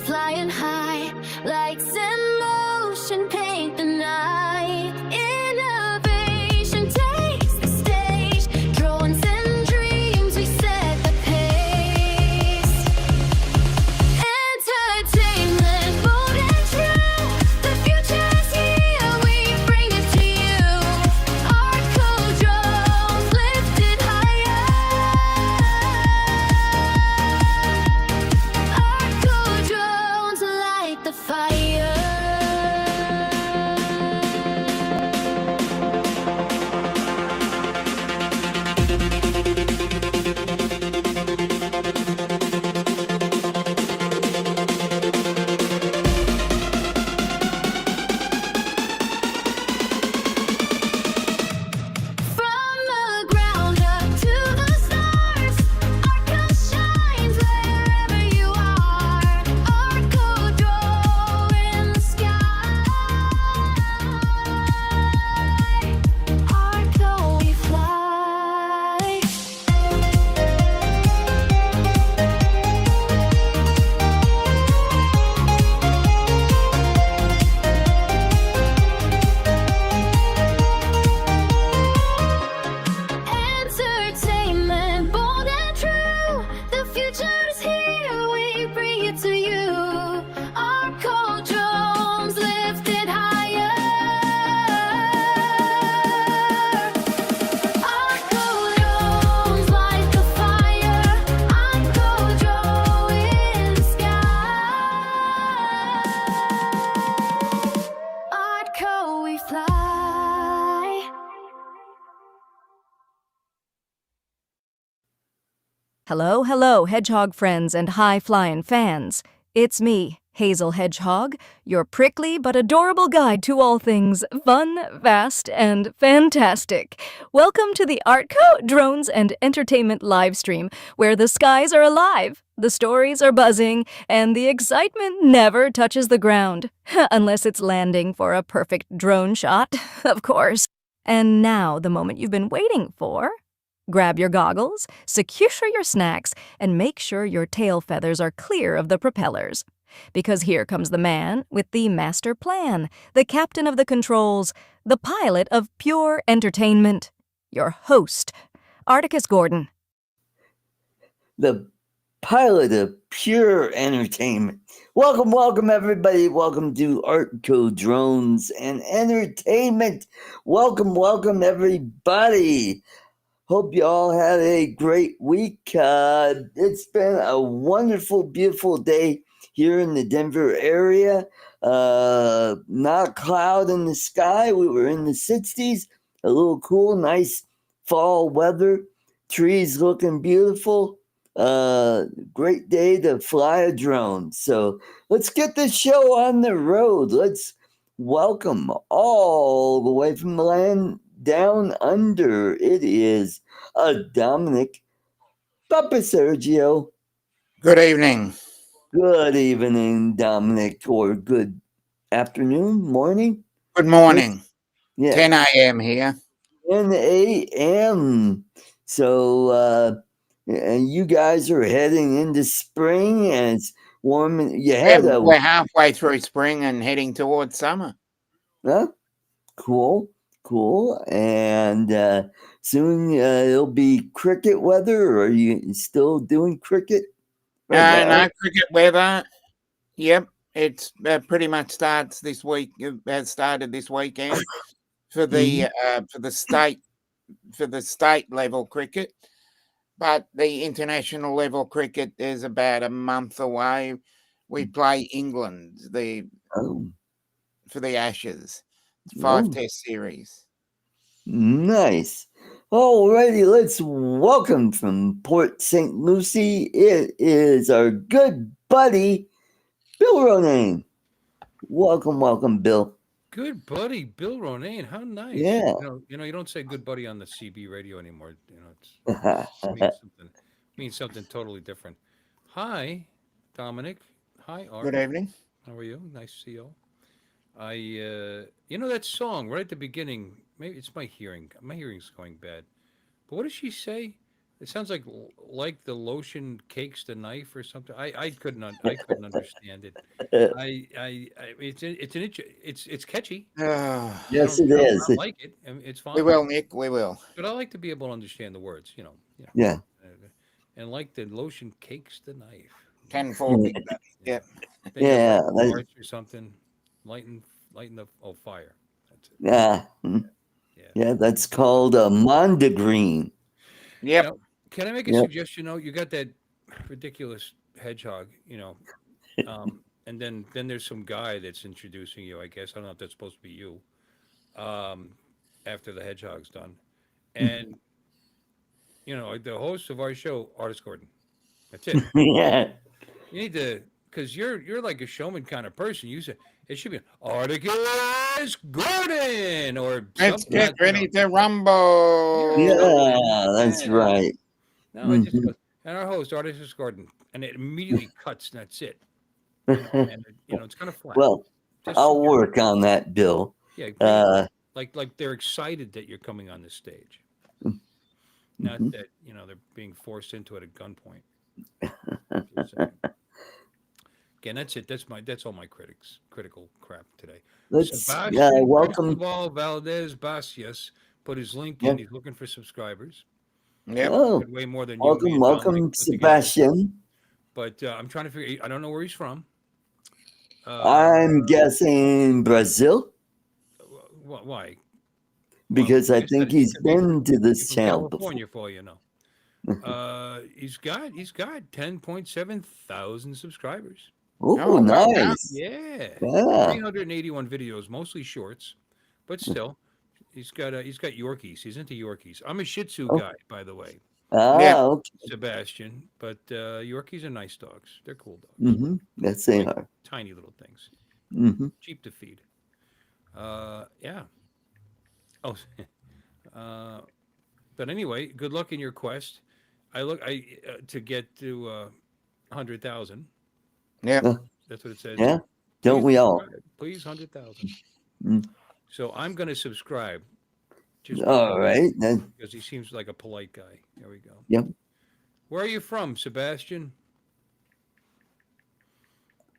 flying high, lights in motion paint the night. Innovation takes the stage, drones and dreams, we set the pace. Entertainment, bold and true, the future's here, we bring it to you. ArtCo drones lifted higher. ArtCo drones light the fire. From the ground up to the stars, ArtCo shines wherever you are. ArtCo drone in the sky. ArtCo we fly. Entertainment, bold and true, the future is here, we bring it to you. ArtCo drones lifted higher. ArtCo drones light the fire. ArtCo drone in the sky. ArtCo we fly. Hello, hello, hedgehog friends and high-flying fans. It's me, Hazel Hedgehog, your prickly but adorable guide to all things fun, fast, and fantastic. Welcome to the ArtCo Drones and Entertainment livestream, where the skies are alive, the stories are buzzing, and the excitement never touches the ground. Unless it's landing for a perfect drone shot, of course. And now, the moment you've been waiting for. Grab your goggles, secure your snacks, and make sure your tail feathers are clear of the propellers. Because here comes the man with the master plan, the captain of the controls, the pilot of pure entertainment, your host, Articus Gordon. The pilot of pure entertainment. Welcome, welcome, everybody. Welcome to ArtCo Drones and Entertainment. Welcome, welcome, everybody. Hope you all had a great week. It's been a wonderful, beautiful day here in the Denver area. Not a cloud in the sky. We were in the 60s. A little cool, nice fall weather. Trees looking beautiful. Great day to fly a drone. So let's get this show on the road. Let's welcome all the way from the land down under. It is Dominic, Papa Sergio. Good evening. Good evening, Dominic, or good afternoon, morning. Good morning. Yeah, 10 a.m. here. 10 a.m. So, and you guys are heading into spring, and it's warm. You had We're halfway through spring and heading towards summer. Cool. And soon it'll be cricket weather, or are you still doing cricket? No, cricket weather. Yep, it's pretty much starts this week. It has started this weekend for the state level cricket, but the international level cricket is about a month away. We play England for the Ashes 5-test series. Nice. Alrighty, let's welcome from Port St. Lucie. It is our good buddy, Bill Ronayne. Welcome, Bill. Good buddy, Bill Ronayne. How nice. Yeah. You don't say good buddy on the CB radio anymore. It means something totally different. Hi, Dominic. Hi, Art. Good evening. How are you? Nice to see you. That song right at the beginning. Maybe it's my hearing. My hearing's going bad. But what does she say? It sounds like the lotion cakes the knife or something. I couldn't understand it. It's catchy. Ah, I Yes, don't it I don't is. not like it. I mean, it's we fine, will, Nick. We will. but I like to be able to understand the words. Yeah. And like the lotion cakes the knife. 1040. Yep. Then you Yeah. light the torch or something. Lighten the fire. That's it. Yeah. Yeah. Yeah. That's called a mondegreen. Yep. Now, can I make a Yep. suggestion? You got that ridiculous hedgehog. And then there's some guy that's introducing you. I guess I don't know if that's supposed to be you. Um, After the hedgehog's done, and the host of our show, Artist Gordon. That's it. Yeah. You need to, because you're like a showman kind of person. You say it should be Articus Gordon or Let's something. get ready to rumble. Yeah. That's Yeah. right. No, it just Mhm. goes. And our host, Articus Gordon, and it immediately cuts, and that's it. And it's kind of flat. Well, Just I'll suggest- work on that, Bill. Yeah, like they're excited that you're coming on the stage, not Mhm. that they're being forced into it at gunpoint. Just saying. Again, that's it. That's all my critical crap today. Sebastian welcome. Cristobal Valdez Basias put his link Yeah. in. He's looking for subscribers. Yep. Oh, Way more than you, me, welcome, and Dominic put together. Sebastian. But I'm trying to figure. I don't know where he's from. I'm guessing Brazil Why? because I guess think that he he's could be been to this He's from channel before. California, for all you know. He's got 10.7 thousand subscribers. Oh, Oh, well done. nice. Yeah. Yeah. 381 videos, mostly shorts, but still, he's got Yorkies. He's into Yorkies. I'm a Shih Tzu guy, by the way, Yeah. Okay. Sebastian. But Yorkies are nice dogs. They're cool dogs. Mm-hmm. Yes, they Like are. tiny little things, Mm-hmm. cheap to feed. Yeah. Oh, but anyway, good luck in your quest. To get to 100,000. Yep. That's what it says. Yeah. Don't Please we all? subscribe. Please 100,000. Mm. So I'm going to subscribe. Just All right. Then. because he seems like a polite guy. There we go. Yep. Where are you from, Sebastian?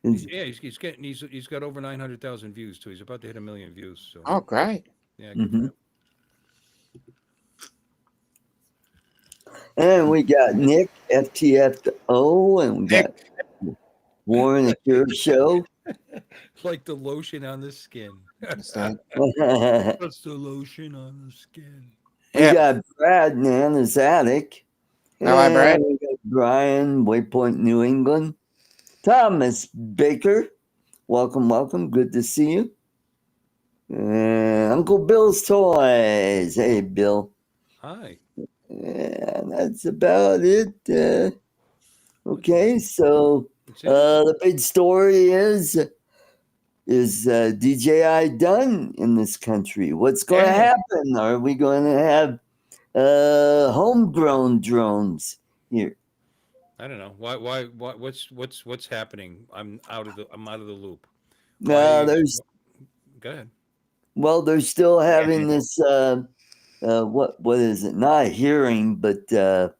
Is- Yeah, he's got over 900,000 views too. He's about to hit 1 million views. So Oh, great. yeah, good for Mhm. him. And we got Nick FTFO, and we got Warren at your show. Like the lotion on the skin. What's that? We That's the lotion on the skin. Yeah. got Brad in his attic. Hello, Brad. And we got Brian, Waypoint, New England. Thomas Baker, welcome. Good to see you. And Uncle Bill's Toys. Hey, Bill. Hi. And that's about it. Okay, so That's it. the big story is DJI done in this country? What's going to Yeah. happen? Are we going to have homegrown drones here? I don't know. Why what's happening? I'm out of the loop. No, Why- there's Go ahead. well, they're still having this. What is it? Not a hearing, but they're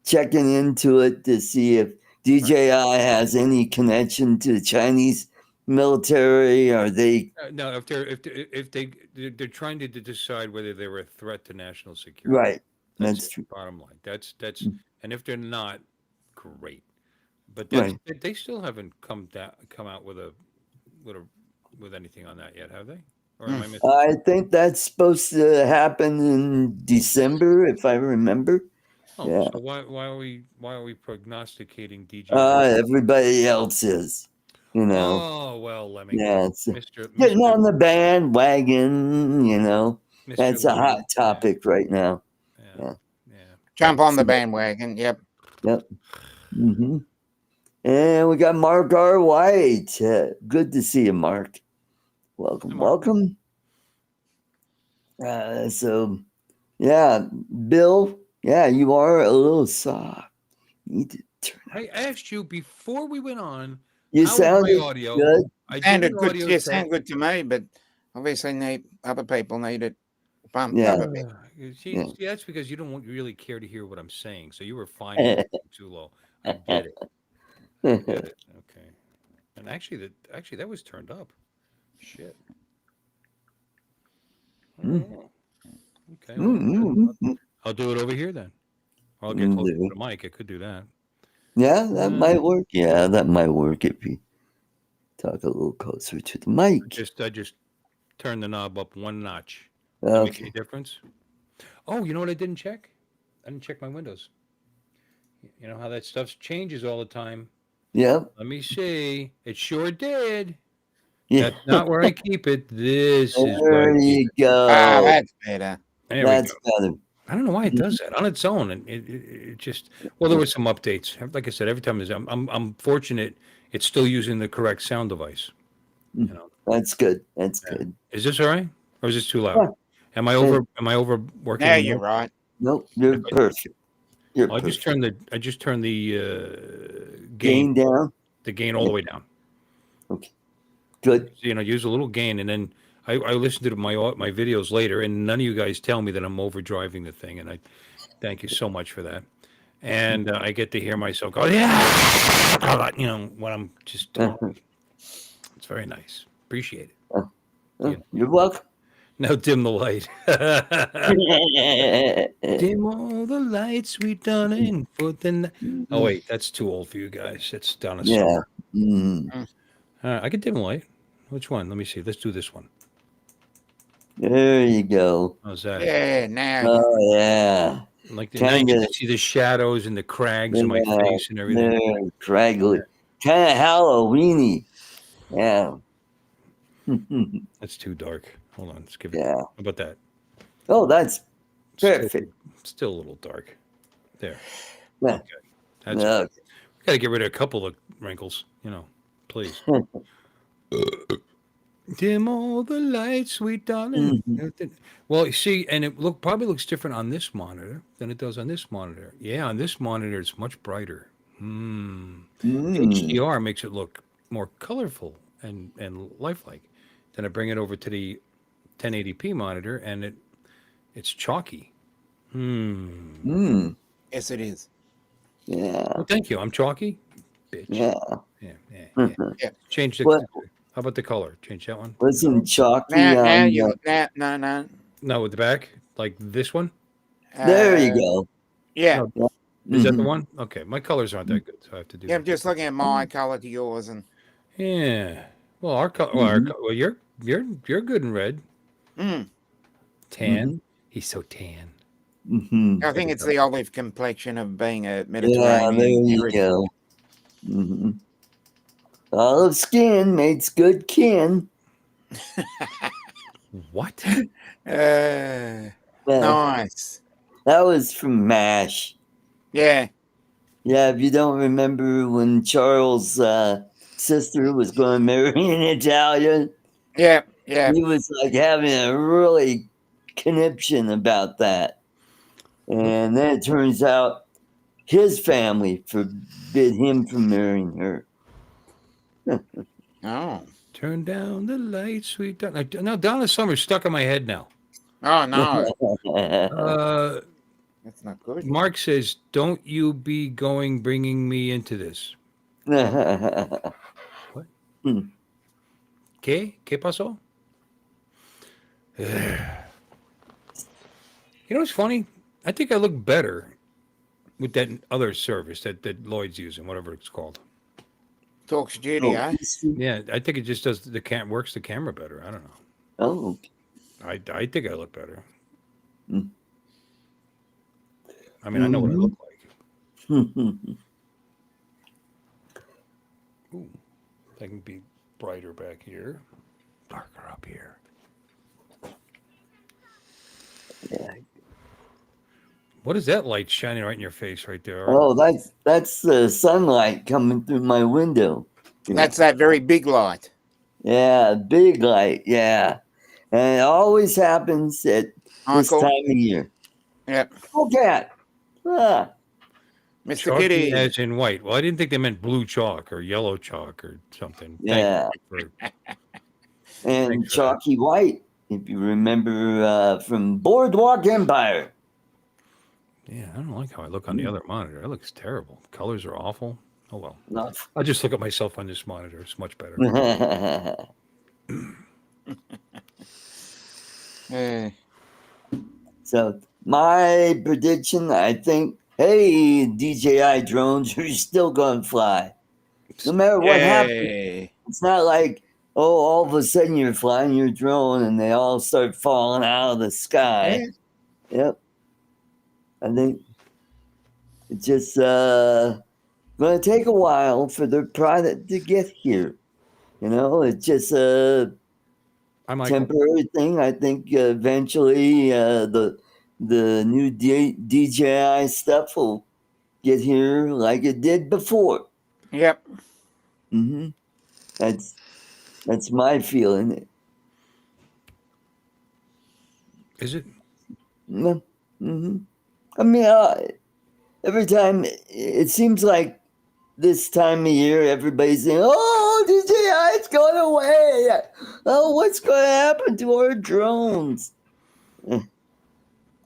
checking into it to see if DJI has any connection to the Chinese military. Are they No, if they're trying to decide whether they were a threat to national security. right? That's it, true. Bottom line. That's Mm. and if they're not, great. But Right. they still haven't come out with anything on that yet, have they? Or am I missing? I think that's supposed to happen in December, if I remember. Oh, yeah. so why are we prognosticating DJI? Everybody else is, Oh well, let me Yeah, it's Mr. getting Mr. on the bandwagon. Mr. That's a hot Levy. topic right now. Yeah. Jump on the bandwagon. Yep. hmm And we got Mark R. White. Good to see you, Mark. Welcome, Hi, Mark. welcome. So, yeah, Bill. Yeah, you are a little soft. You need to turn. I asked you before we went on. You how was sounded my audio? good. I did Sounded an good. audio Yeah, test. sound good to me, but obviously other people need it bumped Yeah. up a bit. See, Yeah. see, that's because you don't really care to hear what I'm saying. So you were fine with it being too low. I get it. I get it. Okay. And actually, that was turned up. Shit. I don't know. Okay. Well, I'll do it over here then. Or I'll get closer to the mic. I could do that. Yeah, that might work. Yeah, that might work if you talk a little closer to the mic. I just turn the knob up one notch. Does that make Okay. any difference? Oh, you know what I didn't check? I didn't check my windows. You know how that stuff changes all the time. Yep. Let me see. It sure did. Yeah. That's not where I keep it. This is where There I keep you it. go. Ah, that's better. There That's we go. better. I don't know why it does that on its own, and it just. Well, there were some updates. Like I said, every time I'm fortunate. It's still using the correct sound device. You know. That's good. That's Yeah. good. Is this all right, or is this too loud? Yeah. Am I over working? Now the you're mic? right. Nope, you're perfect. You're I perfect. just turned the Gain down. the gain all the way down. Okay. Good. You know, use a little gain, and then I listened to my videos later, and none of you guys tell me that I'm overdriving the thing, and I thank you so much for that. And I get to hear myself go, yeah, you know, when I'm just talking. It's very nice. Appreciate it. You're welcome. Now dim the light. Dim all the lights, sweet darling. Oh wait, that's too old for you guys. It's Donna Yeah. Summer. Mm. I can dim the light. Which one? Let me see. Let's do this one. There you go. How's that? Yeah, now. Oh yeah. Like now you Kinda. can see the shadows and the crags in my face and everything. There, craggly. Kind of Halloweeny. Yeah. That's too dark. Hold on. Let's give it. Yeah. How about that? Oh, that's perfect. Still a little dark. There. Yeah. Okay. That's Okay. got to get rid of a couple of wrinkles, you know, please. Dim all the lights, sweet darling. Well, you see, and it probably looks different on this monitor than it does on this monitor. Yeah, on this monitor, it's much brighter. HDR makes it look more colorful and lifelike. Then I bring it over to the 1080p monitor, and it's chalky. Yes, it is. Yeah. Oh, thank you. I'm chalky, bitch. Yeah. Yeah. Change the. What? How about the color? Change that one. Wasn't chalky Now on you. the- No. No, with the back, like this one. There you go. Yeah. No. Is that the one? Okay, my colors aren't that good, so I have to do. Yeah, I'm that. just looking at my color to yours, and Yeah. Well, our color. Well, you're good in red. Tan. He's so tan. I think it's the olive complexion of being a Yeah, Mediterranean. there you go. Olive skin makes good kin. What? Yeah, Nice. that was from MASH. Yeah. Yeah, if you don't remember when Charles' sister was going to marry an Italian, Yeah. he was like having a really conniption about that. And then it turns out his family forbid him from marrying her. Oh. Turn down the lights, sweet Donna. Now Donna Summer's stuck in my head now. Oh no. That's not good. Mark says, "Don't you be bringing me into this." What? ¿Qué pasó? You know what's funny? I think I look better with that other service that Lloyd's using, whatever it's called. Talk studio. Yeah, I think it just does works the camera better. I don't know. Oh. I think I look better. I mean, I know what I look like. Ooh, I can be brighter back here, darker up here. Yeah. What is that light shining right in your face right there? Oh, that's the sunlight coming through my window. That's that very big light. Yeah, big light. Yeah, and it always happens at this Uncle. time of year. Yep. Oh, cat. Ah. Mr. Chalky Kitty. as in white. Well, I didn't think they meant blue chalk or yellow chalk or something. Yeah. Thank you for- And Thanks for chalky white. If you remember from Boardwalk Empire. Yeah, I don't like how I look on the other monitor. It looks terrible. Colors are awful. Oh well. No. I'll just look at myself on this monitor. It's much better. So my prediction, I think, hey, DJI drones are still going to fly. No matter what happens. Yay. It's not like, oh, all of a sudden you're flying your drone and they all start falling out of the sky. Yeah. Yep. I think it's just going to take a while for the product to get here. You know, it's just a temporary thing. I think eventually the new DJI stuff will get here like it did before. Yep. Mm-hmm. That's my feeling. Is it? Mm-hmm. I mean, every time it seems like this time of year, everybody's saying, "Oh, DJI is going away. Oh, what's going to happen to our drones?"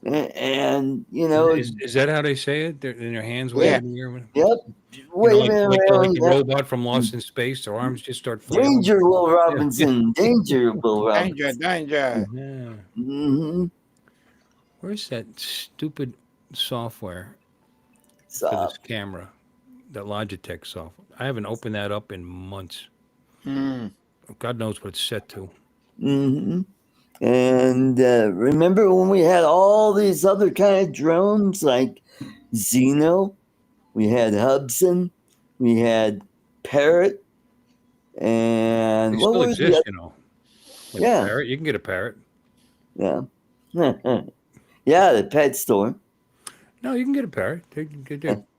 And you know, is that how they say it? They're in their hands waving in the air. Yep. Like the robot from Lost in Space, their arms just start flailing. Danger, Will Robinson. Yeah. Danger, Will Robinson. Danger. Yeah. Mm-hmm. Where's that stupid software for this camera? That Logitech software. I haven't opened that up in months. God knows what it's set to. Mm-hmm. And remember when we had all these other kind of drones like Xeno? We had Hubson, we had Parrot, and They what still was exist, you know. Like yeah, parrot. You can get a parrot. Yeah, yeah, the pet store. No, you can get a parrot. They're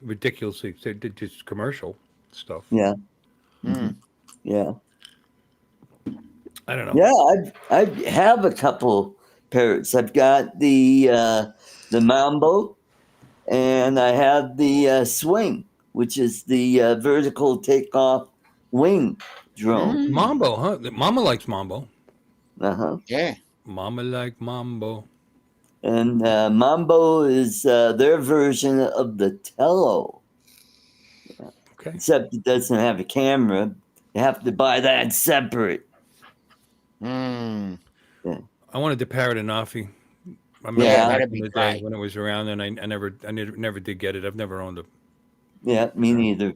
ridiculously. They're just commercial stuff. Yeah, yeah. I don't know. Yeah, I have a couple parrots. I've got the Mambo, and I have the Swing, which is the vertical takeoff wing drone. Mambo, huh? Mama likes Mambo. Yeah. Mama like Mambo. And Mambo is their version of the Tello. Okay. Except it doesn't have a camera. You have to buy that separate. Yeah. I wanted the parrot and Toffee. I remember back in the day when it was around, and I never did get it. I've never owned a. Yeah, me neither.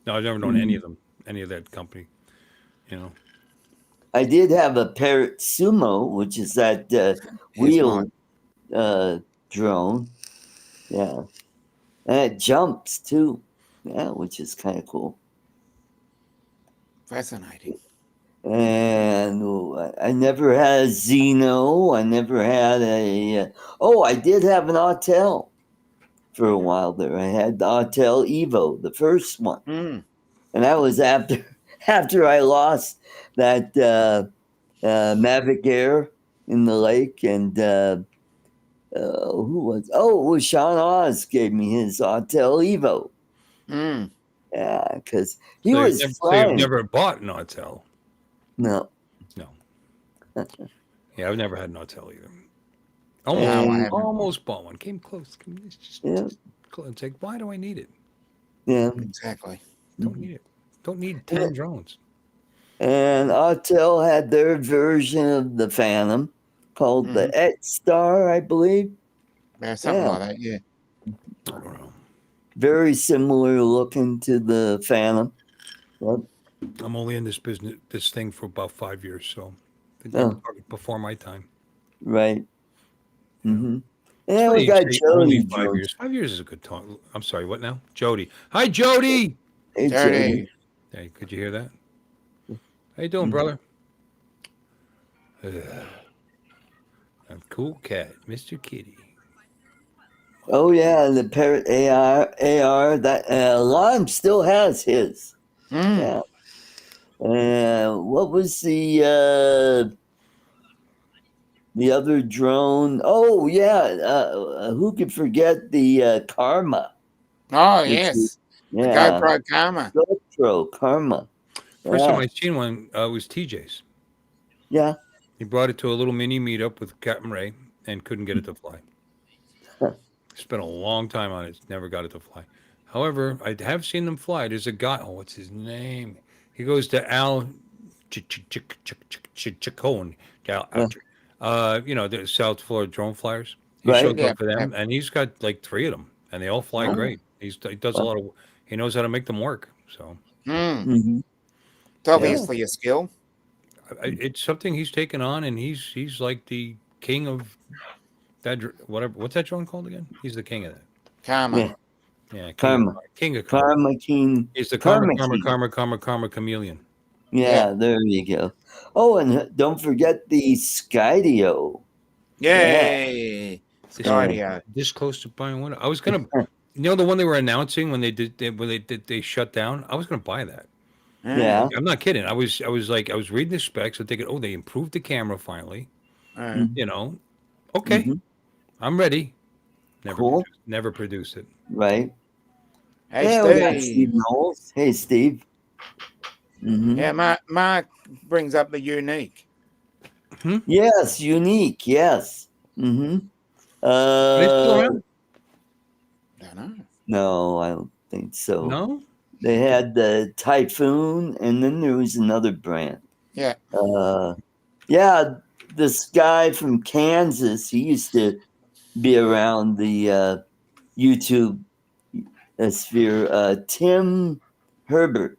No, I've never known any of them, any of that company. You know. I did have a Parrot Sumo, which is that wheel drone. Yeah, and it jumps too. Yeah, which is kind of cool. Fascinating. And I never had a Xeno. I never had a. I did have an Autel for a while there. I had the Autel Evo, the first one, and that was after I lost that Mavic Air in the lake, and who was? Oh, it was Sean Oz gave me his Autel Evo. Yeah, because he was flying. So you've never bought an Autel? No. Yeah, I've never had an Autel either. Almost bought one. Came close. It's like, why do I need it? Yeah, exactly. Don't need it. Don't need 10 drones. And Autel had their version of the Phantom called the X-Star, I believe. Yeah, something like that, yeah. I don't know. Very similar looking to the Phantom. Yep. I'm only in this thing for about 5 years, so before my time. Right. Mm-hmm. And we got Jody. 5 years. 5 years is a good time. I'm sorry, what now? Jody. Hi, Jody. Hey, Jody. Hey, could you hear that? How you doing, brother? I'm cool cat, Mr. Kitty. Oh yeah, the Parrot AR that Lime still has his. Yeah. What was the other drone? Oh yeah, who could forget the Karma? Oh yes, the GoPro Karma. GoPro Karma. First time I seen one was TJ's. Yeah. He brought it to a little mini meetup with Captain Ray and couldn't get it to fly. Spent a long time on it, never got it to fly. However, I have seen them fly. There's a guy. Oh, what's his name? He goes to Al Chacon. The South Florida drone flyers. He Right. shows Yeah, up for them, and he's got like 3 of them, and they all fly Oh. great. He does a lot of. He knows how to make them work. So Mhm. It's obviously a skill. it's something he's taken on, and he's like the king of that. Whatever. What's that drone called again? He's the king of that. Karma. Yeah. Yeah, Karma. king of karma. Karma King. He's the Karma karma chameleon. Yeah, there you go. Oh, and don't forget the Skydio. Yay! Skydio. This close to buying one. I was gonna, the one they were announcing when they shut down. I was gonna buy that. Yeah. I'm not kidding. I was reading the specs. I'm thinking, oh, they improved the camera finally. Okay, Mhm. I'm ready. Cool. Never produced it. Right. Hey, Yeah, we got Steve. Steve Knowles. Hey, Steve. Mhm. Yeah, Mark brings up the unique. Yes, unique. Yes. Mm-hmm. Are they still around? Don't know. No, I don't think so. No. They had the Typhoon, and then there was another brand. Yeah. Yeah, this guy from Kansas, he used to be around the YouTube sphere. Tim Herbert.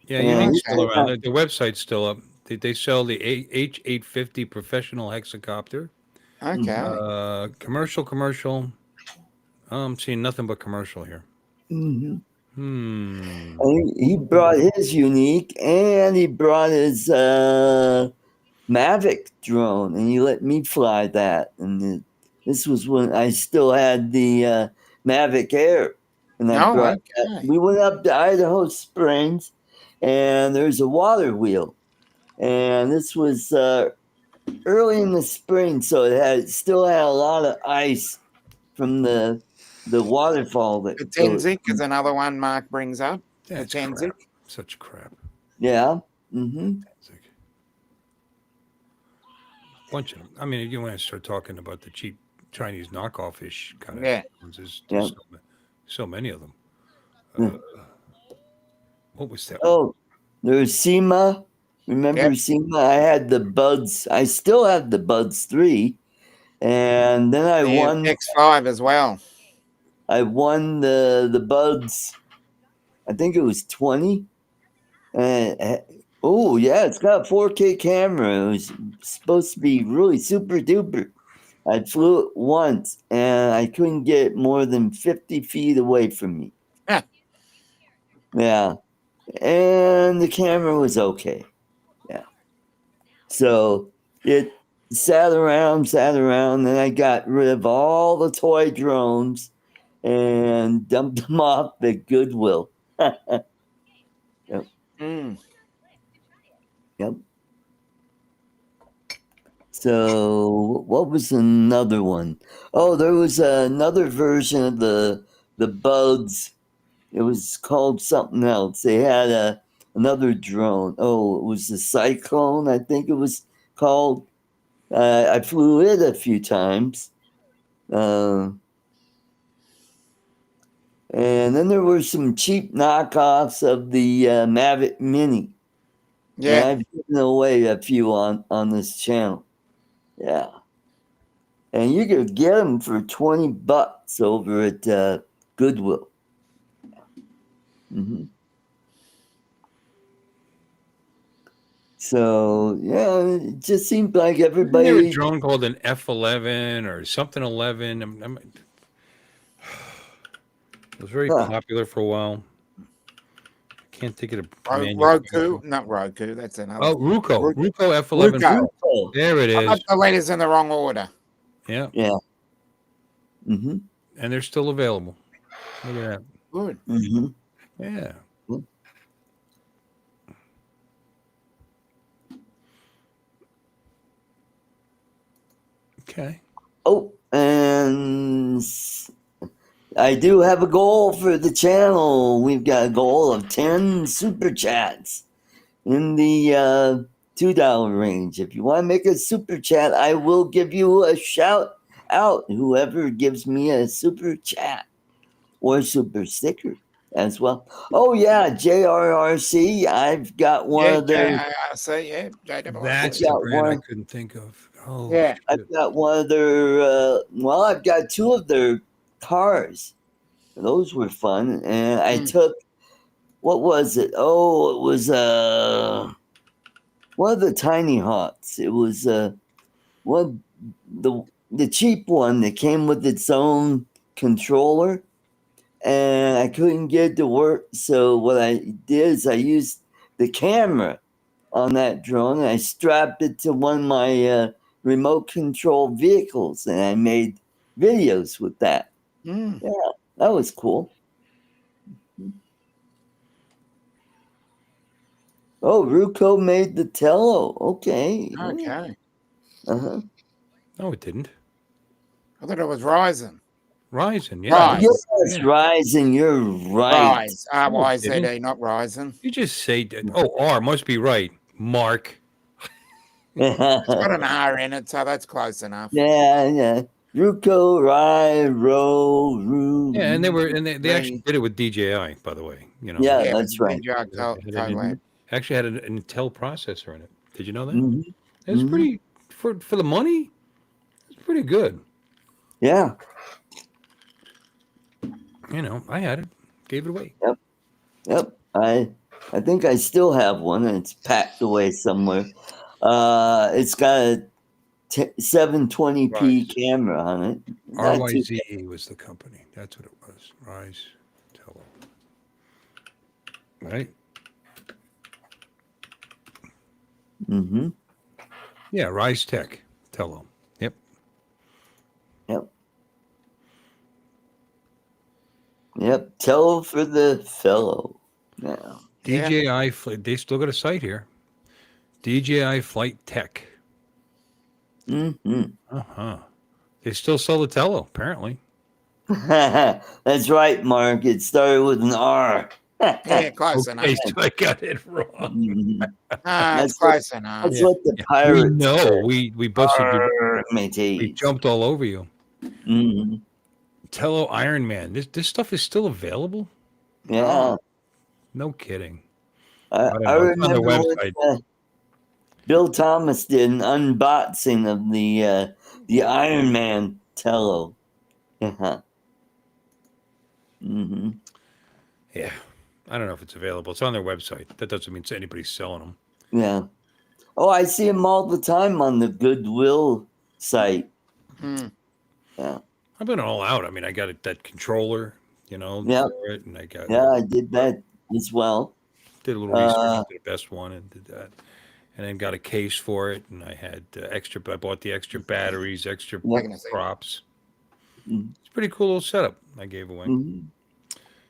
Yeah, Yeah, Unique's he's still around. got- The website's still up. They sell the H850 professional hexacopter. Okay. Commercial. I'm seeing nothing but commercial here. Mhm. Hmm. He brought his unique, and he brought his Mavic drone, and he let me fly that. And this was when I still had the Mavic Air, and I Oh, brought okay. that. We went up to Idaho Springs, and there's a water wheel, and this was early in the spring, so it still had a lot of ice from the waterfall that The Tenzik is another one Mark brings up. That's the Tenzik. crap. Such crap. Yeah. Mm-hmm. Bunch of them. I mean, if you want to start talking about the cheap Chinese knockoff-ish kind of Yeah. ones, there's Yeah. so many of them. Yeah. What was that? Oh, there's SEMA. Remember Yep. SEMA? I had the Buds. I still have the Buds 3. And then I The won X5 as well. the Buds. I think it was 20. Oh yeah, it's got a 4K camera. It was supposed to be really super duper. I flew it once and I couldn't get it more than 50 feet away from me. Huh. Yeah. And the camera was okay. Yeah. So it sat around, then I got rid of all the toy drones and dumped them off at Goodwill. Mm. Yep. So what was another one? Oh, there was another version of the Bugs. It was called something else. They had another drone. Oh, it was the Cyclone, I think it was called. I flew it a few times. And then there were some cheap knockoffs of the Mavic Mini. Yeah. And I've given away a few on this channel. Yeah. And you could get them for $20 over at Goodwill. Mm-hmm. So, yeah, it just seemed like There was a everybody. drone called an F11 or something 11. It was very popular for a while. Can't think of the Roku, not Roku. That's another. Oh, Ruko F11. Ruko. There it I is. got the letters in the wrong order. Yeah, Yeah. Mm-hmm. and they're still available. Look at that. Good. Mm-hmm. Yeah. Okay. Oh, and I do have a goal for the channel. We've got a goal of 10 super chats in the $2 range. If you want to make a super chat, I will give you a shout out. Whoever gives me a super chat or super sticker as well. Oh yeah, JRRC. I've got one Yeah, of their. JIRC, yeah, JIRC. That's Yeah, the brand I one. couldn't think of. Oh, Yeah. shit. I've got one of their. Well, I've got two of their cars. Those were fun, and I took. What was it? Oh, it was one of the tiny hots. It was one the cheap one that came with its own controller, and I couldn't get it to work. So what I did is I used the camera on that drone, and I strapped it to one of my remote control vehicles, and I made videos with that. Mm. Yeah, that was cool. Oh, Ruco made the Tello. Okay. Okay. Uh-huh. No, it didn't. I thought it was Ryzen. Ryzen, yeah. Rise. Yes, Ryzen, you're right. Rise. RYZE, not Ryzen. You just say that. Oh, R must be right. Mark. It's got an R in it, so that's close enough. Yeah. Ruco, Ru. Yeah, and they actually did it with DJI, by the way. You know. Yeah, Yeah, that's right. DJI collab. Actually had an Intel processor in it. Did you know that? Mhm. It's Mhm. pretty for the money. It's pretty good. Yeah. You know, I had it, gave it away. Yep. I think I still have one, and it's packed away somewhere. It's got a 720p Right. camera on it. Not too RYZE was the company. That's what it was. Rise Tello. Right? Mm-hmm. Yeah, Rise Tech Tello. Yep. Yep. Tell for the fellow. Yeah. DJI they still got a site here. DJI Flight Tech. Mm-hmm. Uh-huh. They still sell the Tello, apparently. That's right, Mark. It started with an R. Yeah, close enough. Okay, so I got it wrong. Mhm. It's That's close enough. That's what the We pirates know. We busted you. are, We mateys. jumped all over you. Mhm. Tello Iron Man. This stuff is still available? Yeah. No kidding. I don't know. It's on their remember when website. Bill Thomas did an unboxing of the Iron Man Tello. Yeah. Mm-hmm. Yeah. I don't know if it's available. It's on their website. That doesn't mean anybody's selling them. Yeah. Oh, I see him all the time on the Goodwill site. Hmm. Yeah. I've been all out. I mean, I got that controller, Yeah. for it, and I got Yeah, I did that as well. did a little research, did the best one, and did that, and then got a case for it, and I had extra. I bought the extra batteries, extra props. Mhm. It's a pretty cool little setup I gave away, Mhm.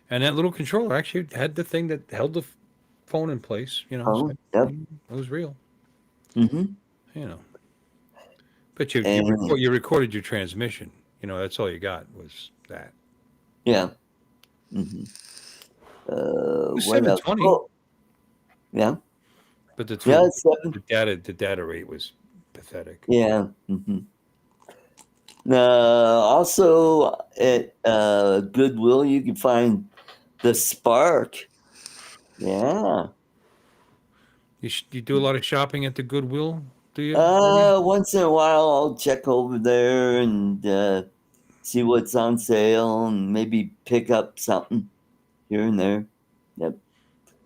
and that little controller actually had the thing that held the phone in place. Oh, so yep. it was real. Mm-hmm. But And- you recorded your transmission. That's all you got was that. Yeah. Mm-hmm. What else? 720. Oh, yeah. But the Yeah, it's 7. the data rate was pathetic. Yeah. Mm-hmm. Also at Goodwill, you can find the Spark. Yeah. You do a lot of shopping at the Goodwill, do you? Once in a while, I'll check over there and see what's on sale and maybe pick up something here and there. Yep.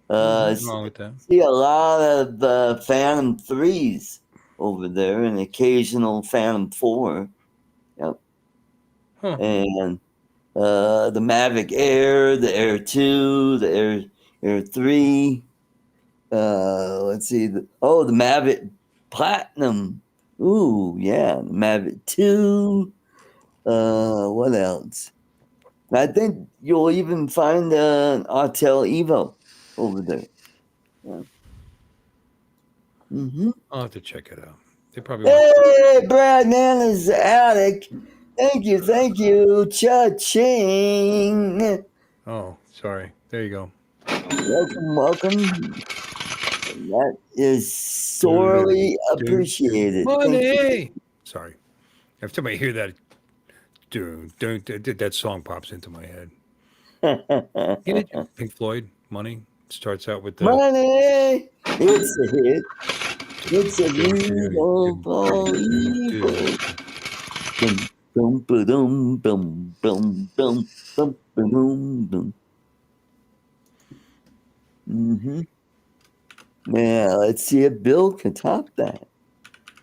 Nothing wrong with that. See a lot of Phantom 3s over there, and occasional Phantom 4. Yep. Huh. And the Mavic Air, the Air 2, the Air 3. Let's see. The Mavic Platinum. Ooh, yeah. The Mavic 2. What else? I think you'll even find an Autel Evo over there. Yeah. Mm-hmm. I'll have to check it out. They probably Hey, Brad Nana's Attic. Thank you. Cha-ching. Oh, sorry. There you go. Welcome. That is sorely appreciated. Thank you. Money. Sorry. Every time I hear that, that song pops into my head. Get it? Pink Floyd, Money. Starts out with the. Money. It's a hit. It's a beautiful evil. Boom, boom, boom, boom, boom, boom, boom, boom, boom. Mm-hmm. Yeah, let's see if Bill can top that.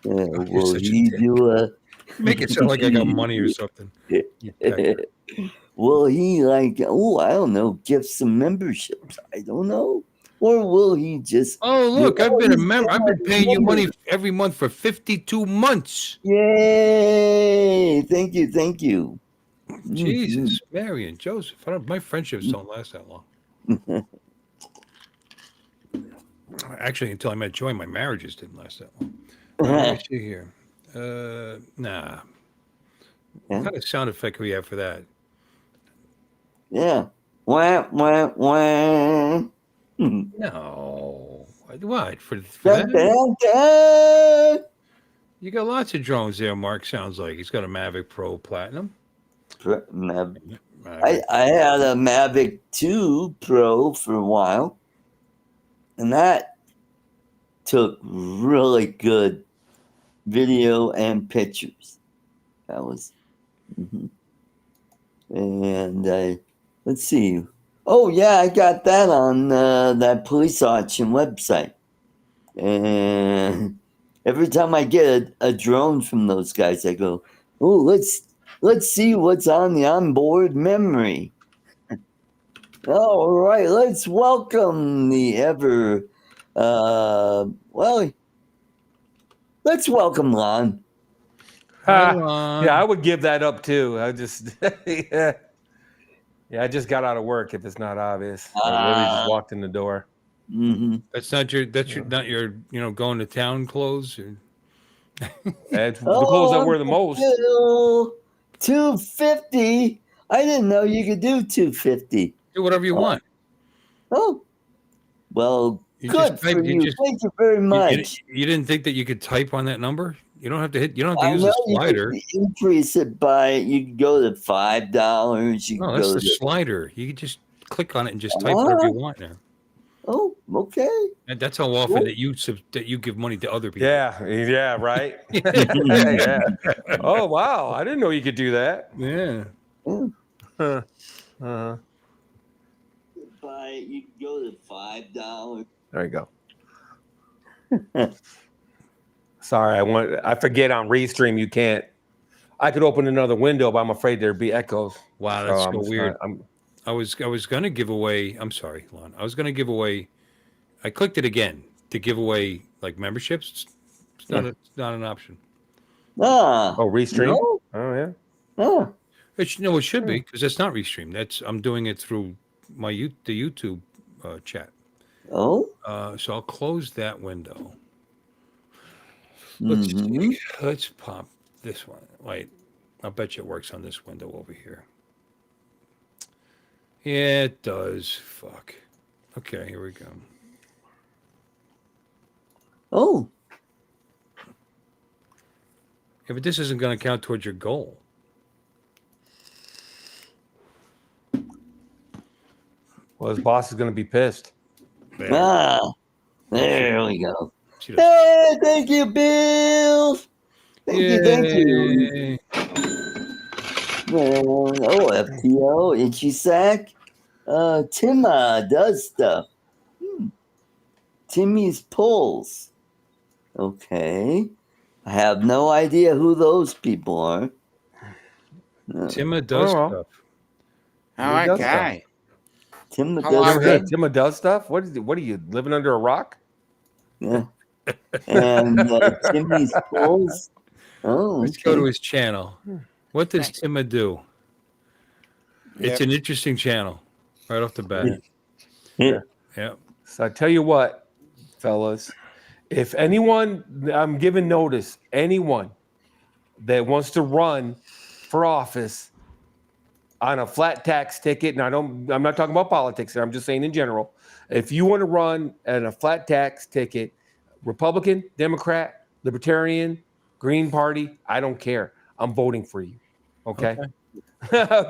Will such a he dick. do a? Make it sound like I got money or something. You pecker. Will he like? Oh, I don't know. Give some memberships. I don't know. Or will he just? Oh, look! I've been a he's member. I've been got paying you money members. every month for 52 months. Yay! Thank you, thank you. Jesus, Mary and Joseph. My friendships don't last that long. Actually, until I met Joy, my marriages didn't last that long. Let me see here. Nah. What kind of sound effect can we have for that? Yeah. Wah, wah, wah. No. What? For Dun, that? dun, dun. You got lots of drones there, Mark. Sounds like he's got a Mavic Pro Platinum. I Mavic. had a Mavic 2 Pro for a while, and that took really good video and pictures. That was, and let's see. Oh yeah, I got that on that police auction website, and every time I get a drone from those guys, I go, "Oh, let's see what's on the onboard memory." All right, let's welcome the ever, well, let's welcome Lon. Hi, Yeah, Lon. I would give that up too. I just, yeah, I just got out of work. If it's not obvious, I literally just walked in the door. Mm-hmm. That's not your going to town clothes. Or... It's the clothes I wear the most. Bill, 250. I didn't know you could do 250. Do whatever you want. Oh, well, You good just type- for you you. just- Thank you very You, much. you didn't think that you could type on that number? You don't have to hit. You don't have to I use know the slider. you could increase it by, you could go to $5. You No, could that's go the to, slider. You can just click on it and just type whatever you want now. oh, okay. And that's how often that you give money to other people. Yeah, right. yeah. Oh wow, I didn't know you could do that. Yeah. You could go to $5. There you go. Sorry, I forget on Restream you can't. I could open another window, but I'm afraid there'd be echoes. Wow, that's I'm so just weird. not- I was gonna give away. I'm sorry, Lon. I was gonna give away. I clicked it again to give away like memberships. It's not an option. Ah. Oh, Restream. No? Oh yeah. Oh. It should be because it's not Restream. I'm doing it through the YouTube chat. Oh. So I'll close that window. Let's see. Let's pop this one. Wait, I'll bet you it works on this window over here. Yeah, it does. Fuck. Okay, here we go. Oh. Yeah, but this isn't going to count towards your goal. Well, his boss is going to be pissed. There. Ah. There we go. She does. Hey, thank you, Bill. Thank you. Yay. Oh, FTO, Itchy Sack. Timma does stuff. Timmy's Pulls. Okay. I have no idea who those people are. Timma does Oh. stuff. Oh, He does okay. Timma How does long Never stuff. heard of Timma does stuff? What are you living under a rock? Yeah. And Timmy's Pulls. Oh, Let's go to okay. his channel. What does Timma do? It's an interesting channel, right off the bat. Yeah. Yeah. So I tell you what, fellas, if anyone, I'm giving notice, anyone that wants to run for office, on a flat tax ticket, and I'm not talking about politics here, I'm just saying in general, if you want to run at a flat tax ticket, Republican, Democrat, Libertarian, Green Party, I don't care. I'm voting for you. Okay.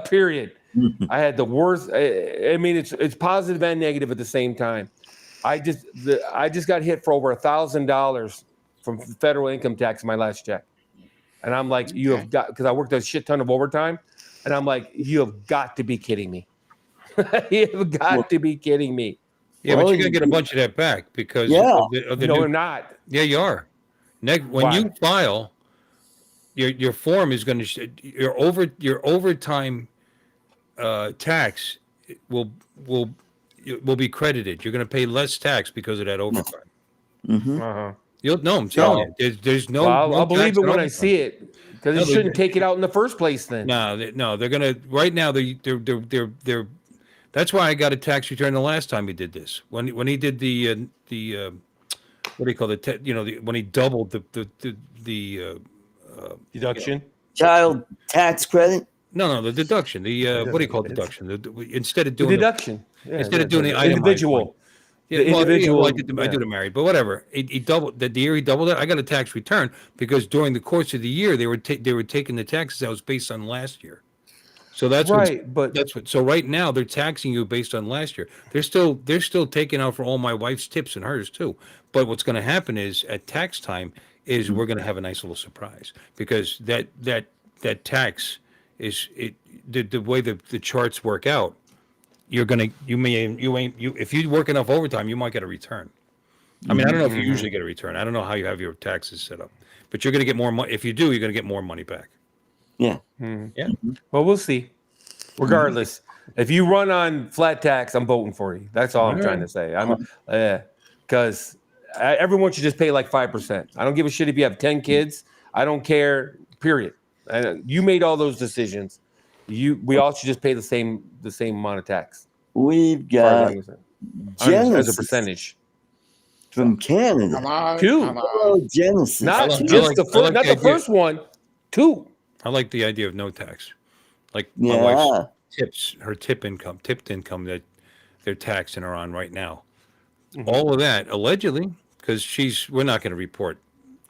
Period. I had the worst. I mean, it's positive and negative at the same time. I just got hit for over $1,000 from federal income tax in my last check, and I'm like, you have got, because I worked a shit ton of overtime, and I'm like, you have got to be kidding me. You have got to be kidding me. Yeah, but you're gonna get a bunch of that back because of the No, new, I'm not. yeah, you are. When Why? you file, your form is going to your overtime tax will be credited. You're going to pay less tax because of that overtime. Uh-huh. I'm telling you, there's no. Well, no I'll believe tax it on when I overtime. see it, because No, it shouldn't take it out in the first place. Then No, they're gonna right now. They're. That's why I got a tax return the last time he did this. When he did the what do you call it? When he doubled the deduction. Child tax credit. No, the deduction. The what do you call it, deduction? Instead of doing Deduction. instead of doing the itemized individual. one. Yeah, The individual. I do the married, but whatever. He doubled the year he doubled it. I got a tax return because during the course of the year they were taking the taxes that was based on last year. So that's right, but that's what. So right now they're taxing you based on last year. They're still taking out for all my wife's tips and hers too. But what's going to happen is at tax time is we're going to have a nice little surprise because that tax is the way the charts work out. If you work enough overtime, you might get a return. I mean, I don't know if you usually get a return. I don't know how you have your taxes set up, but you're going to get more money. If you do, you're going to get more money back. Yeah. Yeah. Well, we'll see. Regardless, if you run on flat tax, I'm voting for you. That's all I'm trying to say. Because everyone should just pay like 5%. I don't give a shit if you have 10 kids. I don't care. Period. You made all those decisions. We all should just pay the same amount of tax. We've got as Genesis a percentage. from Canada. Two. Hello, Genesis. Not I just like not the first one. Two. I like the idea of no tax. Like my Yeah. wife's tips, her tipped income that they're taxing her on right now. All of that allegedly, because we're not going to report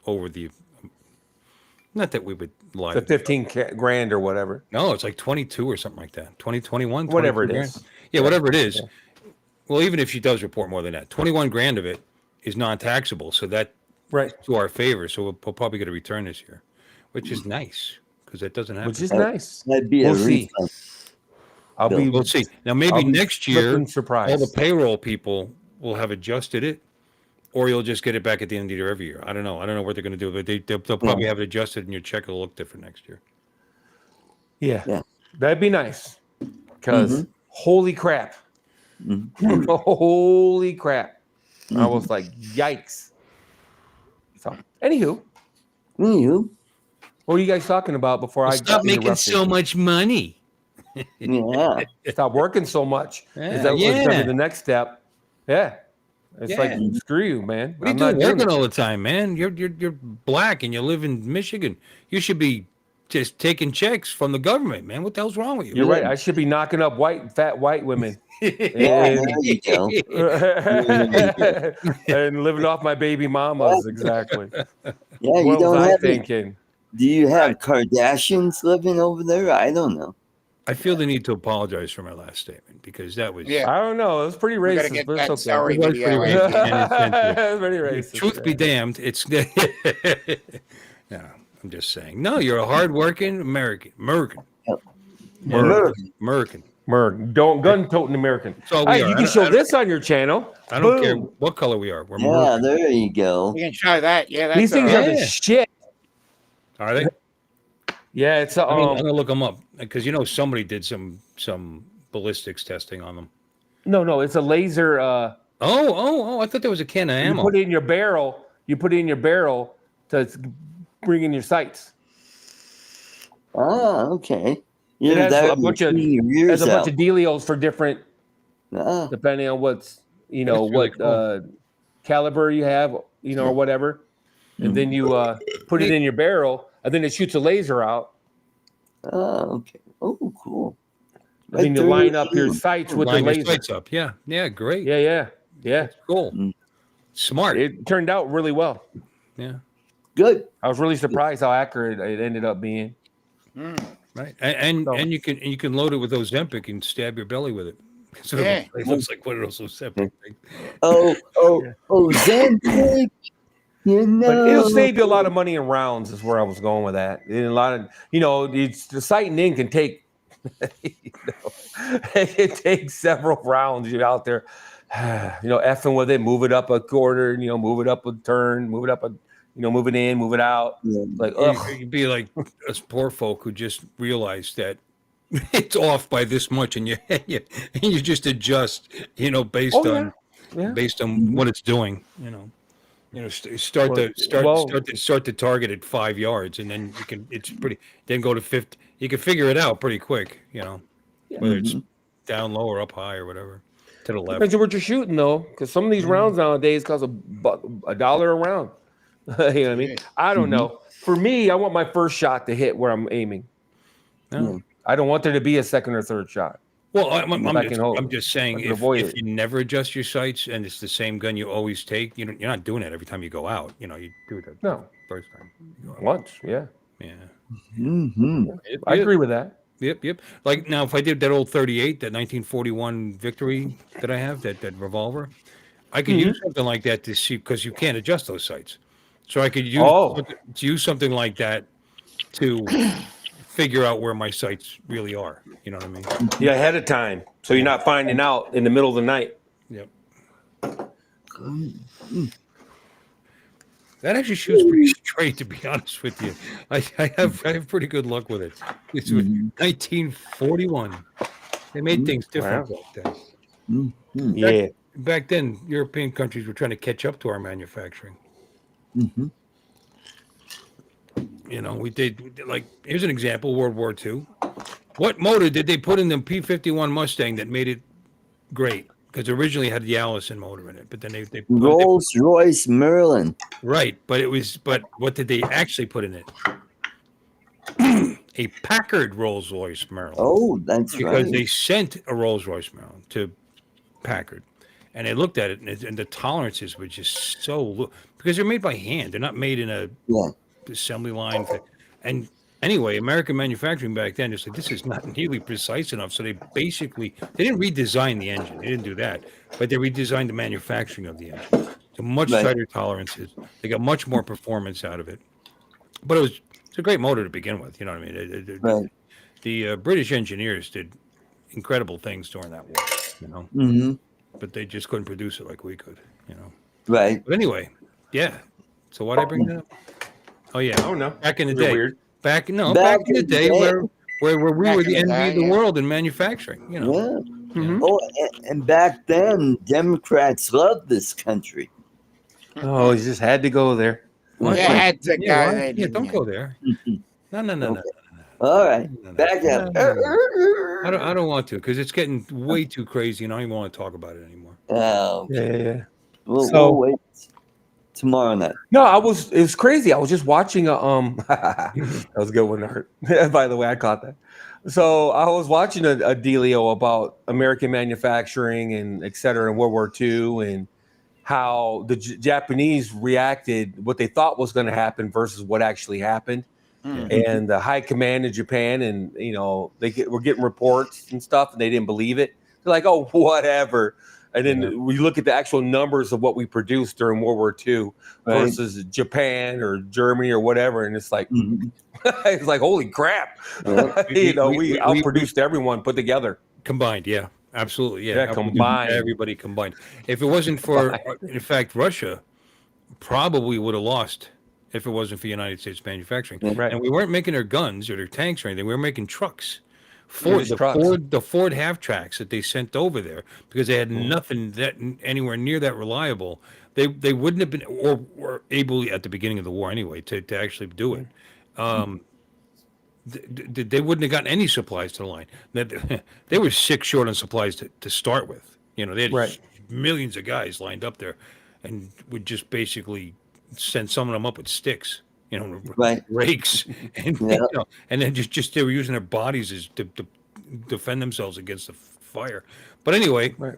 over not that we would lie. The 15 grand or whatever. No, it's like 22 or something like that. 21, Whatever it 22 is. grand. Yeah, whatever it is. Yeah. Well, even if she does report more than that, 21 grand of it is non-taxable. So that to our favor. So we'll probably get a return this year, which is nice because that doesn't happen. Which is nice. That'd be We'll a see. refund. We'll see. Now maybe next year, surprised. all the payroll people will have adjusted it, or you'll just get it back at the end of the year every year. I don't know. I don't know what they're going to do, but they'll probably have it adjusted, and your check will look different next year. Yeah. That'd be nice. Because holy crap. Holy crap. I was like, yikes. So, anywho, what are you guys talking about before I stop making interrupted? so much money? Yeah. Stop working so much. Is that Yeah. what's going to be the next step? Yeah. It's Yeah. like, screw you, man. What are you I'm not doing doing working it. all the time, man? You're black and you live in Michigan. You should be just taking checks from the government, man. What the hell's wrong with you? You're right. I should be knocking up fat white women. Yeah, and, there you go. and living off my baby mamas. Exactly. Yeah, you What was don't I have any. thinking? Do you have Kardashians living over there? I don't know. I feel the need to apologize for my last statement because that was Yeah. I don't know. It was pretty We gotta racist, get but that it's okay. sorry It was video. pretty out. racist. It was very racist. Truth be damned, it's no, I'm just saying. No, you're a hardworking American. Don't gun-toting American. So we Hey, are. you can show this on your channel. I don't care Boom. what color we are. We're Yeah, American. there you go. We can show that. Yeah, that's These things all are right. the shit. Are they? Yeah, it's I'm gonna look them up because somebody did some ballistics testing on them. no, it's a laser. Oh! I thought there was a can of You ammo. put it in your barrel. You put it in your barrel to bring in your sights. Ah, okay. It has that a bunch of years There's a bunch out. of dealios for different, Ah, depending on what's That's really what cool. caliber you have, or whatever, and then you put it in your barrel, and then it shoots a laser out. oh, okay. Oh, cool. I mean, to through line up your you. sights with the Line your laser. sights up. Yeah. Yeah. Great. Yeah. That's cool. Mm. Smart. It turned out really well. Yeah. Good. I was really surprised how accurate it ended up being. Right. And So- and you can load it with Ozempic and stab your belly with it. So Yeah. it looks like one of those Ozempic things. Oh, Ozempic. You know. But it'll save you a lot of money in rounds, is where I was going with that. And a lot of, it's the sighting in can take, it takes several rounds. You're out there, effing with it, move it up a quarter, move it up a turn, move it up a, move it in, move it out. Yeah. Like, ugh. You'd be like us poor folk who just realize that it's off by this much, and you just adjust, based Oh, on yeah. based on what it's doing. Start the target at 5 yards, and then then go to 50. You can figure it out pretty quick, whether it's down low or up high or whatever to the left. Depends on what you're shooting, though, because some of these rounds nowadays cost $1 a round. You know what I mean? I don't know. For me, I want my first shot to hit where I'm aiming. No. I don't want there to be a second or third shot. Well, I'm just saying, if it. you never adjust your sights and it's the same gun you always take, you're not doing it every time you go out. You do it the first time. Once, yeah. Yeah. Mm-hmm. I agree with that. Yep. Like now, if I did that old 38, that 1941 Victory that I have, that revolver, I could use something like that to see, because you can't adjust those sights. So I could use something like that to figure out where my sights really are. You know what I mean? Yeah, ahead of time. So you're not finding out in the middle of the night. Yep. That actually shoots pretty straight, to be honest with you. I have pretty good luck with it. It's 1941. They made things different back then. Yeah. Back then, European countries were trying to catch up to our manufacturing. We did, like, here's an example, World War II. What motor did they put in the P-51 Mustang that made it great? Because originally it had the Allison motor in it, but then they Rolls-Royce Merlin. right, but what did they actually put in it? A Packard Rolls-Royce Merlin. Oh, that's Because right. they sent a Rolls-Royce Merlin to Packard, and they looked at it, and the tolerances were just so low, because they're made by hand. They're not made in a assembly line. And anyway, American manufacturing back then just said, this is not nearly precise enough. So they didn't redesign the engine. They didn't do that, but they redesigned the manufacturing of the engine. So much tighter tolerances. They got much more performance out of it. But it's a great motor to begin with. You know what I mean? The British engineers did incredible things during that war, but they just couldn't produce it like we could, Right. But anyway, yeah. So why'd I bring that up? Oh yeah. Oh no. Back in the You're day. weird. Back in the day where we were the envy of the world in manufacturing. Yeah. Mm-hmm. Oh, and back then, Democrats loved this country. Oh, he just had to go there. You had to go there, Yeah, don't didn't go you? there. No. All right. No. Back up. I don't want to, because it's getting way too crazy, and I don't even want to talk about it anymore. Oh, Yeah. we'll wait tomorrow night. No, it was crazy. I was just watching that was a good one, Art. By the way, I caught that. So I was watching a dealio about American manufacturing and et cetera in World War II, and how the Japanese reacted, what they thought was going to happen versus what actually happened. And the high command in Japan, and were getting reports and stuff, and they didn't believe it. They're like, oh, whatever. And then we look at the actual numbers of what we produced during World War II versus Japan or Germany or whatever, and it's like, it's like, holy crap! We outproduced everyone put together. Combined, yeah, absolutely, yeah. Yeah, combined. Everybody combined. If it wasn't for, in fact, Russia probably would have lost if it wasn't for United States manufacturing. Right. And we weren't making their guns or their tanks or anything. We were making trucks. Trucks. The Ford half tracks that they sent over there, because they had nothing that anywhere near that reliable. They wouldn't have been or were able at the beginning of the war anyway to actually do it. They wouldn't have gotten any supplies to the line. They were 6 short on supplies to start with. They had millions of guys lined up there, and would just basically send some of them up with sticks. Rakes, and and then just they were using their bodies as to defend themselves against the fire. But anyway, Right.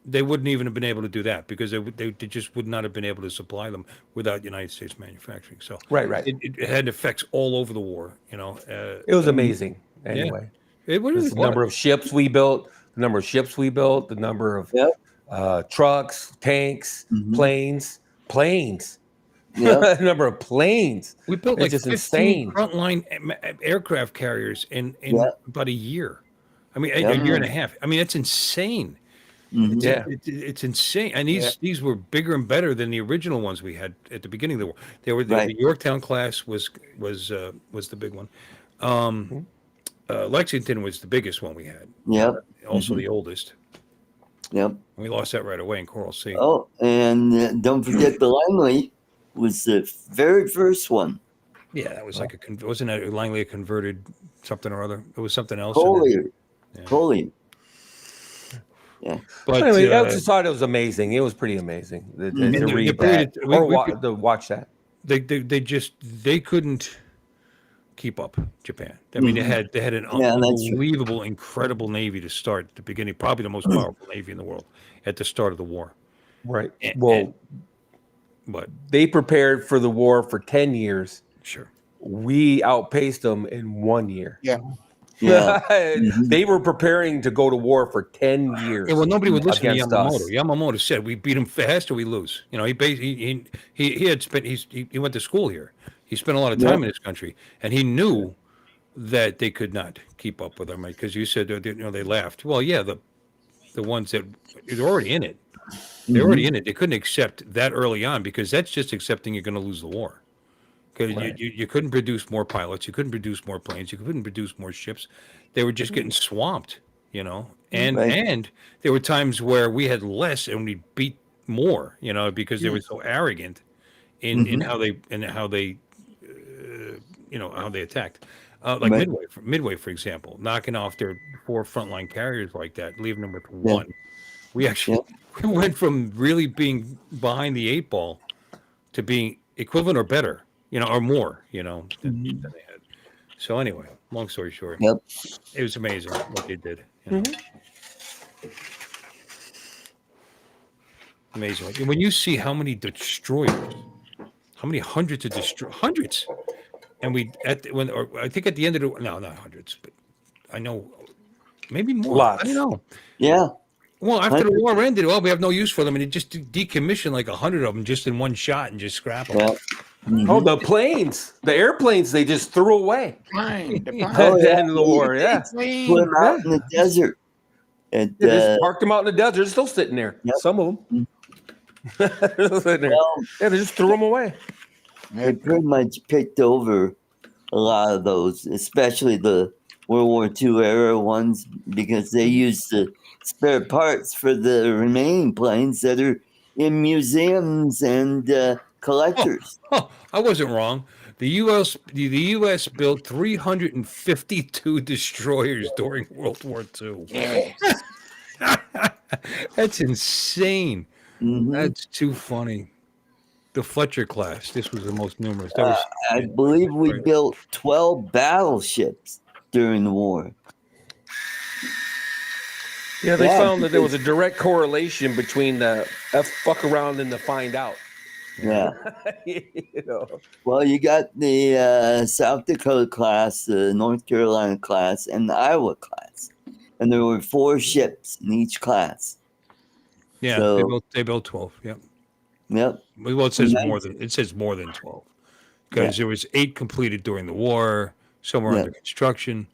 they wouldn't even have been able to do that because they just would not have been able to supply them without United States manufacturing. So Right. it had effects all over the war. It was amazing. Anyway, It really the number of ships we built, the number of Yep. trucks, tanks, Mhm. planes. Yep. The number of planes. We built It's like just 15 insane. frontline aircraft carriers in Yeah. about a year. I mean, Yeah. a year and a half. I mean, that's insane. Mhm. Yeah. It's insane. And these were bigger and better than the original ones we had at the beginning of the war. They were Right. the Yorktown class was the big one. Lexington was the biggest one we had. Yep. Also Mhm. the oldest. Yep. We lost that right away in Coral Sea. Oh, and don't forget the Langley was the very first one. Yeah, that was like wasn't that Langley a converted something or other? It was something else. and then- Collier. Yeah. Collier. Yeah. But Anyway, I just thought it was amazing. It was pretty amazing to Mhm. And the read period- that we- or we could- to watch that. they couldn't keep up Japan. I mean, Mhm. they had an Yeah, that's true. unbelievable, incredible navy to start at the beginning. Probably the most powerful navy in the world at the start of the war. Right. And- Well, But they prepared for the war for 10 years. sure, We outpaced them in 1 year. Yeah. Yeah. Mhm. They were preparing to go to war for 10 years. yeah. Well, nobody would listen to against Yamamoto. us. Yamamoto said, "We beat them fast or we lose." He had spent. He went to school here. He spent a lot of time in this country, and he knew that they could not keep up with them because you said they laughed. Well, yeah, the ones that they're already in it. They're already in it. They couldn't accept that early on because that's just accepting you're going to lose the war. Because Right. you couldn't produce more pilots, you couldn't produce more planes, you couldn't produce more ships. They were just getting swamped, And Right. and there were times where we had less and we beat more, because they were so arrogant in how they how they attacked. Like Right. Midway, for example, knocking off their 4 frontline carriers like that, leaving them with 1. We actually we went from really being behind the 8 ball to being equivalent or better, or more, than they had. So anyway, long story short, Yep. it was amazing what they did. Amazing. And when you see how many destroyers, how many hundreds of hundreds, and I think at the end of the no, not hundreds, but I know maybe more. Lots. I don't know. Yeah. Well, after the war ended, we have no use for them, and it just decommissioned like 100 of them just in one shot and just scrap them. Yeah. Mhm. Oh, the airplanes, they just threw away Fine. at Oh, the yeah. end of the war. Yeah. Put them out in the desert. And, They just parked them out in the desert. They're still sitting there. Yep. Some of them. They're sitting there. well, Yeah, they just threw them away. they pretty much picked over a lot of those, especially the World War II era ones, because they used the spare parts for the remaining planes that are in museums and collectors. Oh, I wasn't wrong. The U.S. built 352 destroyers during World War II. Yeah. That's insane. Mhm. That's too funny. The Fletcher class. This was the most numerous. That was, I believe we Right. built 12 battleships during the war. Yeah, they Yeah, found that there was a direct correlation between the fuck around and the find out. Yeah. You know. Well, you got the South Dakota class, the North Carolina class, and the Iowa class. And there were 4 ships in each class. yeah, So- they built 12. Yep. Yep. Well, it says Nice. more than 12 because there was 8 completed during the war, some were Yeah. under construction.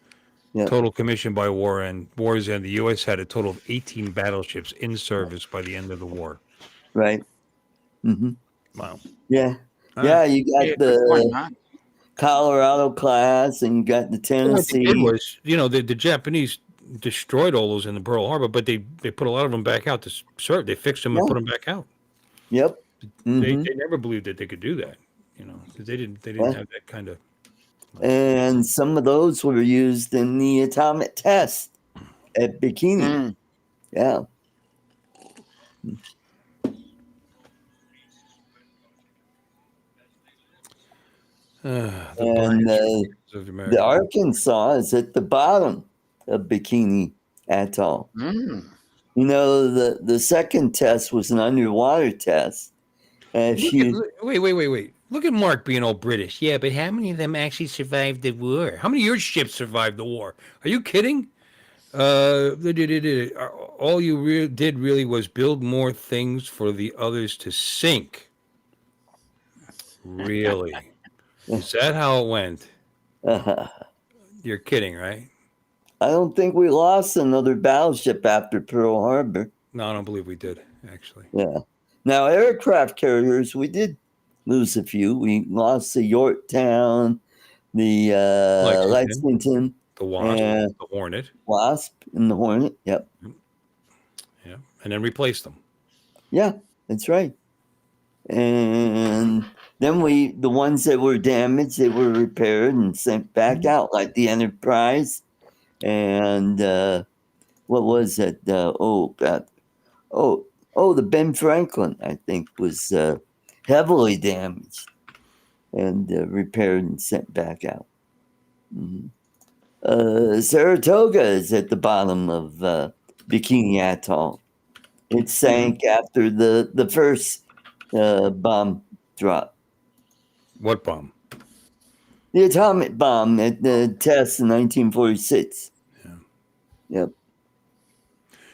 Yeah. Total commissioned by war's end. The U.S. had a total of 18 battleships in service by the end of the war. Right. Hmm. Wow. Yeah. All Yeah, right. you got Yeah, good point, the huh? Colorado class and you got the What they did Tennessee. was, the Japanese destroyed all those in the Pearl Harbor, but they put a lot of them back out to serve. They fixed them and Yeah. put them back out. Yep. Mhm. They never believed that they could do that, because they didn't Yeah. have that kind of. And some of those were used in the atomic test at Bikini. Mm. Yeah. The And British of America. the Arkansas is at the bottom of Bikini Atoll. Mm. You know, the second test was an underwater test. And Wait. Look at Mark being all British. Yeah, but how many of them actually survived the war? How many of your ships survived the war? Are you kidding? All you did really was build more things for the others to sink. Really? Is that how it went? You're kidding, right? I don't think we lost another battleship after Pearl Harbor. No, I don't believe we did, actually. Yeah. Now, aircraft carriers, we did lose a few. We lost the Yorktown, the Lexington, the Wasp, and the Hornet. Wasp, and the Hornet. Yep. Yeah, and then replaced them. Yeah, that's right. And then the ones that were damaged, they were repaired and sent back out, like the Enterprise, and what was it? The Ben Franklin, I think, was heavily damaged and repaired and sent back out. Saratoga is at the bottom of Bikini Atoll. It sank after the first bomb drop. What bomb? The atomic bomb at the test in 1946. Yeah. Yep.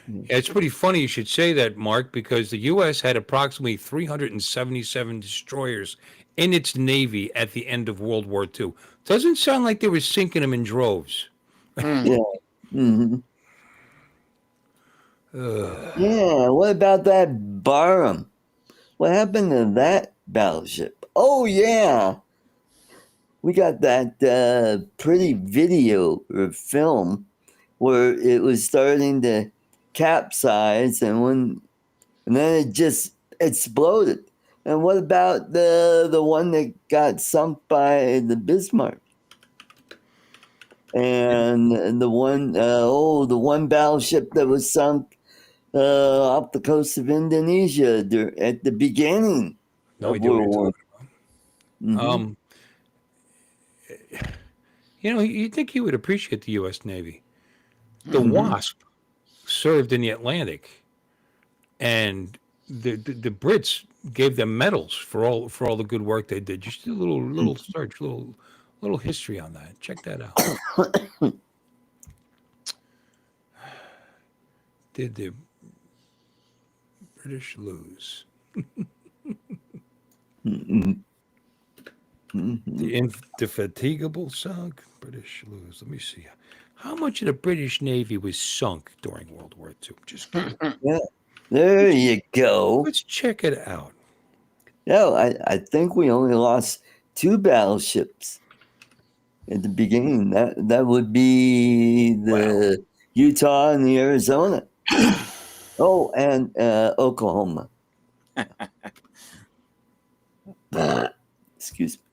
Yeah, it's pretty funny you should say that, Mark, because the U.S. had approximately 377 destroyers in its Navy at the end of World War II. Doesn't sound like they were sinking them in droves. Yeah. Mm-hmm. Yeah. What about that Barham? What happened to that battleship? Oh, yeah. We got that pretty video or film where it was starting to capsize and then it just exploded. And what about the one that got sunk by the Bismarck? And the one battleship that was sunk off the coast of Indonesia at the beginning No of idea what World you're War. talking about. Mhm. You'd think you would appreciate the U.S. Navy. The Wasp served in the Atlantic, and the Brits gave them medals for all the good work they did. Just do a little search, little history on that. Check that out. Did the British lose? The indefatigable sunk. British lose. Let me see. How much of the British Navy was sunk during World War II? Just Yeah, there you go. let's check it out. No, I think we only lost 2 battleships at the beginning. That would be the Utah and the Arizona. Oh, and Oklahoma. Excuse me.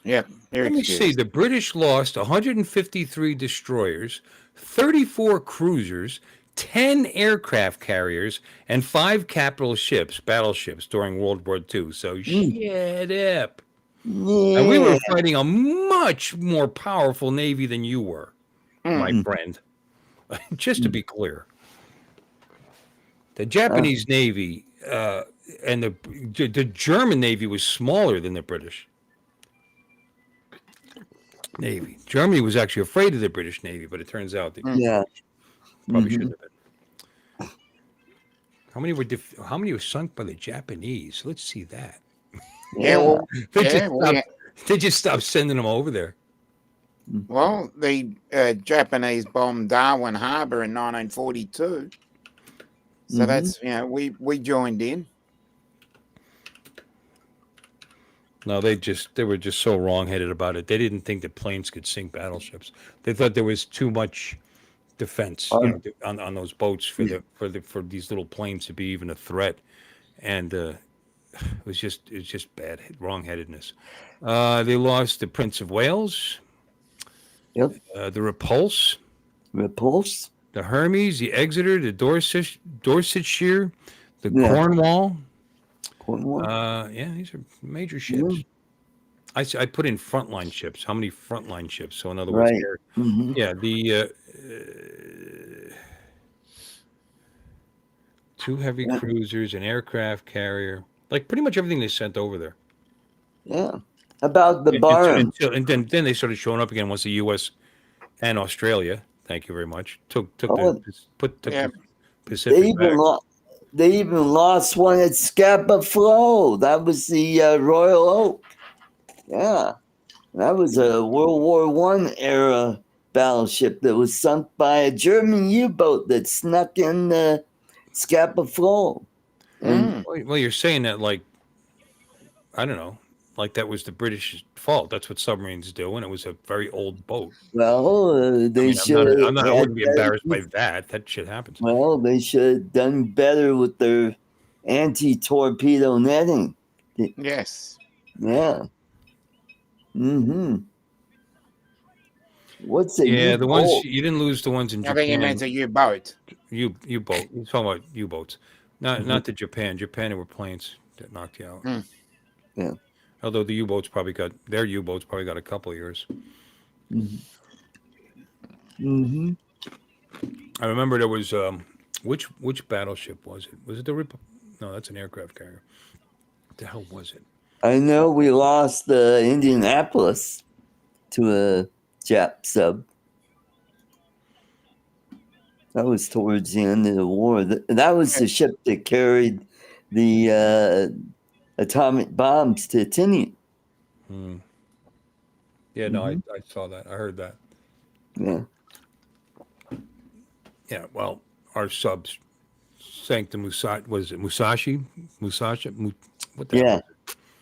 Yep. Let me see. The British lost 153 destroyers, 34 cruisers, 10 aircraft carriers, and 5 battleships during World War II. So shut up. Yeah. And we were fighting a much more powerful Navy than you were, my friend. Just to be clear. The Japanese Navy and the German Navy was smaller than the British Navy. Germany was actually afraid of the British Navy, but it turns out that probably shouldn't have been. How many were sunk by the Japanese? Let's see that. They just stopped sending them over there. Well, the Japanese bombed Darwin Harbor in 1942. So that's, we joined in. No, they were just so wrong-headed about it. They didn't think that planes could sink battleships. They thought there was too much defense on those boats for these little planes to be even a threat, and it was just bad wrong-headedness. They lost the Prince of Wales. Yep. The Repulse. The Hermes, the Exeter, the Dorsetshire, the Cornwall. Cornwall. These are major ships. I put in frontline ships. How many frontline ships? So in other words, Right. Hmm. yeah, the 2 heavy Yeah. cruisers, an aircraft carrier, like pretty much everything they sent over there. Yeah. About the And, barn. and then they started showing up again once the U.S. and Australia. Thank you very much. Took Oh, Yeah. the they Pacific even back. they even lost one at Scapa Flow. That was the Royal Oak. Yeah, that was a World War One era battleship that was sunk by a German U-boat that snuck in Scapa Flow. And Well, you're saying that like I don't know, like that was the British fault. That's what submarines do, and it was a very old boat. well, I they mean, should have I had wouldn't be better. embarrassed by that. That shit happens. Well, they should have done better with their anti-torpedo netting. Yes. Yeah. Mm-hmm. What's a Yeah, the ones U-boat? you didn't lose the ones in I think he Japan. meant a U-boat. U-boat. You're talking about U-boats, not the Japan. Japan, there were planes that knocked you out. Mm. Yeah. Although the U-boats probably got their U-boats probably got a couple of years. Mm-hmm. Mm-hmm. I remember there was which battleship was it? Was it the No, that's an aircraft carrier. What the hell was it? I know we lost the Indianapolis to a Jap sub. That was towards the end of the war. That was the ship that carried the atomic bombs to Tinian. Hmm. Yeah, no, Mm-hmm. I saw that. I heard that. Yeah. Yeah, well, our subs sank the Musashi. Was it Musashi? Musashi? What the hell? Yeah.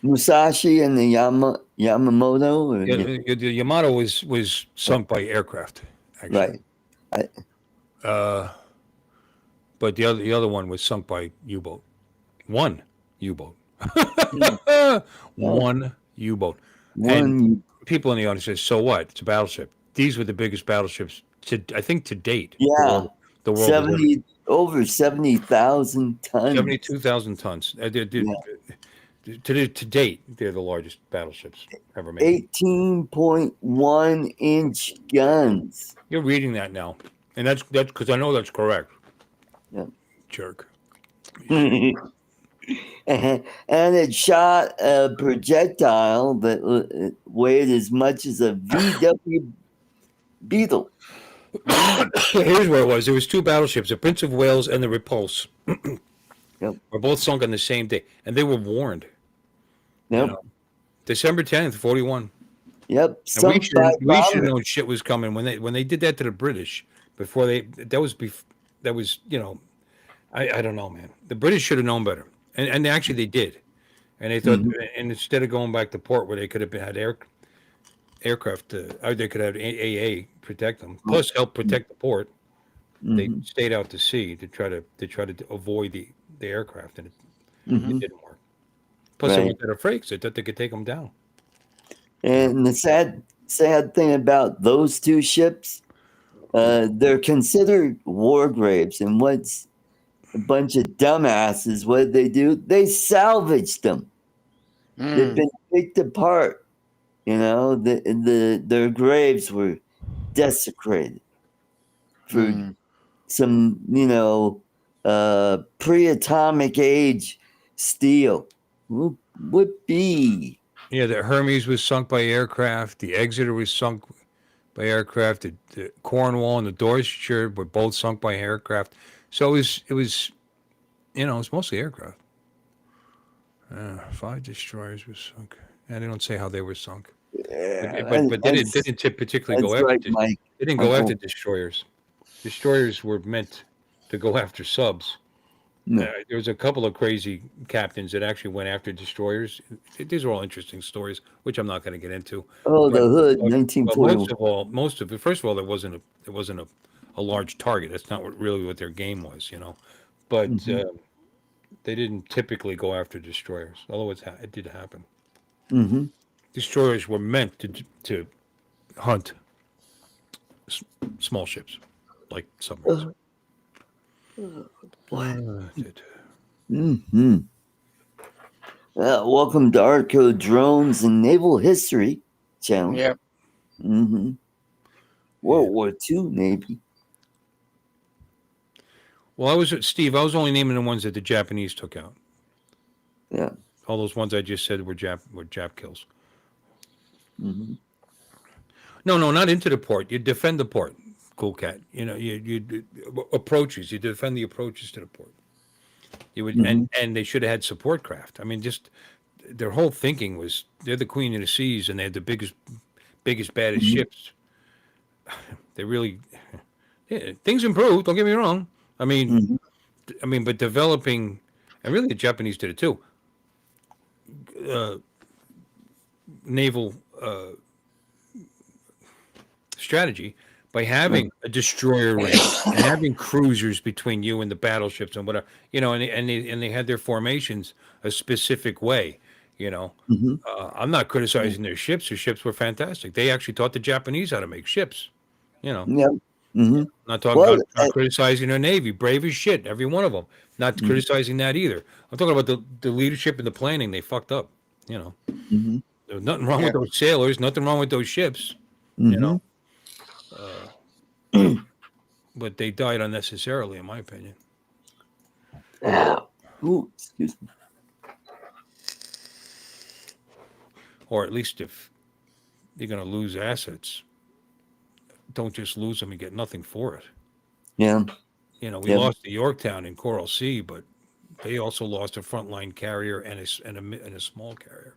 Musashi and the Yamamoto. Or, Yeah, the Yamato was sunk by aircraft, actually. right. But the other one was sunk by U-boat. One U-boat. One U-boat. And One. people in the audience say, "So what? It's a battleship." These were the biggest battleships I think to date. Yeah. The world has ever- over 70,000 tons. 72,000 tons. To date, they're the largest battleships ever made. 18.1-inch guns. You're reading that now, and that's because I know that's correct. Yeah. Jerk. And it shot a projectile that weighed as much as a VW Beetle. Here's where it was. There was 2 battleships, the Prince of Wales and the Repulse. Yep. Were both sunk on the same day, and they were warned. Yep. You know, December 10th, 41. Yep. And Sunk by we should have bomber. known shit was coming when they did that to the British before that was I don't know, man. The British should have known better, and actually they did, and they thought, and instead of going back to port where they could have had aircraft, or they could have AA protect them, plus help protect the port. They stayed out to sea to try to avoid the aircraft, and it didn't work. Plus, they Right. weren't that afraid because they thought they could take them down. And the sad thing about those 2 ships, they're considered war graves. And what's a bunch of dumbasses, what did? They salvaged them. They've been picked apart. You know, their graves were desecrated for some, pre-atomic age steel. Whoopee. Yeah, the Hermes was sunk by aircraft. The Exeter was sunk by aircraft. The Cornwall and the Dorsetshire were both sunk by aircraft. So it was it's mostly aircraft. 5 destroyers were sunk. And they don't say how they were sunk. Yeah, But they didn't particularly go that's after. right, Mike. They didn't go after destroyers. Destroyers were meant to go after subs. No. There was a couple of crazy captains that actually went after destroyers. These are all interesting stories, which I'm not going to get into. Oh, the Hood, But 1941. most of it. First of all, there wasn't a large target. That's not really what their game was, But they didn't typically go after destroyers, although it did happen. Mm-hmm. Destroyers were meant to hunt small ships, like submarines. Mm-hmm. Welcome to ArtCo Drones and Naval History channel. Yep. Mm-hmm. World War II Navy. Well, I was only naming the ones that the Japanese took out. Yeah. All those ones I just said were Jap kills. Mm-hmm. No, not into the port. You defend the port, cool cat. You know, you approaches. You defend the approaches to the port. You would, and they should have had support craft. I mean, just their whole thinking was they're the queen of the seas, and they had the biggest, baddest ships. They really, things improved. Don't get me wrong. I mean, but developing, and really the Japanese did it too. Naval strategy by having a destroyer ring and having cruisers between you and the battleships and whatever, you know, and they had their formations a specific way. You know, I'm not criticizing their ships. Their ships were fantastic. They actually taught the Japanese how to make ships. You know, Yep. Mm-hmm. not talking about not criticizing their navy, brave as shit, every one of them. Not criticizing that either. I'm talking about the leadership and the planning. They fucked up. You know, there was nothing wrong with those sailors. Nothing wrong with those ships. You know, but they died unnecessarily, in my opinion. Ooh, excuse me. Or at least if you're going to lose assets, don't just lose them and get nothing for it. Yeah. You know, we lost the Yorktown in Coral Sea, but they also lost a frontline carrier and a small carrier.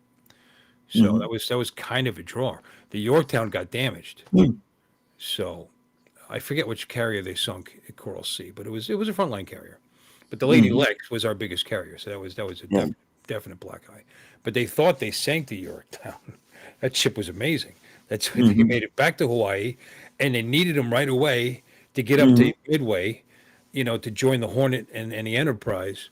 So that was kind of a draw. The Yorktown got damaged. So I forget which carrier they sunk at Coral Sea, but it was a frontline carrier. But the Lady Lex was our biggest carrier, so that was a definite black eye. But they thought they sank the Yorktown. That ship was amazing. That's they made it back to Hawaii, and they needed them right away to get up to Midway, you know, to join the Hornet and the Enterprise.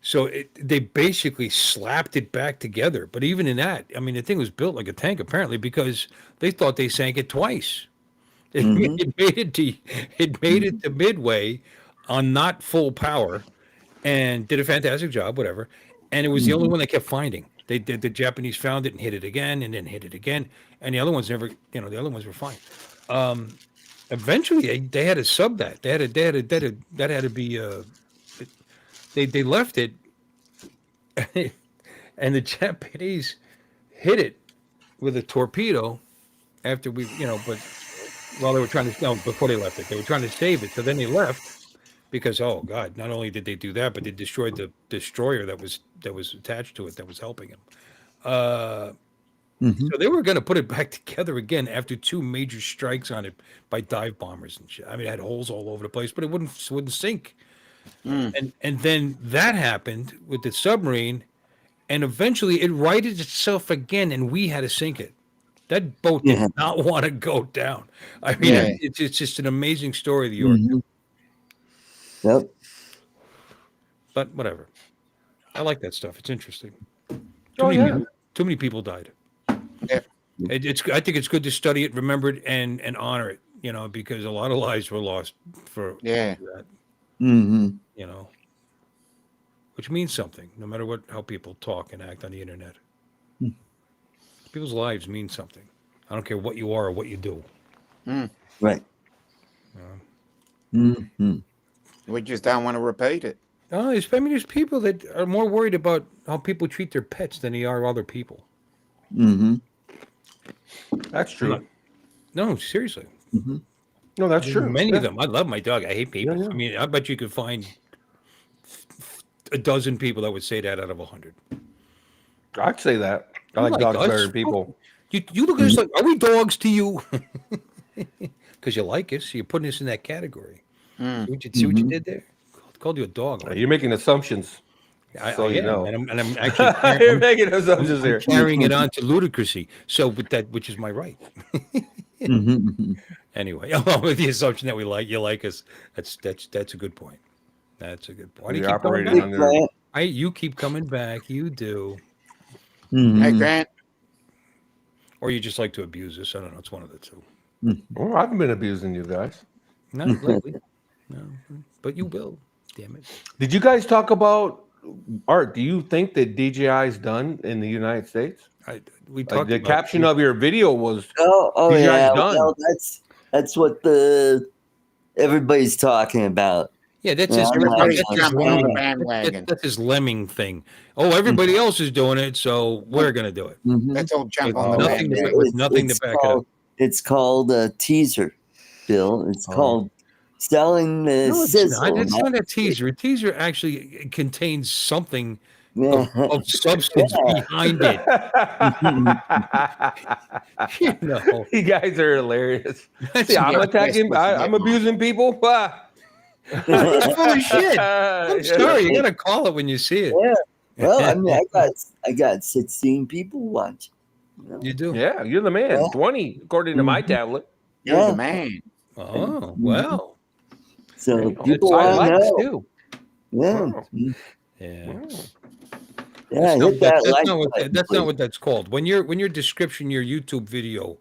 So they basically slapped it back together. But even in that, I mean, the thing was built like a tank apparently because they thought they sank it twice. It made it to Midway on not full power, and did a fantastic job. Whatever, and it was the only one they kept finding. The Japanese found it and hit it again, and then hit it again, and the other ones never. You know, the other ones were fine. Eventually, they had to sub that. That had to be. They left it, and the Japanese hit it with a torpedo after we, you know, but while they were trying to, no, before they left it, they were trying to save it. So then they left because, oh God, not only did they do that, but they destroyed the destroyer that was attached to it that was helping him. So they were going to put it back together again after two major strikes on it by dive bombers and shit. I mean, it had holes all over the place, but it wouldn't sink. And then that happened with the submarine, and eventually it righted itself again, and we had to sink it. That boat did not want to go down. I mean, it's just an amazing story of the York. Yep. But whatever. I like that stuff. It's interesting. Oh, Too many people died. Yeah. I think it's good to study it, remember it, and honor it. You know, because a lot of lives were lost for that. You know, which means something, no matter how people talk and act on the internet. People's lives mean something. I don't care what you are or what you do. Right. We just don't want to repeat it. I mean, there's people that are more worried about how people treat their pets than they are other people. That's true. No, seriously. No, that's true. Many of them. I love my dog. I hate people. I mean, I bet you could find a dozen people that would say that out of 100. I'd say that. I like dogs better than people. You look at us like, are we dogs to you? Because you like us, so you're putting us in that category. See what you did there? Called you a dog. You're making assumptions. You know. And I'm actually you're making assumptions here. Carrying it on to ludicrousy. So with that, which is my right. Anyway, with the assumption that you like us, that's a good point. That's a good point. You're operating under. You keep coming back. You do. Hey, Grant. Or you just like to abuse us. I don't know. It's one of the two. Well, I haven't been abusing you guys. Not lately. No, but you will. Damn it. Did you guys talk about Art, do you think that DJI is done in the United States? We Like talked the about caption of your video was Oh DJI's yeah. done. Well, that's what everybody's talking about. Yeah, that's Yeah, his. I'm not Everybody gonna jump on the stand. bandwagon. That's his lemming thing. Oh, everybody else is doing it, so we're gonna do it. Mhm. Let's all jump With on the nothing to, bandwagon. with nothing to back it up. It's called a teaser, Bill. It's called selling the No, it's sizzle. not. It's not a teaser. A teaser actually contains something Yeah. of substance behind it. You know, You guys are hilarious. that's, See, I'm Yeah, attacking. yes, I'm abusing people. Ah. that's full of shit. I'm Yeah. sorry. You gotta call it when you see it. Yeah. Well, I mean, I got 16 people watching. You know? You do. Yeah, you're the man. Yeah. 20 according to my tablet. You're Yeah. the man. Oh well. So Hey, people I want to like know. too. Yeah. Wow. Yeah. Wow. Yeah. That's, not, Hit that that's like not what button, that's not please. what that's called. When your description, your YouTube video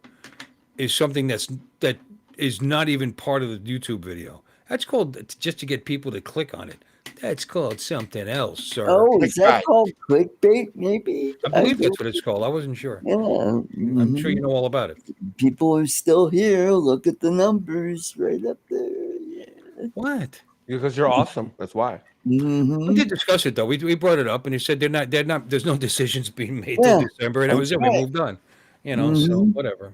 is something that is not even part of the YouTube video. That's called just to get people to click on it. That's called something else, sir. Oh, is that Clickbait. called clickbait? Maybe. I believe that's what it's called. I wasn't sure. Yeah. I'm sure you know all about it. People are still here. Look at the numbers right up there. Yeah. What? Because you're awesome. That's why. We Mm-hmm. did discuss it though. We brought it up, and he said they're not. There's no decisions being made Yeah, till December, and that was it. that's We right. moved on. You know, so Mhm. whatever.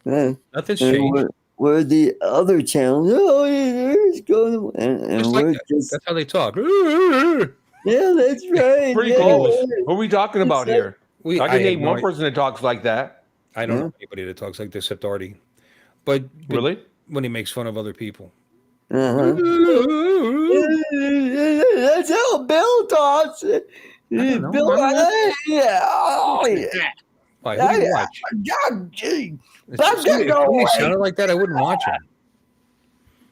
Yeah. Nothing's And changed. where the other channels, oh, yeah, there's going, and Just like we're that. just, That's how they talk. yeah, that's right. Pretty yeah. close. What are we talking about It's here? I can name have no one idea. person that talks like that. I don't Yeah. know anybody that talks like this except Artie. But Really? when he makes fun of other people. Uh-huh. That's how Bill talks. don't know. Bill, yeah, oh, yeah. Why? Who do you watch? God, gee. If somebody sounded like that, I wouldn't watch him.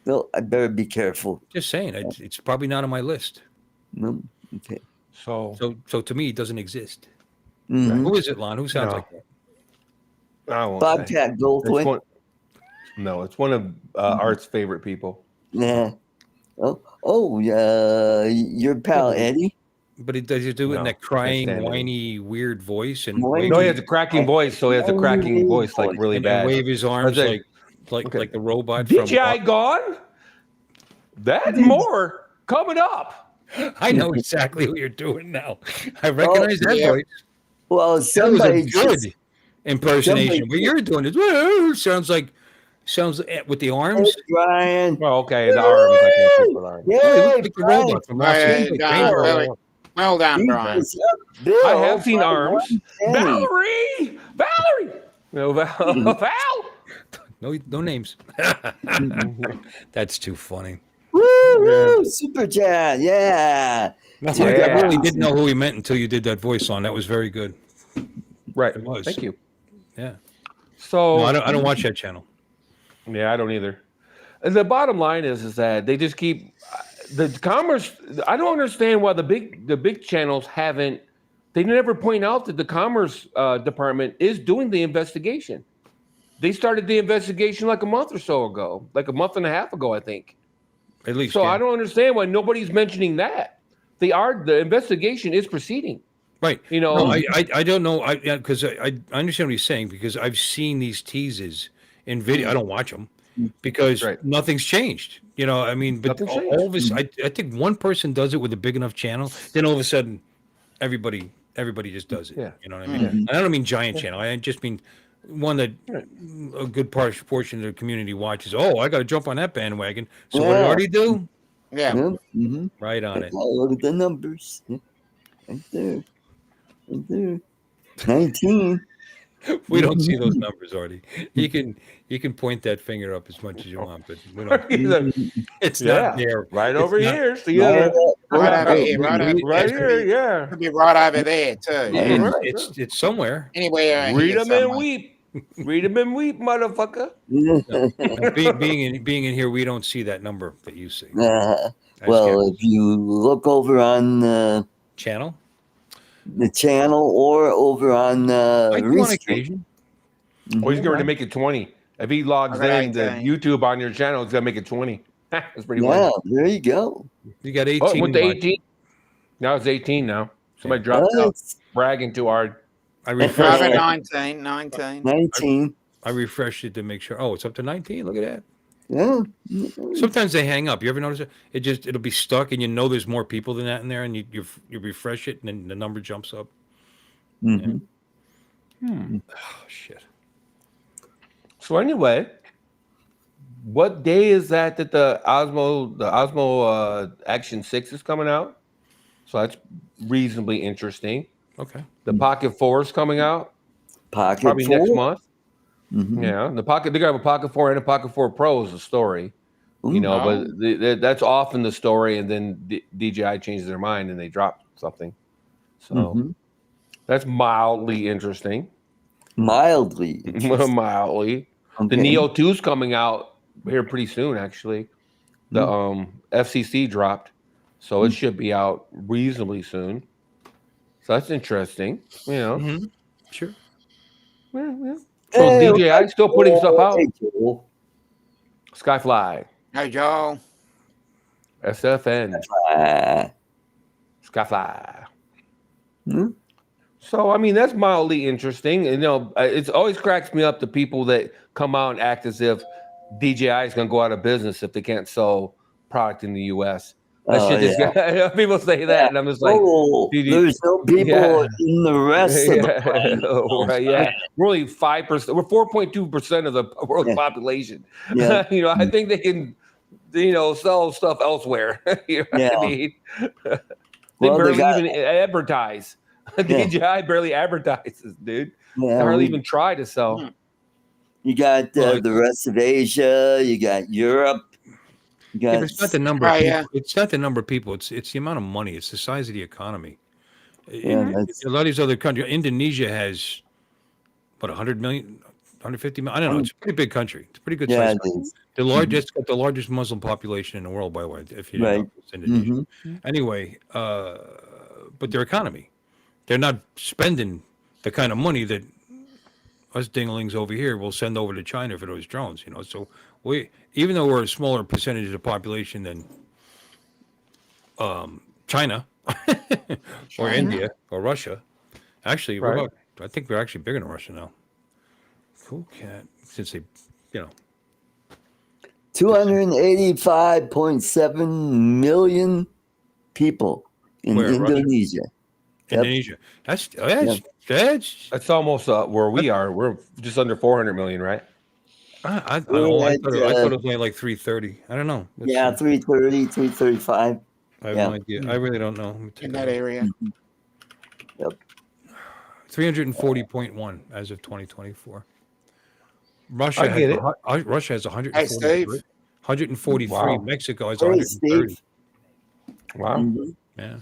Bill, I better be careful. Just saying, it's probably not on my list. No, okay. So So to me, it doesn't exist. Mhm. Who is it, Lon? Who sounds No. like that? I won't say. Bobcat It's Goldthwait. one, no, it's one of Art's favorite people. Yeah. Oh, your pal Eddie. But he does do it in No, that can't crying, stand it. whiny, weird voice, and Whiny. No, he wave, has a cracking voice, so he has a cracking voice like really and bad. wave his arms Okay. like Okay. the robot from. DJI gone? That and more coming up. I know exactly what you're doing now. I recognize that yeah. voice. Well, That was somebody a good just, impersonation. somebody- What you're doing is sounds with the hey, arms. Brian. Oh, okay, the arms. I can't speak with arms. Yeah, Like the Brian. robot from Right, Seems like Brian, Danger really. Robot. Well done, Brian. Jesus, Bill, I have seen by arms. one penny. Valerie! Valerie! No, Val! No names. That's too funny. Woo! Super chat, yeah. No, Dude, I yeah. really didn't know who he meant until you did that voice on. That was very good. Right. It was. Thank you. Yeah. So No, I don't watch that channel. yeah, I don't either. And the bottom line is that they just keep the commerce. I don't understand why the big channels haven't. They never point out that the commerce department is doing the investigation. They started the investigation like a month or so ago, like a month and a half ago, I think. At least. So yeah. I don't understand why nobody's mentioning that. The investigation is proceeding. Right. You know, No, I don't know. Because I understand what he's saying because I've seen these teases in video. I don't watch them because Right. nothing's changed. You know, I mean, but Nothing's all of a I think one person does it with a big enough channel, then all of a sudden, everybody just does it. Yeah. You know what I mean? And I don't mean giant channel. I just mean one that a good portion of the community watches. Oh, I got to jump on that bandwagon. So what did Yeah. Artie do? Yeah. Yeah, mhm. Right on it. Look at the numbers. Yeah. Right there. Right there. 19. We don't see those numbers, Artie. You can point that finger up as much as you want, but we don't. It's not there. right It's over not- here. See Yeah, Right over here, right over right here. here, yeah. Could be right over there too. Yeah. It's somewhere. Anywhere. Read here them and somewhere. weep. Read them and weep, motherfucker. Being in here, we don't see that number that you see. Well, if you look over on Channel. the channel or over on I do on Restream. occasion. Oh, he's going to make it 20. If he logs Okay, in to okay. YouTube on your channel, he's going to make it 20. That's pretty Yeah, much. there you go. You got 18. Oh, with the watch. 18. Now it's 18 now. Somebody dropped out, That's bragging too hard. I refreshed. Rather it. 19. 19. I refreshed it to make sure. Oh, it's up to 19. Look at that. Yeah. Sometimes they hang up. You ever notice it? It'll be stuck, and you know there's more people than that in there, and you refresh it, and then the number jumps up. Mhm. Oh shit. So anyway, what day is that the Osmo Action 6 is coming out? So that's reasonably interesting. Okay. The Pocket 4 is coming out Pocket probably 4? next month. Mhm. Yeah, they're gonna have a Pocket 4 and a Pocket 4 Pro is the story, you know, Oh. but that's often the story, and then DJI changes their mind and they drop something. So Mhm. that's mildly interesting. Mildly. interesting. Mildly. The Okay. Neo 2 is coming out here pretty soon, actually. The FCC dropped, so it should be out reasonably soon. So that's interesting, you know. Mm-hmm. Sure. Yeah. So DJI still putting stuff out. Hey, Joel. Skyfly, Hey, Joel. SFN, Ah. Skyfly. Hmm? So I mean that's mildly interesting. And, you know, it always cracks me up the people that come out and act as if DJI is going to go out of business if they can't sell product in the U.S. That Oh, shit just people say that, and I'm just like, Oh, dude, there's no people yeah. in the rest of the planet. Right, yeah, we're only 5%. We're 4.2% of the world's Yeah. population. Yeah. You know, I think they can, you know, sell stuff elsewhere. You know what I Yeah. mean? They Well, they barely got- even advertise. DJI barely advertises, dude. Yeah, They hardly we- even try to sell. You got Well, the rest of Asia. You got Europe. You Yeah, got but it's not the number. Of Australia. people. It's not the number of people. It's the amount of money. It's the size of the economy. Yeah, that's- A lot of these other countries. Indonesia has what 100 million, 150 million. I don't know. It's a pretty big country. It's a pretty good yeah, size. it country. is. The largest, got the largest Muslim population in the world, by the way. If you didn't Right. know, it's Indonesia. Mhm. Anyway, but their economy, they're not spending the kind of money that us dinglings over here will send over to China for those drones. You know, so we, even though we're a smaller percentage of the population than China or India or Russia, actually, we're Right. about, I think we're actually bigger than Russia now. Cool cat, since they, you know. 285.7 million people in Where, Russia? Indonesia. Yep. Indonesia. That's That's almost where we are. We're just under 400 million, right? I thought We're I at, thought it was only like 330. I don't know. Let's Yeah, see. 330, 335. I have yeah. no idea. I really don't know. Let me take In a that look. area. 340.1 as of 2024. Russia I get has, Russia has 143. Steve. 143. Wow. Mexico has Hey, 130. Steve. Wow. Mhm. Yeah.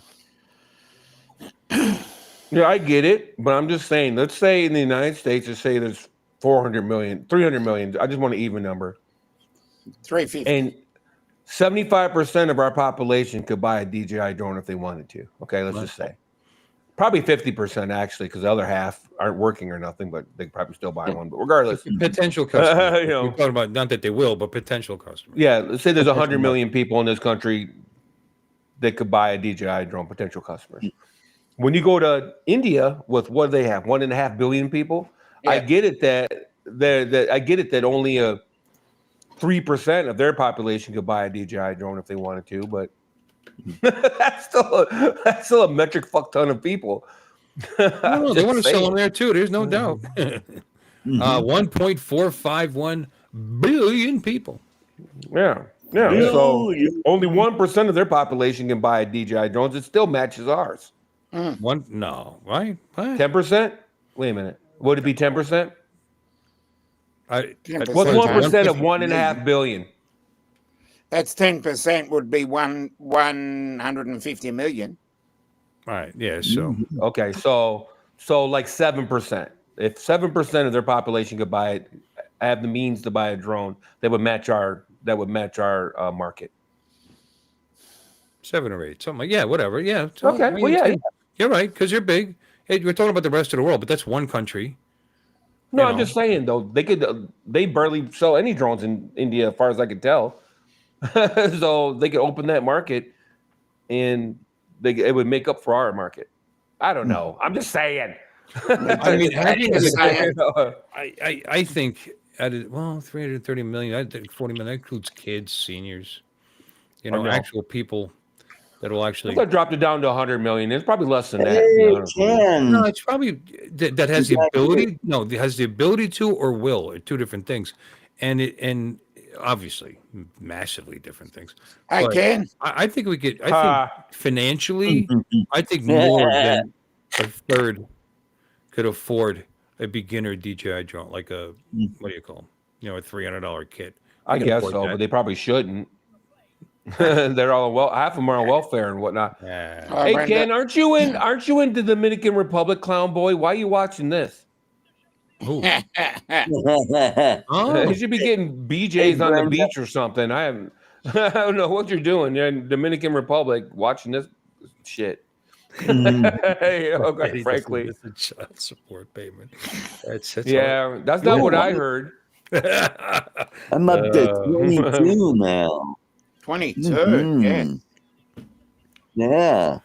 Yeah, I get it, but I'm just saying, let's say in the United States, let's say there's 400 million, 300 million. I just want an even number. 350. And 75% of our population could buy a DJI drone if they wanted to. Okay, let's just say. Probably 50% actually, because the other half aren't working or nothing, but they could probably still buy one. But regardless, Potential customers. You know. We're talking about not that they will, but potential customers. yeah, let's say there's 100 million people in this country that could buy a DJI drone, potential customers. When you go to India with what do they have, 1.5 billion people, I Yeah. get it that only 3% of their population could buy a DJI drone if they wanted to, but that's still a metric fuck ton of people. No, they want to sell saying. them there too. There's no doubt. Mhm. 1.451 billion people. Yeah. So only 1% of their population can buy a DJI drones. It still matches ours. One, no, right? What? 10%? Wait a minute. Would it be 10%? I, 10%. What's What is it, 1% of 150 1.5 billion? That's 10% would be 150 million. all right, yeah. So Okay, so like 7%. If 7% of their population could buy it, have the means to buy a drone, that would match our market. 7 or 8, something like whatever. Yeah. So, Okay, well, yeah. You're right because you're big. Hey, we're talking about the rest of the world, but that's one country. No, You I'm know. just saying though, they barely sell any drones in India, as far as I can tell. So they could open that market, and it would make up for our market. I don't know. I'm just saying. I mean, having Just saying. I think at it, well, 330 million. I think 40 million. That includes kids, seniors, I know. actual people that will actually. I dropped it down to 100 million. It's probably less than that. Hey, honest with you. Ken. No, it's probably that has the Exactly. ability. No, that has the ability to or will are two different things, and obviously massively different things. Hey, But Ken. I think we could. I Ah. think financially, I think more than a third could afford a beginner DJI drone, like a what do you call them? A $300 kit. I They can guess afford so, that. but they probably shouldn't. They're all half of them are on welfare and whatnot. Yeah. Hey Brenda. Ken, aren't you in the Dominican Republic, clown boy? Why are you watching this? Ooh. You Oh, should be getting BJ's Hey, on the Brenda. beach or something. I don't know what you're doing. You're in Dominican Republic watching this shit. Hey, okay, frankly. It's a child support payment. That's Yeah, that's not what I heard. I'm up to 22 now. 22. Mhm. Yeah. Yeah.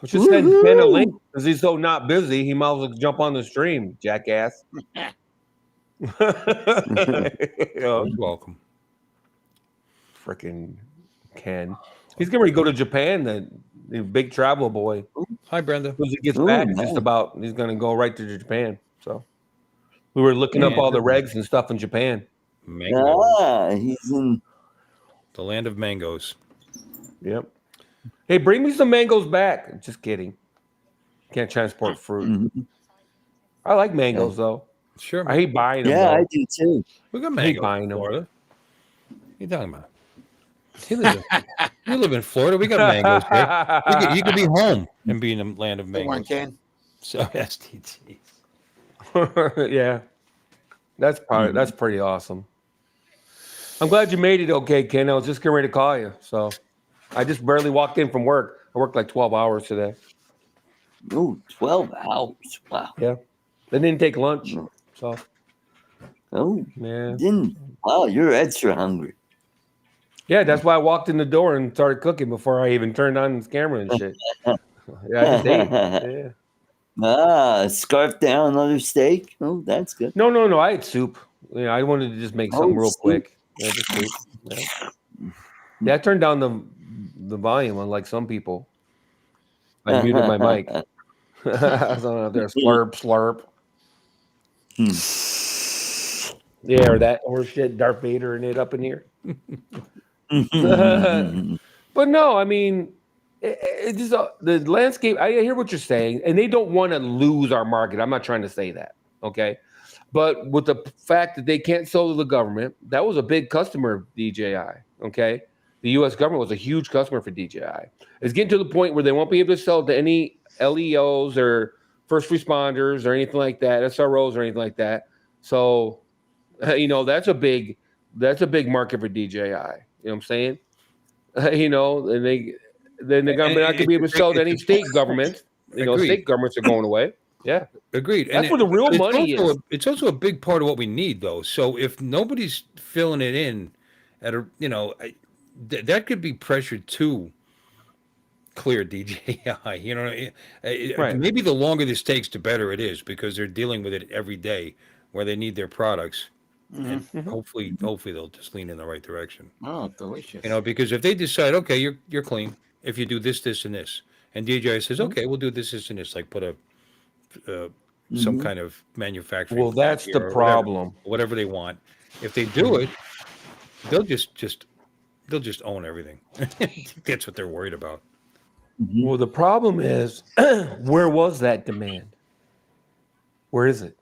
We should send Ken a link because he's so not busy. He might as well jump on the stream, jackass. You're welcome. Freaking Ken. He's getting ready to go to Japan, the big travel boy. Hi, Brenda. As soon as he gets Ooh, back, nice. he's going to go right to Japan. So we were looking up all the regs and stuff in Japan. Mango, He's in. the land of mangoes. Yep. Hey, bring me some mangoes back. Just kidding. Can't transport fruit. Mhm. I like mangoes though. Sure. I hate buying them. Yeah, though. I do too. We got hate mangoes buying in them. Florida. What are you talking about? You live in Florida. We got mangoes here. You could be home and be in the land of Good one, mangoes. Ken. So STT. Yeah. That's pretty awesome. I'm glad you made it okay, Ken. I was just getting ready to call you. So I just barely walked in from work. I worked like 12 hours today. Oh, 12 hours. Wow. Yeah. They didn't take lunch. So Oh, yeah. wow, you're extra hungry. Yeah, that's why I walked in the door and started cooking before I even turned on the camera and shit. Yeah, I just ate. Yeah. Scarf down another steak. Oh, that's good. No. I ate soup. Yeah, I wanted to just make something real soup. quick. Yeah, just soup. Yeah, I turned down the volume unlike some people. I muted my mic. I was out there slurp. Yeah, or that horse shit, Darth Vader and it up in here. But no, I mean, it just the landscape. I hear what you're saying, and they don't want to lose our market. I'm not trying to say that, okay? But with the fact that they can't sell to the government, that was a big customer of DJI, okay? The U.S. government was a huge customer for DJI. It's getting to the point where they won't be able to sell to any LEOs or first responders or anything like that, SROs or anything like that. So, that's a big market for DJI. You know what I'm saying? And then the government not going to be able to sell to any state government. State governments are going away. Yeah, agreed. That's where the real money is. It's also a big part of what we need, though. So if nobody's filling it in, that could be pressure to clear DJI. Right. Maybe the longer this takes, the better it is because they're dealing with it every day, where they need their products. And hopefully they'll just lean in the right direction. Oh, delicious. Because if they decide, okay, you're clean if you do this, this, and this, and DJI says, okay, we'll do this, this, and this, like put a some kind of manufacturing. Well, that's plant the here or problem. Whatever they want. If they do it, they'll just own everything. That's what they're worried about. Well, the problem is, where was that demand? Where is it?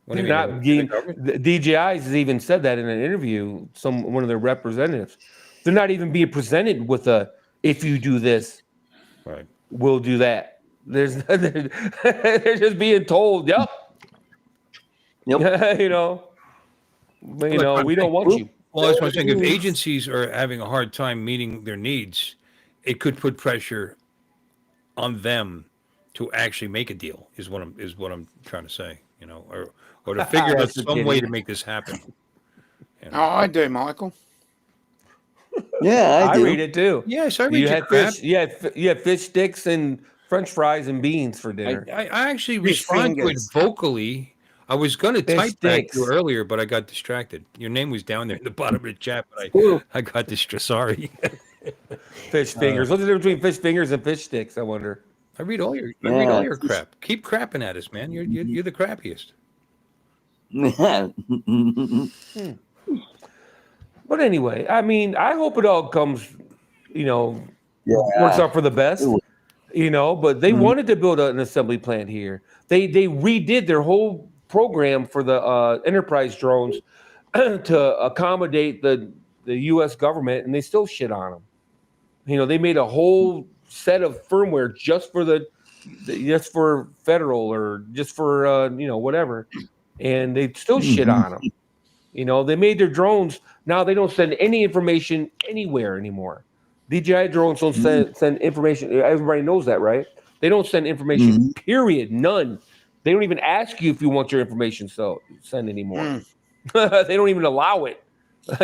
What do you They're mean, not the getting, government? the DJI has even said that in an interview. One of their representatives, they're not even being presented with if you do this, Right. we'll do that. They're just being told, yep. we don't want you. Well, that's what I'm saying. If agencies are having a hard time meeting their needs, it could put pressure on them to actually make a deal. Is what I'm trying to say. Or to figure out some way to make this happen. Oh, I do, Michael. Yeah, I do. read it too. Yes, I read You your had crap. fish. You had fish sticks and French fries and beans for I, dinner. I actually Fish respond to it fingers. vocally. I was going to Fish type back to you sticks. earlier, but I got distracted. Your name was down there in the bottom of the chat, but Cool. I got distracted. Sorry. Fish fingers. What's the difference between fish fingers and fish sticks? I wonder. I read all your Yeah. crap. Keep crapping at us, man. You're the crappiest. Yeah. But anyway, I mean, I hope it all comes, works out for the best. But they wanted to build an assembly plant here. They redid their whole program for the enterprise drones to accommodate the U.S. government, and they still shit on them. They made a whole set of firmware just for federal or just for whatever, and they still shit on them. They made their drones. Now they don't send any information anywhere anymore. DJI drones don't send information. Everybody knows that, right? They don't send information, period. None. They don't even ask you if you want your information sent anymore. They don't even allow it.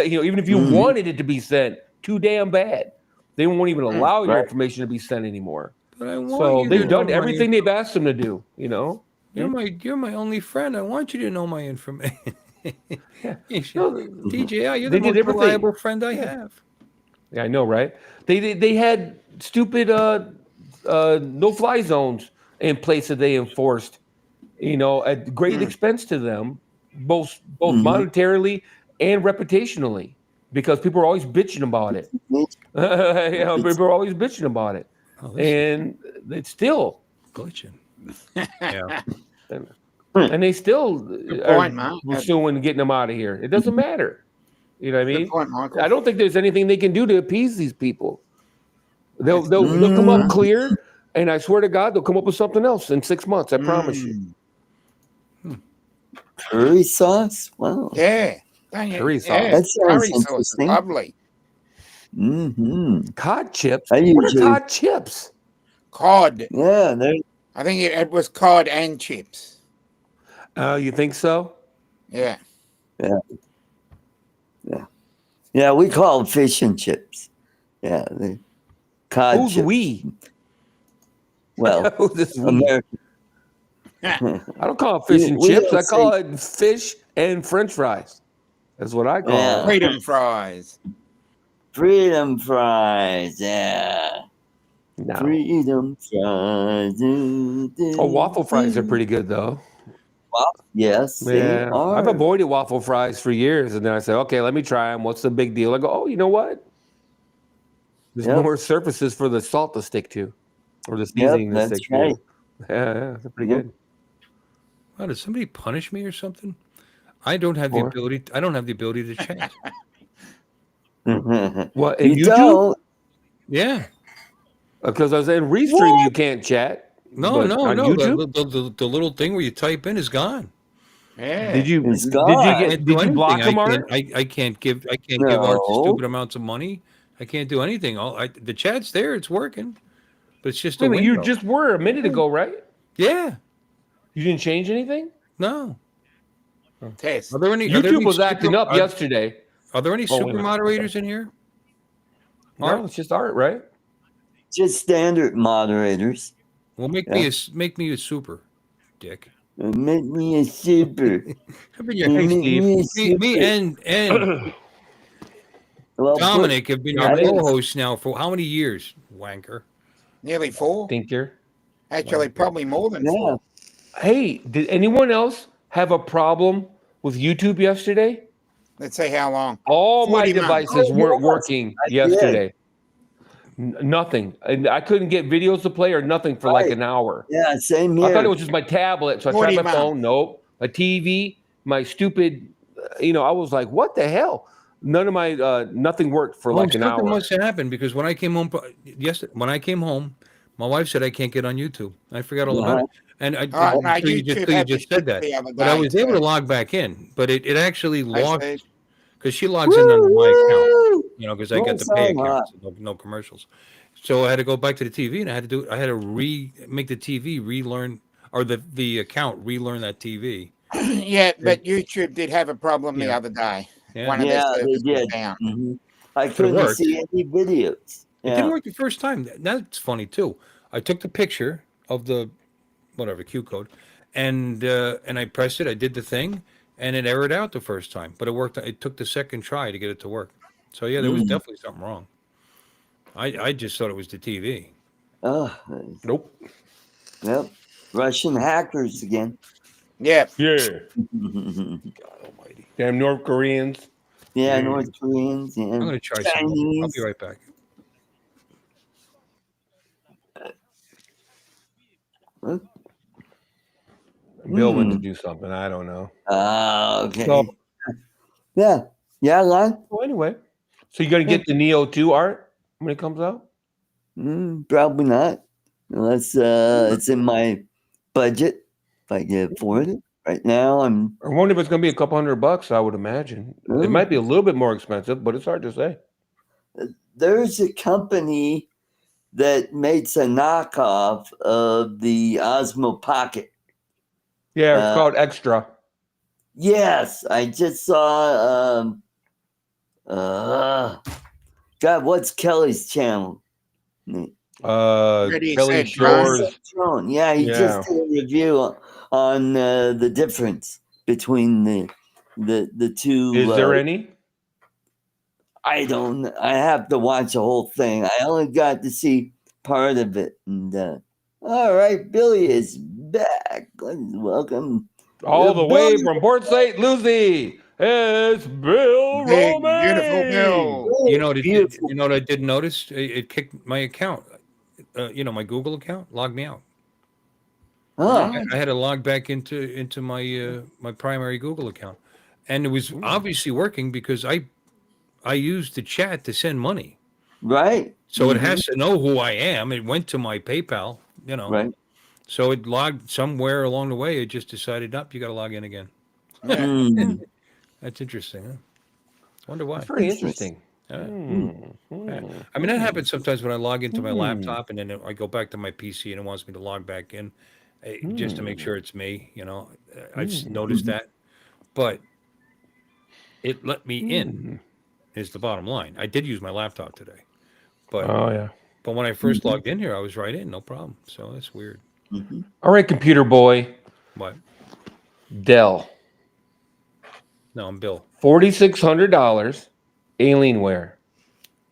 Even if you wanted it to be sent, too damn bad. They won't even allow your information to be sent anymore. But I want So you they've to done know everything they've asked them to do. You're my only friend. I want you to know my information. No, DJI, you're they the did most everything. reliable friend I have. Yeah, I know, right? They had stupid no-fly zones in place that they enforced, at great expense to them, both monetarily and reputationally, because people are always bitching about it. People are always bitching about it, and it's still glitching. Yeah. and they still point, are Mark. pursuing getting them out of here. It doesn't matter. You know what I mean? Good point, Michael. I don't think there's anything they can do to appease these people. They'll come up clear, and I swear to God, they'll come up with something else in 6 months. I promise you. Curry sauce? Wow. Yeah. Don't you? Curry sauce. Yeah. That sounds Curry sauce is interesting. lovely. Cod chips. I What are usually- cod chips? Cod. Yeah, I think it was cod and chips. You think so? Yeah. yeah, we call them fish and chips. Yeah, the cod Who's chips. we? Well, Who's this we? American. I don't call it fish and We chips. don't I call it fish and French fries. That's what I call Yeah. it. Freedom fries. Freedom fries. Yeah. No. Freedom fries. Oh, waffle fries are pretty good though. Yes, they Yeah, are. I've avoided waffle fries for years, and then I said, okay, let me try them. What's the big deal? I go, oh, you know what? There's Yep. more surfaces for the salt to stick to, or the seasoning to that's stick right. to. Yeah, they're pretty good. Wow, did somebody punish me or something? I don't have the Or- ability. I don't have the ability to chat. What, in You YouTube? don't. Yeah. Because I was in Restream, you can't chat. No, but no, on no. YouTube? The little thing where you type in is gone. Yeah. Did you It's did gone. you I get can't do did you block anything. them, I Art? can't. I can't give Art the No. stupid amounts of money. I can't do anything. The chat's there. It's working, but it's just a Wait a minute, you window. just were a minute ago, right? Yeah. You didn't change anything? No. Test. Are there any? Are there YouTube any was acting up yesterday. Are there any Oh, wait a super minute. moderators in here? No, it's just Art, right? Just standard moderators. Well, make me a super, Dick. Make me a super. I've been your Make Steve. me a me super. and Well, Dominic have been your I didn't- co-hosts now for how many years, wanker? Nearly 4. Thinker. Actually, probably more than Yeah. 4. Hey, did anyone else have a problem with YouTube yesterday? Let's see how long. All my 40 months. devices Oh, weren't yes, working I did. yesterday. Nothing. And I couldn't get videos to play or nothing for like Right. an hour. Yeah, same here. I thought it was just my tablet. So I 40 tried my months. phone. Nope. My TV, my stupid, I was like, what the hell? None of my, nothing worked for like an Something hour. must have happened because when I came home, when I came home, my wife said I can't get on YouTube. I forgot all about it, and I Oh, no, until you YouTube just had me said that. the other But I day, was able so- to log back in, but it actually I logged see. because she logs in under my account, Woo! because I got the Don't pay sound account, hot. so no commercials. So I had to go back to the TV, and I had to make the TV relearn, or the account relearn that TV. Yeah, but YouTube did have a problem the Yeah. other day. Yeah. One of Yeah, their they servers was did. down. Mhm. I couldn't worked. see any videos. It Yeah. didn't work the first time. That's funny too. I took the picture of the whatever Q code, and I pressed it. I did the thing, and it errored out the first time, but it worked. It took the second try to get it to work. So yeah, there was definitely something wrong. I just thought it was the TV. Oh, Nope. yep. Russian hackers again. Yeah. Yeah. God Almighty. Damn North Koreans. Yeah, North Koreans. Yeah. I'm gonna try something. I'll Chinese. be right back. Bill went to do something. I don't know. Okay. So, Yeah. Yeah, Lon? well, anyway, so you're gonna get the Neo 2 art when it comes out? Probably not. Unless it's in my budget. If I can afford it. Right now, I'm. I wonder if it's gonna be a couple $100. I would imagine it might be a little bit more expensive, but it's hard to say. There's a company that makes a knockoff of the Osmo Pocket. Yeah, it's called Extra. Yes, I just saw. God, what's Kelly's channel? Ready, Kelly set, Shores. Yeah, he Yeah. just did a review on the difference between the two. Is there any? I don't. I have to watch the whole thing. I only got to see part of it. And all right, Billy is back. Welcome. All the way Billy. from Port St. Lucie, it's Bill Big, Roman. beautiful Bill. You know what? Beautiful. You know what I did notice? It kicked my account. My Google account logged me out. Oh, I had to log back into my my primary Google account, and it was obviously working because I used the chat to send money, right. so it has to know who I am. It went to my PayPal, Right. So it logged somewhere along the way. It just decided, up, you got to log in again. Mm. That's interesting. Huh? Wonder why. That's pretty interesting. Yeah. Hmm. I mean, that happens sometimes when I log into my laptop and then I go back to my PC and it wants me to log back in just to make sure it's me. I've noticed that, but it let me in. Is the bottom line. I did use my laptop today, but Oh yeah. but when I first logged in here, I was right in, no problem. So that's weird. All right, computer boy. What? Dell. No, I'm Bill. $4,600. Alienware.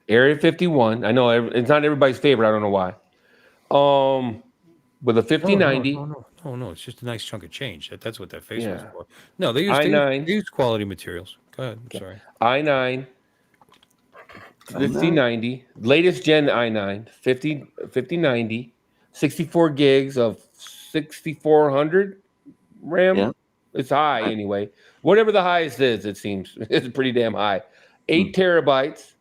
Area 51. I know it's not everybody's favorite. I don't know why. With a 5090. No. It's just a nice chunk of change. That's what that face was Yeah. for. No, they i9. use quality materials. Go ahead. I'm sorry. i9. 5090. Latest gen i9. 5090. 64 gigs of 6400 RAM. Yeah. It's high anyway. Whatever the highest is, it seems. It's pretty damn high. 8 terabytes.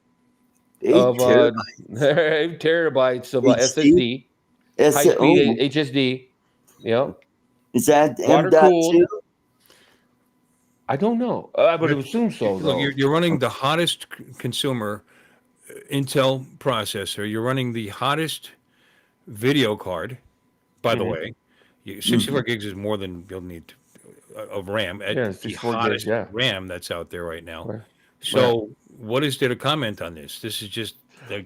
8 of terabytes. 8 terabytes of HD? SSD, high speed HSD. Yep. Is that Water M.2? cooled. I don't know. I would assume so, though. Look, you're running the hottest consumer Intel processor. You're running the hottest video card. By the way, 64 gigs is more than you'll need of RAM. At the 64 hottest gigs, RAM that's out there right now. Right. So, what is there to comment on this? This is just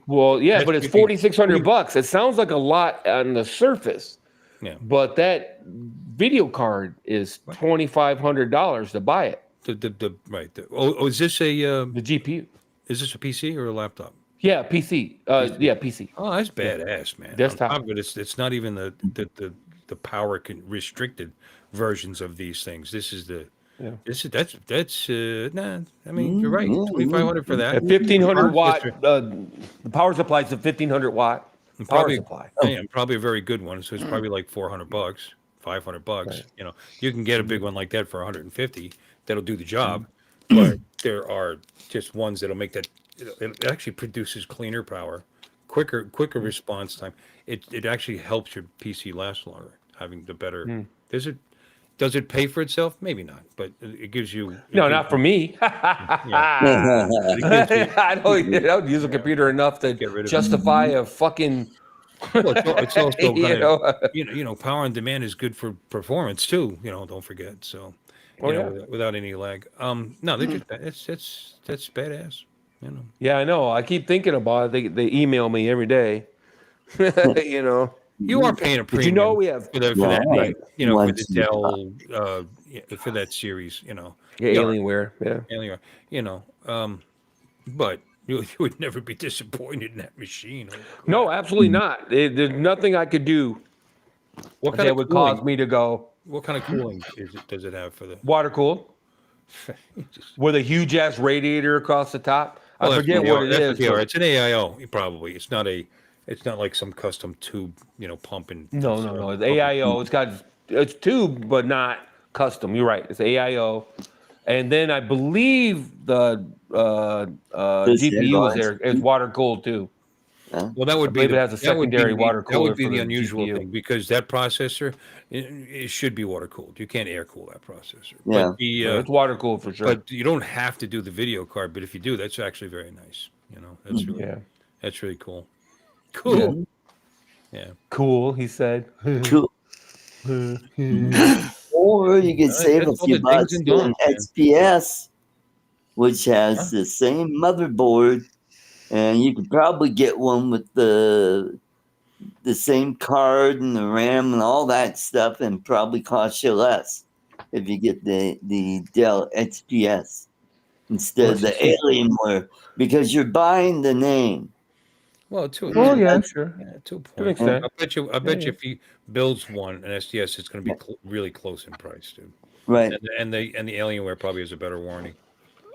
Well, yeah, That's but it's pretty- $4,600. It sounds like a lot on the surface. Yeah. But that video card is $2,500 to buy it. Is this a The GPU. is this a PC or a laptop? Yeah, PC. Yeah, PC. Oh, that's badass, man. Desktop. On top of it, it's not even the power restricted versions of these things. This is the that's nah. I mean, you're right. 2,500 for that. At 1,500 watt, Transistor. the power supply is a 1,500 watt And power probably, supply. and probably a very good one. So it's probably like $400, $500. Right. You can get a big one like that for 150. That'll do the job. But there are just ones that'll make that. It actually produces cleaner power, quicker response time. It actually helps your PC last longer. Having the better. Does it pay for itself? Maybe not, but it gives you. No, not for me. I don't use a computer enough to Get rid of it. justify a fucking. Well, it's also You know. power on demand is good for performance too. Don't forget. So, Oh, yeah. without any lag. No, they're just that's badass. You know. Yeah, I know. I keep thinking about it. They email me every day. You know. You are paying a But you premium know we have for that, right. you know, for the Once you- Dell, for that series, you know. Yeah, Yeah, Alienware. Yeah. Alien, you know, but you would never be disappointed in that machine. Holy crap. No, absolutely not. There's nothing I could do What kind that of would cooling? cause me to go What kind of cooling does it have for the? water cooled Just- with a huge ass radiator across the top. Well, I that's forget what it that's is. what they are. but- It's an AIO, probably. It's not a. It's not like some custom tube, you know, pumping. No. It's AIO. It's tube, but not custom. You're right. It's AIO. And then I believe the GPU is there. It's water cooled too. Well, that would I be believe it has a secondary water That would cooler be for the the unusual GPU. thing because that processor, it should be water cooled. You can't air cool that processor. Yeah. But the Yeah, it's water cooled for sure. but you don't have to do the video card. But if you do, that's actually very nice. You know, that's really yeah. that's really cool. Cool. Yeah. Cool, he said. Cool. Or you could save a that's all few the bucks dings and on don'ts, XPS, which has the same motherboard, and you could probably get one with the same card and the RAM and all that stuff, and probably cost you less if you get the Dell XPS instead of the Alienware, because you're buying the name. Well, to Well, yeah, sure. yeah, to a To an point. extent. I bet you if he builds an SDS, it's going to be really close in price, dude. Right. And the Alienware probably has a better warranty.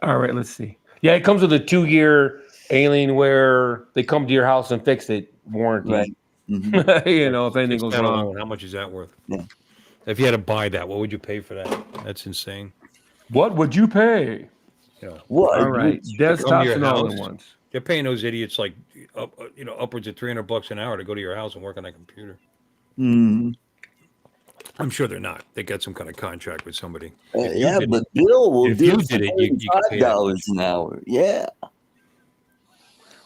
All right, let's see. Yeah, it comes with a 2-year Alienware. They come to your house and fix it warranty. Right. Mhm. You know, if anything Fix goes that wrong. alone, how much is that worth? Yeah. If you had to buy that, what would you pay for that? That's insane. What would you pay? You know, What? All right, come to desktops your and all house. at once. you're paying those idiots like upwards of $300 an hour to go to your house and work on that computer. Mhm. I'm sure they're not. They got some kind of contract with somebody. Yeah, but Bill will if do you did it, you could pay that $5 an hour. Yeah.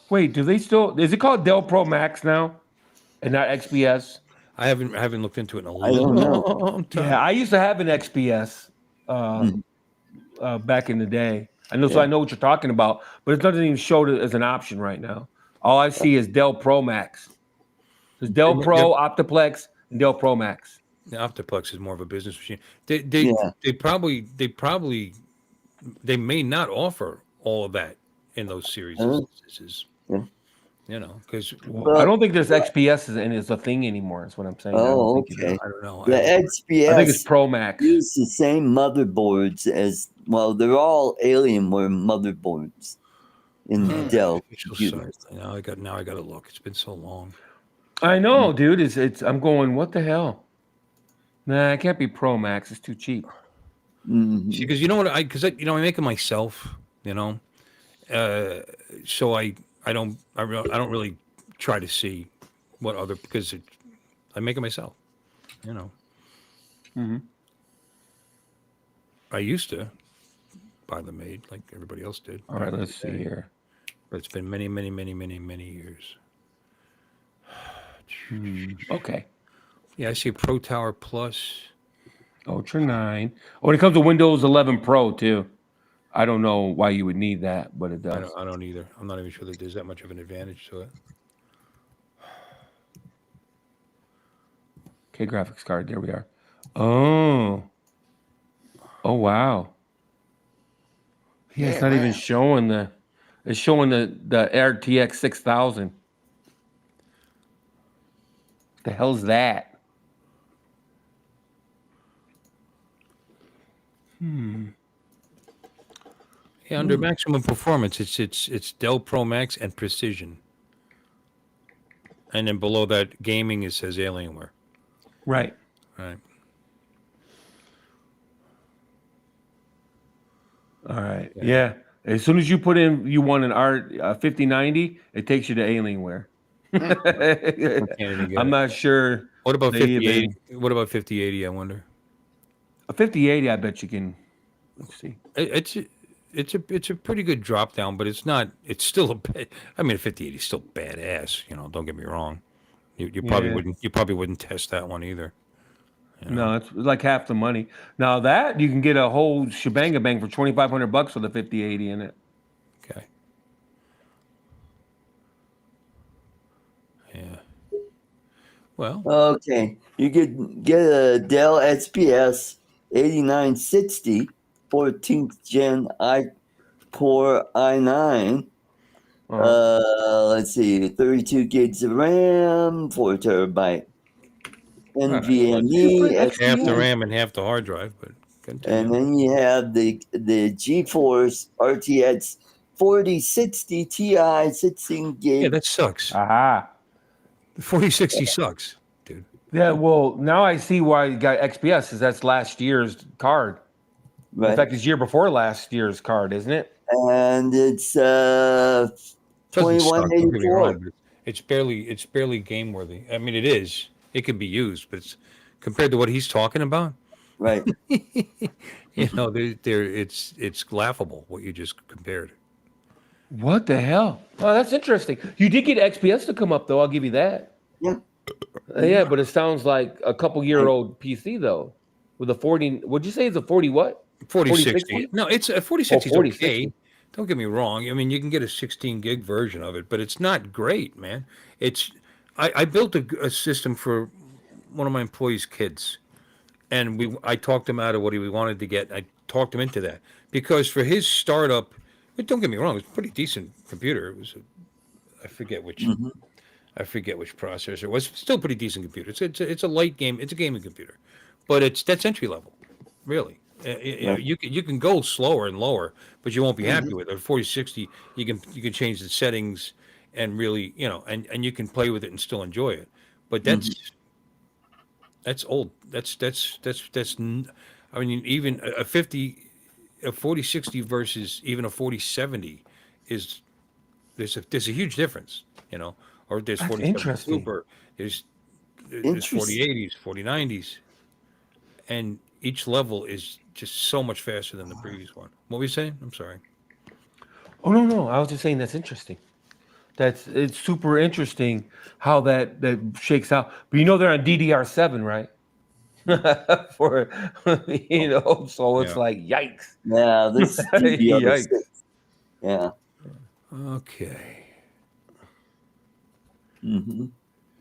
Wait, do they still? Is it called Dell Pro Max now, and not XPS? I haven't looked into it in a I don't know. long time. Yeah, I used to have an XPS back in the day. I know, so I know what you're talking about, but it doesn't even show it as an option right now. All I see is Dell Pro Max. There's Dell Pro, Optiplex, and Dell Pro Max. The Optiplex is more of a business machine. They may not offer all of that in those series. Instances. Yeah. You know, because I don't think there's XPS as a thing anymore. Is what I'm saying. Oh, I don't think it okay. is. I don't know. The XPS I think it's Pro Max. use the same motherboards as, well, they're all Alienware motherboards in the Dell Official computers. site. Now I got to look. It's been so long. I know, dude. It's. I'm going. What the hell? Nah, it can't be Pro Max. It's too cheap. Mhm. Because you know what I make it myself. You know, so I don't really try to see what other because I make it myself. You know. Mm-hmm. I used to buy them made like everybody else did. All right, let's see here. But it's been many, many, many, many, many years. Okay. Yeah, I see Pro Tower Plus. Ultra 9. Oh, and it comes with Windows 11 Pro too. I don't know why you would need that, but it does. I don't either. I'm not even sure that there's that much of an advantage to it. Okay, graphics card. There we are. Oh. Oh wow. Yeah, it's not even showing the. It's showing the RTX 6000. The hell's that? Yeah, under maximum performance, it's Dell Pro Max and Precision. And then below that, gaming, it says Alienware. Right. Right. All right. Yeah. As soon as you put in, you want an art 5090, it takes you to Alienware. I'm not sure. What about they 5080? What about 5080? I wonder. A 5080, I bet you can. Let's see. It's a pretty good drop down, but it's not. It's still a bit. I mean, a 5080 is still badass. You know, don't get me wrong. You probably wouldn't. You probably wouldn't test that one either. You know? No, it's like half the money. Now that you can get a whole shebang for $2,500 for the 5080 in it. Okay. Well, Okay, you could get a Dell XPS 8960 14th gen i-Core i9. Let's see, 32 gigs of RAM, 4 terabyte right. NVMe, Half the SD, RAM and half the hard drive, but continue. and then you have the GeForce RTX 4060 Ti 16 Yeah, gig. that sucks. Aha. The 4060 sucks, dude. Yeah, well, now I see why you got XPS, because that's last year's card. Right. In fact, it's year before last year's card, isn't it? And it's Doesn't suck, don't get me 2184. wrong, but it's barely game worthy. I mean, it is. It can be used, but it's compared to what he's talking about. Right. It's laughable what you just compared. What the hell? Oh, that's interesting. You did get XPS to come up, though. I'll give you that. Yeah. Yeah, but it sounds like a couple-year-old PC, though, with a 40. What'd you say? It's a 40 what? 4060. No, it's a 4060 is 4060. okay. Don't get me wrong. I mean, you can get a 16 gig version of it, but it's not great, man. I built a system for one of my employees' kids, and I talked him out of what he wanted to get. I talked him into that because for his startup, but don't get me wrong, it was a pretty decent computer. It was I forget which processor it was. Still a pretty decent computer. It's a light game. It's a gaming computer, but that's entry level, really. You can go slower and lower, but you won't be happy with it. At 4060, you can change the settings and really, and you can play with it and still enjoy it. But that's old. I mean, even a 4060 versus even a 4070 is there's a huge difference, or there's That's 4070 interesting. Super, there's Interesting. 4080s, 4090s, and each level is just so much faster than the previous one. What were you saying? I'm sorry. Oh, no. I was just saying that's interesting. It's super interesting how that shakes out. But they're on DDR7, right? For so it's Yeah. like yikes. Yeah, this is DDR6. Yikes. Yeah. Okay. Mm-hmm.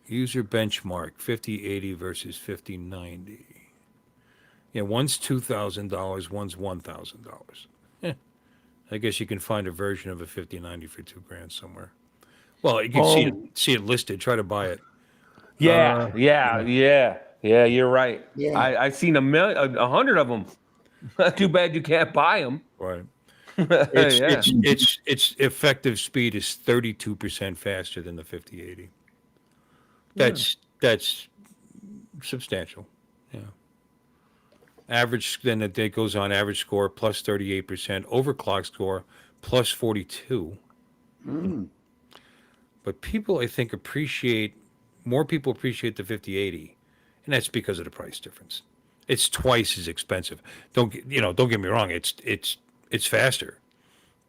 User benchmark 5080 versus 5090. Yeah, one's $2,000, one's $1,000. I guess you can find a version of a 5090 for $2,000 somewhere. Well, you can see it listed. Try to buy it. Yeah. You're right. Yeah. I've seen 100 of them. Too bad you can't buy them. Right. Yeah. Its effective speed is 32% faster than the 5080. That's substantial. Yeah. Average, then it goes on average score plus 38%, overclock score plus 42. But people, I think, more people appreciate the 5080, and that's because of the price difference. It's twice as expensive. Don't get me wrong. It's faster,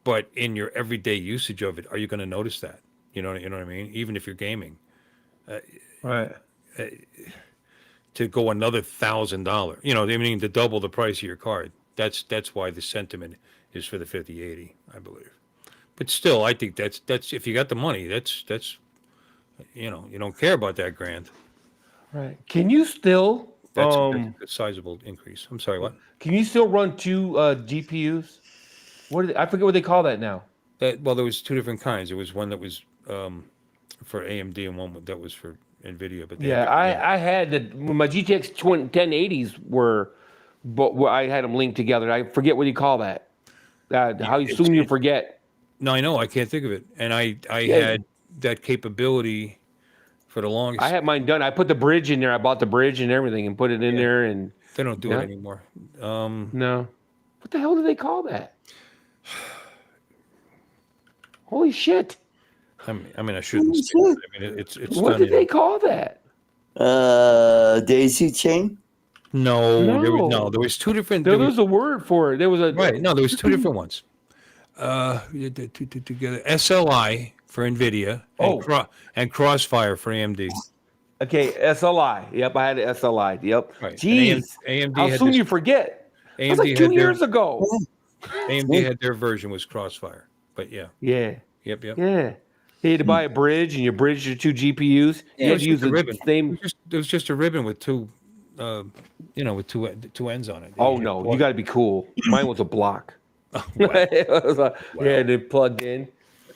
but in your everyday usage of it, are you going to notice that? You know what I mean? Even if you're gaming, Right. to go another $1,000, to double the price of your card. That's why the sentiment is for the 5080, I believe. But still, I think that's if you got the money, that's you don't care about that grand. Right. Can you still That's a sizable increase. I'm sorry, what? can you still run two GPUs? I forget what they call that now. Well, there was two different kinds. There was one that was for AMD and one that was for NVIDIA. But I had when my GTX 1080s were, but I had them linked together. I forget what you call that. How soon you forget. No, I know. I can't think of it. And I had that capability for the longest. I had mine done. I put the bridge in there. I bought the bridge and everything and put it in there. And They don't do it anymore. no, what the hell do they call that? Holy shit! I mean, I shouldn't say Holy that. I mean, it's What did stunning. they call that? Daisy chain. No, No. there was two different. There was a word for it. There was a Right. No, there was two different ones. We did two together. SLI for NVIDIA and Crossfire for AMD. Okay, SLI. Yep, I had an SLI. Yep. Right. Jeez, And AMD how had soon this- you forget? It was AMD like 2 had years ago. AMD had their version was Crossfire. But yeah. Yeah, Yep. yeah. You had to buy a bridge, and you bridged your 2 GPUs. Yeah, You It had was to use just a the ribbon. same. It was just a ribbon with two, with two ends on it. Oh no, you got to be cool. Mine was a block. Oh, wow. It was Wow. Yeah, and it plugged in,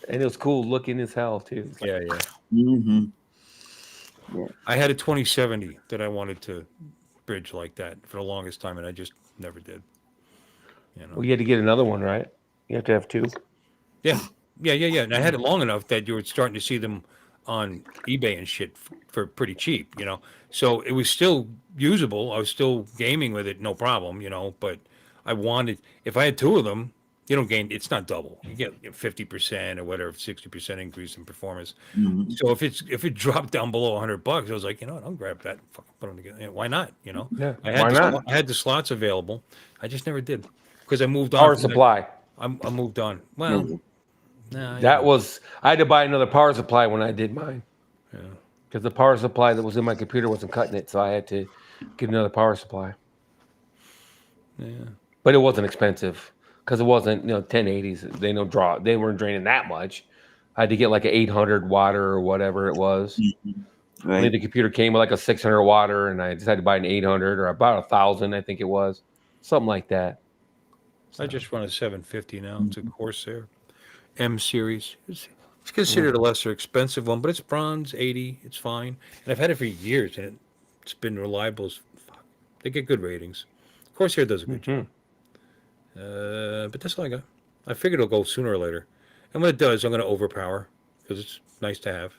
and it was cool looking as hell too. It's like, Yeah. Mm-hmm. I had a 2070 that I wanted to bridge like that for the longest time, and I just never did. well, you had to get another one, right? You have to have 2. Yeah. And I had it long enough that you were starting to see them on eBay and shit for pretty cheap, So it was still usable. I was still gaming with it, no problem, But I wanted, if I had 2 of them, you don't gain. It's not double. You get 50% or whatever, 60% increase in performance. Mm-hmm. So if it dropped down below $100, I was like, I'll grab that. Fucking put them together. Why not? Yeah, I why not? had the slots available. I just never did because I moved on. Power from that. supply. I moved on. Well, no, That was I had to buy another power supply when I did mine. Yeah. Because the power supply that was in my computer wasn't cutting it, so I had to get another power supply. Yeah. But it wasn't expensive because it wasn't 1080s. They weren't draining that much. I had to get like an 800 watt or whatever it was. Right. I think the computer came with like a 600 watt, and I just had to buy an 800 or about 1,000, I think it was, something like that. I just run a 750 now. It's a Corsair M series. It's considered a lesser expensive one, but it's bronze 80. It's fine, and I've had it for years, and it's been reliable as fuck. They get good ratings. Corsair does a good job. But that's all I got. I figured it'll go sooner or later, and when it does, I'm going to overpower because it's nice to have.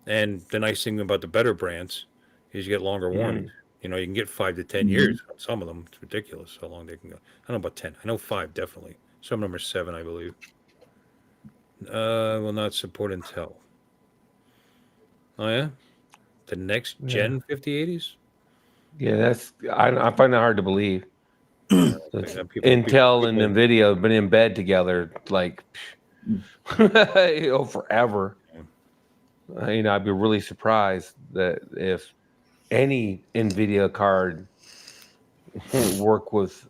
And the nice thing about the better brands is you get longer warranties. You can get 5 to 10 years on some of them. It's ridiculous how long they can go. I don't know about 10. I know 5 definitely. Some of them are 7, I believe. Will not support Intel. Oh yeah, the next gen 5080s. Yeah, I find that hard to believe. Intel and NVIDIA have been in bed together like forever. I'd be really surprised that if any NVIDIA card work with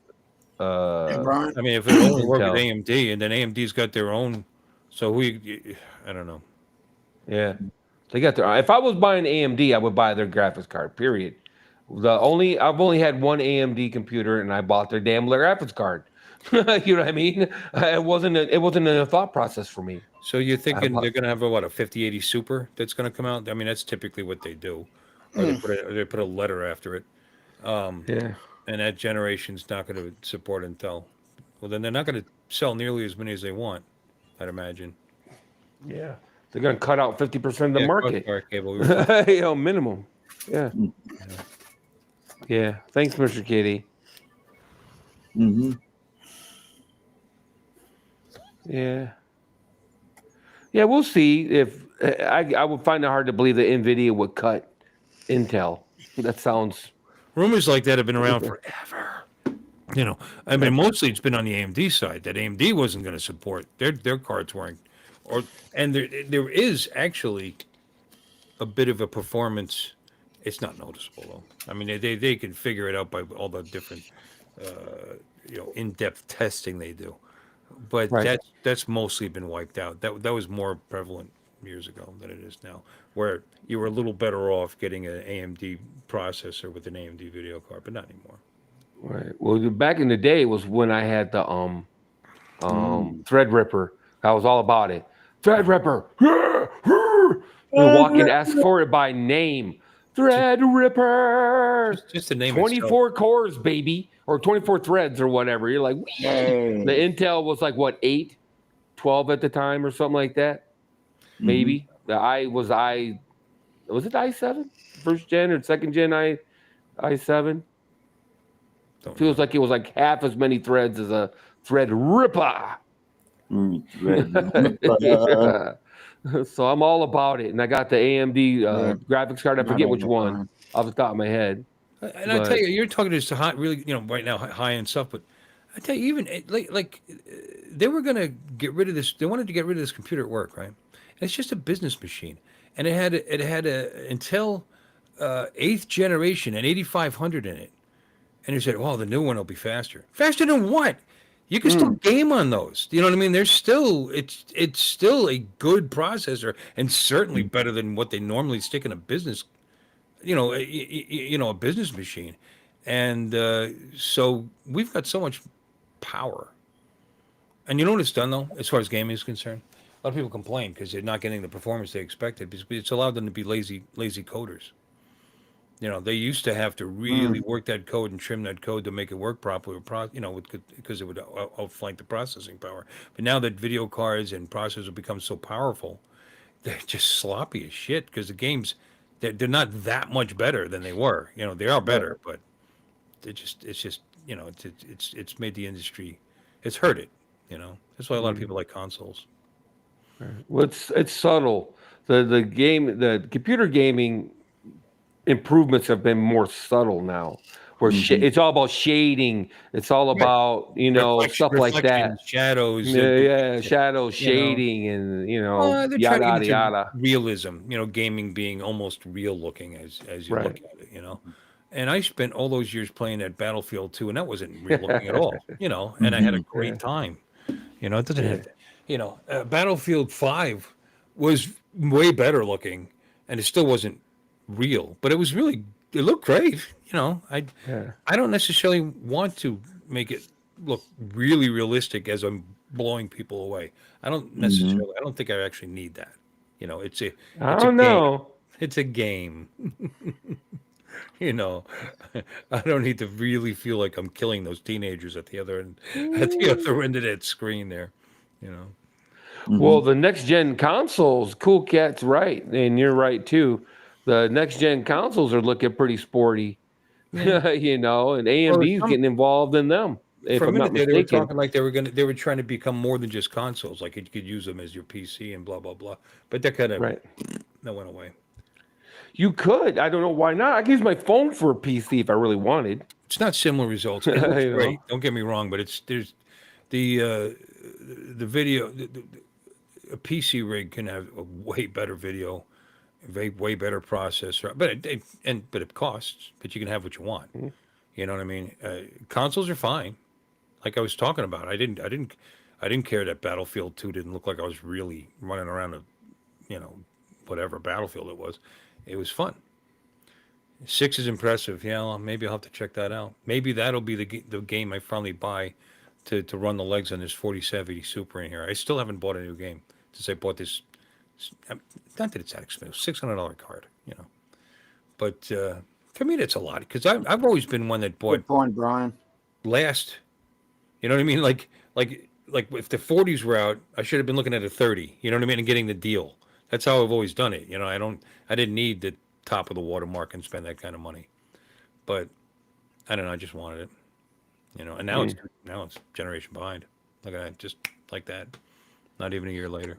Brian? I mean, if it only worked with Intel. AMD, and then AMD's got their own, so I don't know. Yeah, they got their. If I was buying AMD, I would buy their graphics card. Period. I've only had one AMD computer, and I bought their damn graphics card. You know what I mean? It wasn't a thought process for me. So you're thinking they're going to have a 5080 Super that's going to come out? I mean, that's typically what they do, or they put a letter after it. Yeah. And that generation's not going to support Intel. Well, then they're not going to sell nearly as many as they want, I'd imagine. Yeah. They're going to cut out 50% of the market. Cable. Minimum. Yeah. Yeah. Thanks, Mr. Kitty. Mm-hmm. Yeah. Yeah, we'll see if I would find it hard to believe that NVIDIA would cut Intel. That sounds. Rumors like that have been around forever. I mean, mostly it's been on the AMD side that AMD wasn't going to support their cards weren't, and there is actually a bit of a performance. It's not noticeable though. I mean, they can figure it out by all the different, in-depth testing they do, but Right. that's mostly been wiped out. That was more prevalent years ago than it is now, where you were a little better off getting an AMD processor with an AMD video card, but not anymore. Right. Well, back in the day was when I had the Threadripper. I was all about it. Threadripper. We walk in, ask for it by name. Threadripper. Just the name 24 cores, baby, or 24 threads or whatever. You're like, wee. The Intel was like what, 8, 12 at the time or something like that. Maybe was it the i7 first gen or second gen i7? Feels like it was like half as many threads as a Threadripper. Yeah. So I'm all about it, and I got the AMD graphics card. I forget which one off the top of my head. And I tell you, you're talking to just really, right now high end stuff. But I tell you, even like they were gonna get rid of this. They wanted to get rid of this computer at work, right? And it's just a business machine, and it had a Intel 8th generation and 8500 in it. And he said, "Well, the new one will be faster. Faster than what? You can still game on those. You know what I mean? There's still it's still a good processor and certainly better than what they normally stick in a business. A business machine, and so we've got so much power. And you know what it's done though, as far as gaming is concerned. A lot of people complain because they're not getting the performance they expected. Because it's allowed them to be lazy coders. They used to have to really work that code and trim that code to make it work properly, because it would outflank the processing power. But now that video cards and processors have become so powerful, they're just sloppy as shit because the games, they're not that much better than they were. They are better, but it's made the industry, it's hurt it. That's why a lot of people like consoles. Well, it's subtle. The computer gaming improvements have been more subtle now, where it's all about shading. It's all about stuff like that. Shadows. Shadows, shading, and they're yada trying to yada get yada. into realism. Gaming being almost real looking as you look at it. And I spent all those years playing at Battlefield 2, and that wasn't real looking at all. And I had a great time. It doesn't have to. Battlefield 5 was way better looking, and it still wasn't real, but it looked great. I don't necessarily want to make it look really realistic as I'm blowing people away. I don't think I actually need that. I don't know. It's a game. I don't need to really feel like I'm killing those teenagers at the other end of that screen there. Well, the next gen consoles, Cool Cat's right, and you're right too. The next gen consoles are looking pretty sporty, and AMD's getting involved in them. If For a I'm not minute, they were mistaken, talking like they were trying to become more than just consoles. Like you could use them as your PC and blah blah blah. But that kind of that went away. You could. I don't know why not. I could use my phone for a PC if I really wanted. It's not similar results. It looks great. Don't get me wrong, but there's the video. A PC rig can have a way better video, way better processor, but it costs. But you can have what you want. You know what I mean? Consoles are fine. Like I was talking about, I didn't care that Battlefield 2 didn't look like I was really running around whatever battlefield it was. It was fun. 6 is impressive. Yeah, well, maybe I'll have to check that out. Maybe that'll be the game I finally buy to run the legs on this 4070 Super in here. I still haven't bought a new game since I bought this. Not that it's that expensive, $600 card, But for me, that's a lot because I've always been one that bought Good point, Brian. last. You know what I mean? Like if the 40s were out, I should have been looking at a 30. You know what I mean? And getting the deal. That's how I've always done it. I didn't need the top of the watermark and spend that kind of money. But I don't know. I just wanted it. And now it's generation behind. Look at that, just like that. Not even a year later.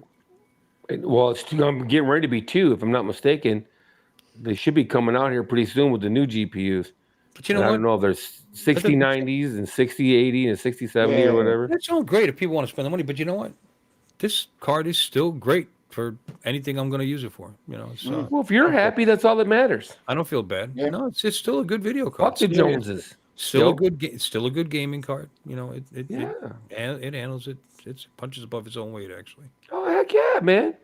Well, I'm getting ready to be 2, if I'm not mistaken. They should be coming out here pretty soon with the new GPUs. But you know what? I don't know if there's 6090s and 6080 and 6070 or whatever. That's all great if people want to spend the money. But you know what? This card is still great for anything I'm going to use it for. Well, if you're happy, that's all that matters. I don't feel bad. Yeah. No, it's still a good video card. Fuck the Joneses. Still a good gaming card. It handles it. It punches above its own weight, actually. Oh, heck yeah, man.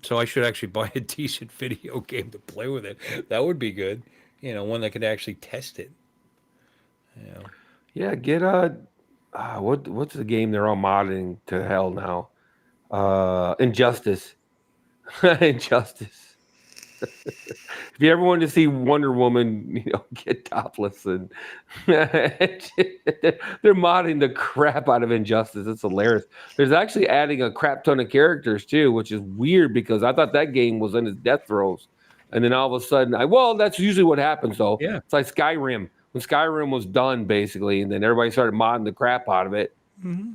So I should actually buy a decent video game to play with it. That would be good. One that could actually test it. Yeah, get what's the game they're all modding to hell now? Injustice. Injustice. If you ever wanted to see Wonder Woman, get topless, and they're modding the crap out of Injustice. It's hilarious. There's actually adding a crap ton of characters too, which is weird because I thought that game was in its death throes, and then all of a sudden, that's usually what happens. Though, yeah, it's like Skyrim. When Skyrim was done, basically, and then everybody started modding the crap out of it. Mm-hmm.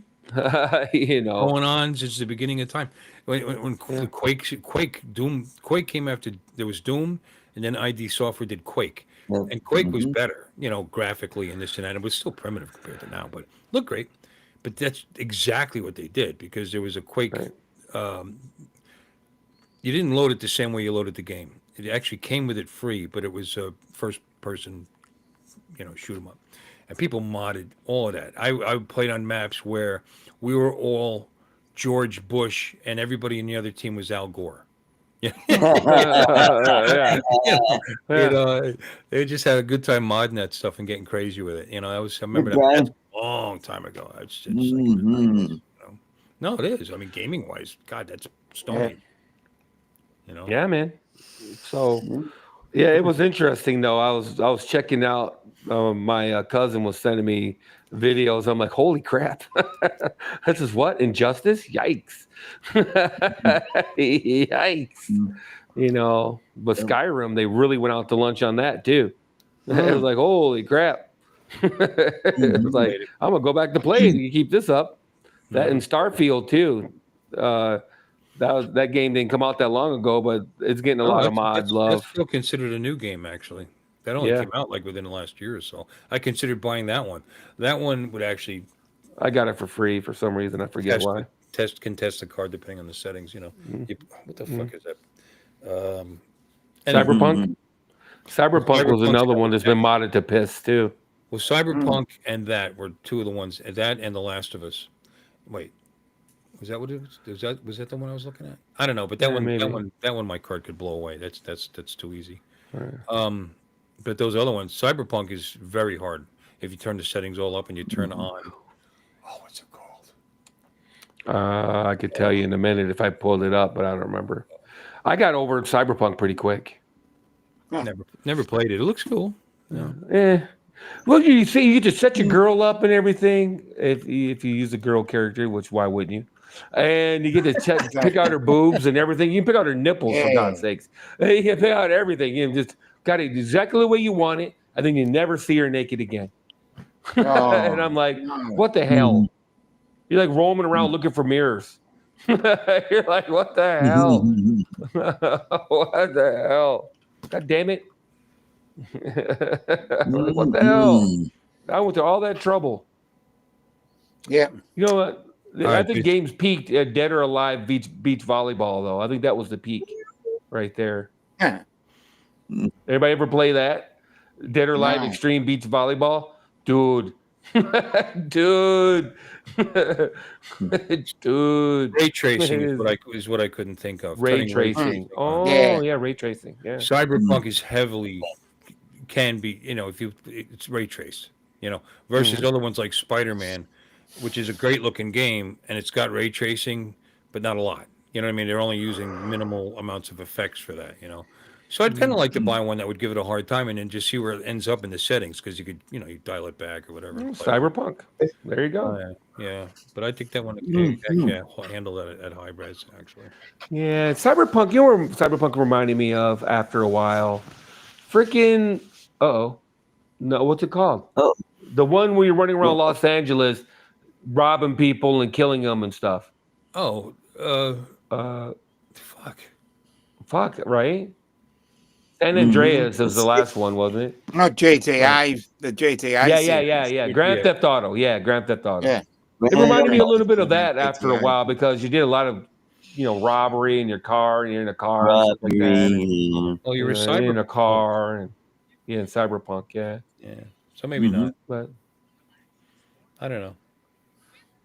Going on since the beginning of time. When Quake came after there was Doom, and then ID Software did Quake, and Quake was better, graphically and this and that. It was still primitive compared to now, but looked great. But that's exactly what they did because there was a Quake. Right. You didn't load it the same way you loaded the game. It actually came with it free, but it was a first person, shoot 'em up. and people modded all of that. I played on maps where we were all George Bush, and everybody in the other team was Al Gore. Yeah. Yeah. They just had a good time modding that stuff and getting crazy with it. I remember that. Brian. That's a long time ago. It's like, Mhm. no, it is. I mean, gaming wise, God, that's stony. Yeah, man. So, yeah, it was interesting though. I was checking out. My cousin was sending me videos. I'm like, holy crap! This is what injustice? Yikes! Yikes! But Skyrim, they really went out to lunch on that too. It was like, holy crap! It was like, I'm gonna go back to play it. You keep this up. That in Starfield too. That game didn't come out that long ago, but it's getting a lot of mod love. That's still considered a new game, actually. That only came out like within the last year or so. I considered buying that one. That one would actually. I got it for free for some reason. I forget why. Test the card depending on the settings. What the fuck is that? Cyberpunk. Cyberpunk was another one that's been modded to piss too. Well, Cyberpunk and that were two of the ones. That and The Last of Us. Wait. Was that what it was? Was that the one I was looking at? I don't know, but that one, my card could blow away. That's too easy. Right. But those other ones, Cyberpunk is very hard. If you turn the settings all up and you turn on, what's it called? I could tell you in a minute if I pulled it up, but I don't remember. I got over Cyberpunk pretty quick. Never played it. It looks cool. Well, you see, you just set your girl up and everything. If you use a girl character, which why wouldn't you? And you get to pick out her boobs and everything. You can pick out her nipples for God's sakes. You can pick out everything. You just got it exactly the way you want it, and then you never see her naked again. And I'm like, what the hell? You're like roaming around looking for mirrors. You're like, what the hell? What the hell? God damn it. Like, what the hell? I went to all that trouble. Yeah. You know what? I think games peaked at Dead or Alive beach volleyball, though. I think that was the peak right there. Yeah. Everybody ever play that? Dead or Alive Extreme Beach Volleyball? Dude. Dude. Dude. Ray tracing is what I couldn't think of. Ray tracing. Oh, yeah, ray tracing. Yeah. Cyberpunk is can be, it's ray traced, versus other ones like Spider-Man, which is a great looking game and it's got ray tracing, but not a lot. You know what I mean? They're only using minimal amounts of effects for that, So I'd kind of like to buy one that would give it a hard time and then just see where it ends up in the settings because you could, you dial it back or whatever. Cyberpunk. There you go. Yeah, but I think that one can handle that at high res actually. Yeah, Cyberpunk. You know where Cyberpunk reminded me of after a while? Freaking. No, what's it called? Oh, the one where you're running around Los Angeles, robbing people and killing them and stuff. Oh, fuck, right? San Andreas is the last one, wasn't it? Not GTI, the GTI. Yeah. Grand Theft Auto. Yeah, Grand Theft Auto. Yeah. It reminded me a little bit of that after a while because you did a lot of, robbery in your car and you're in a car. And stuff like that. Oh, you were in a car and in Cyberpunk. Yeah. So maybe not, but I don't know.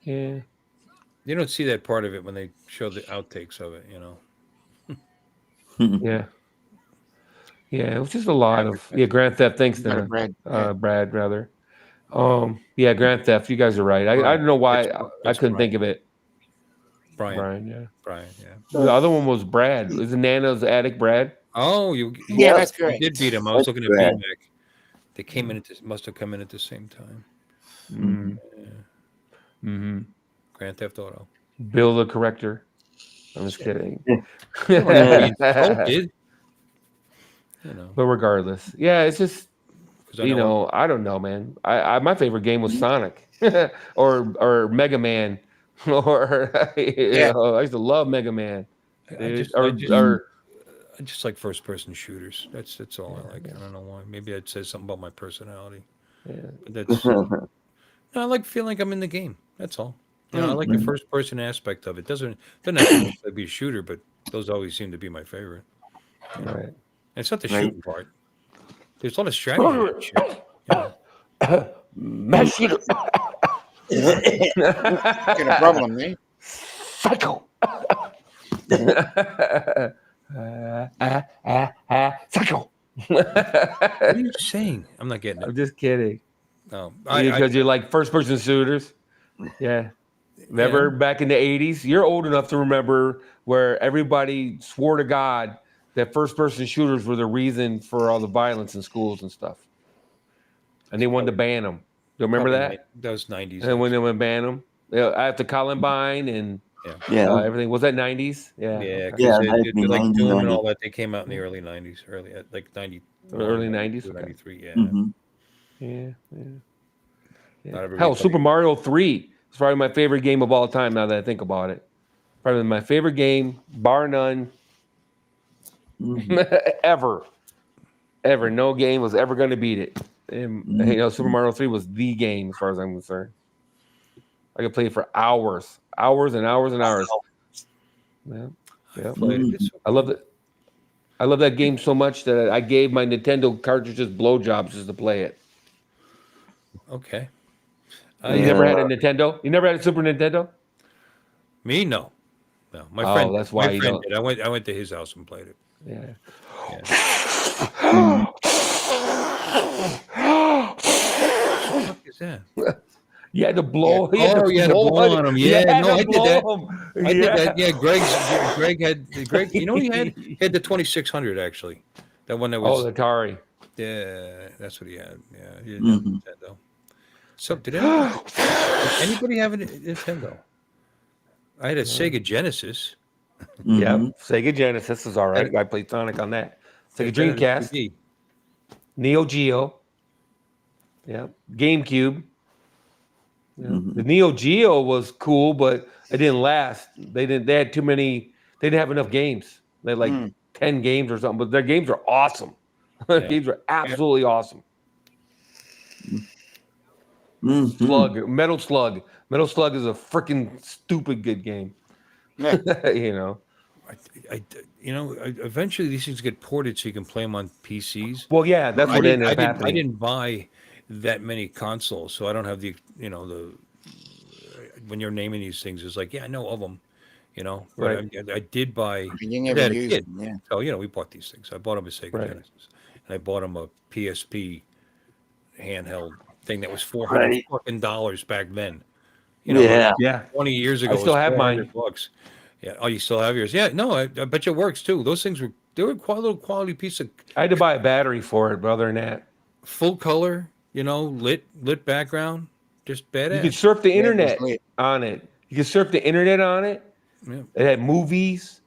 Yeah. You don't see that part of it when they show the outtakes of it, Yeah. Yeah, it was just a lot of Grand Theft. Thanks to Brad, rather. Grand Theft. You guys are right. I don't know why I couldn't think of it. Brian, yeah. The other one was Brad. Was it Nana's Attic Brad? Oh, that's correct. You did beat him. I was looking at BMX. They must have come in at the same time. Grand Theft Auto. Bill the Corrector. I'm just kidding. But regardless, it's just I don't know, man. My favorite game was Sonic or Mega Man, or I used to love Mega Man. I just like first-person shooters. That's all I like. I don't know why. Maybe it says something about my personality. Yeah, but that's. I like feeling like I'm in the game. That's all. I like the first-person aspect of it. Doesn't have to be a shooter, but those always seem to be my favorite. Right. And it's not the shooting part. There's a lot of strategy. Mass shooter. Got a problem there. Psycho. Psycho. What are you saying? I'm not getting I'm it. just kidding. No, Because you're like first person shooters. Yeah. Remember back in the 80s? You're old enough to remember where everybody swore to God that first person shooters were the reason for all the violence in schools and stuff. And they wanted to ban them. Do you remember that? Those 90s. And when they went ban them, after Columbine and Yeah. everything. Was that 90s? Yeah. Yeah, okay. because Yeah, that'd be like Doom 90. and all that, they came out in the early 90s, like 90, Early 90s? 93, yeah. Mhm. Yeah. Not everybody Hell, thought- Super Mario 3 is probably my favorite game of all time now that I think about it. Probably my favorite game, bar none, ever. Ever. No game was ever going to beat it. And, Super Mario 3 was the game as far as I'm concerned. I could play it for hours and hours and hours. Yeah. I love it. I love that game so much that I gave my Nintendo cartridges blowjobs just to play it. Okay. You never had a Nintendo? You never had a Super Nintendo? Me? No. My Oh, friend. that's why my you friend don't- did. I went to his house and played it. Yeah. What the fuck is that? You had to blow. Yeah. Oh, you had to blow on 'em. You Yeah, had no, to I did blow that. 'em. I did that. Yeah, Greg. You know what he had? He had the 2600 actually. That one that was. Oh, the Atari. Yeah, that's what he had. Yeah, he didn't have Nintendo. So did anybody have a Nintendo? I had a Sega Genesis. Yeah, Sega Genesis is all right. I played Sonic on that. Sega Dreamcast, Neo Geo. Yeah, GameCube. Yeah. The Neo Geo was cool, but it didn't last. They had too many. They didn't have enough games. They had like 10 games or something. But their games are awesome. Their games are absolutely awesome. Slug, Metal Slug. Metal Slug is a freaking stupid good game. Yeah. Eventually these things get ported so you can play them on PCs. Well, yeah, that's what ended up happening. I didn't buy that many consoles, so I don't have the when you're naming these things, it's like, yeah, I know of them, but Right. I did buy. You I never had a used kid. them, yeah. So we bought these things. I bought him a Sega Right. Genesis, and I bought him a PSP handheld thing that was $400 fucking dollars back then. Yeah. Yeah. 20 years ago. I it still was have mine. $400. Yeah. Oh, you still have yours? Yeah. No, I bet you it works too. Those things were little quality piece of I had to buy a battery for it, but other than that. full color, lit background, just badass. You could surf the internet lit. on it. You could surf the internet on it. Yeah. It had movies.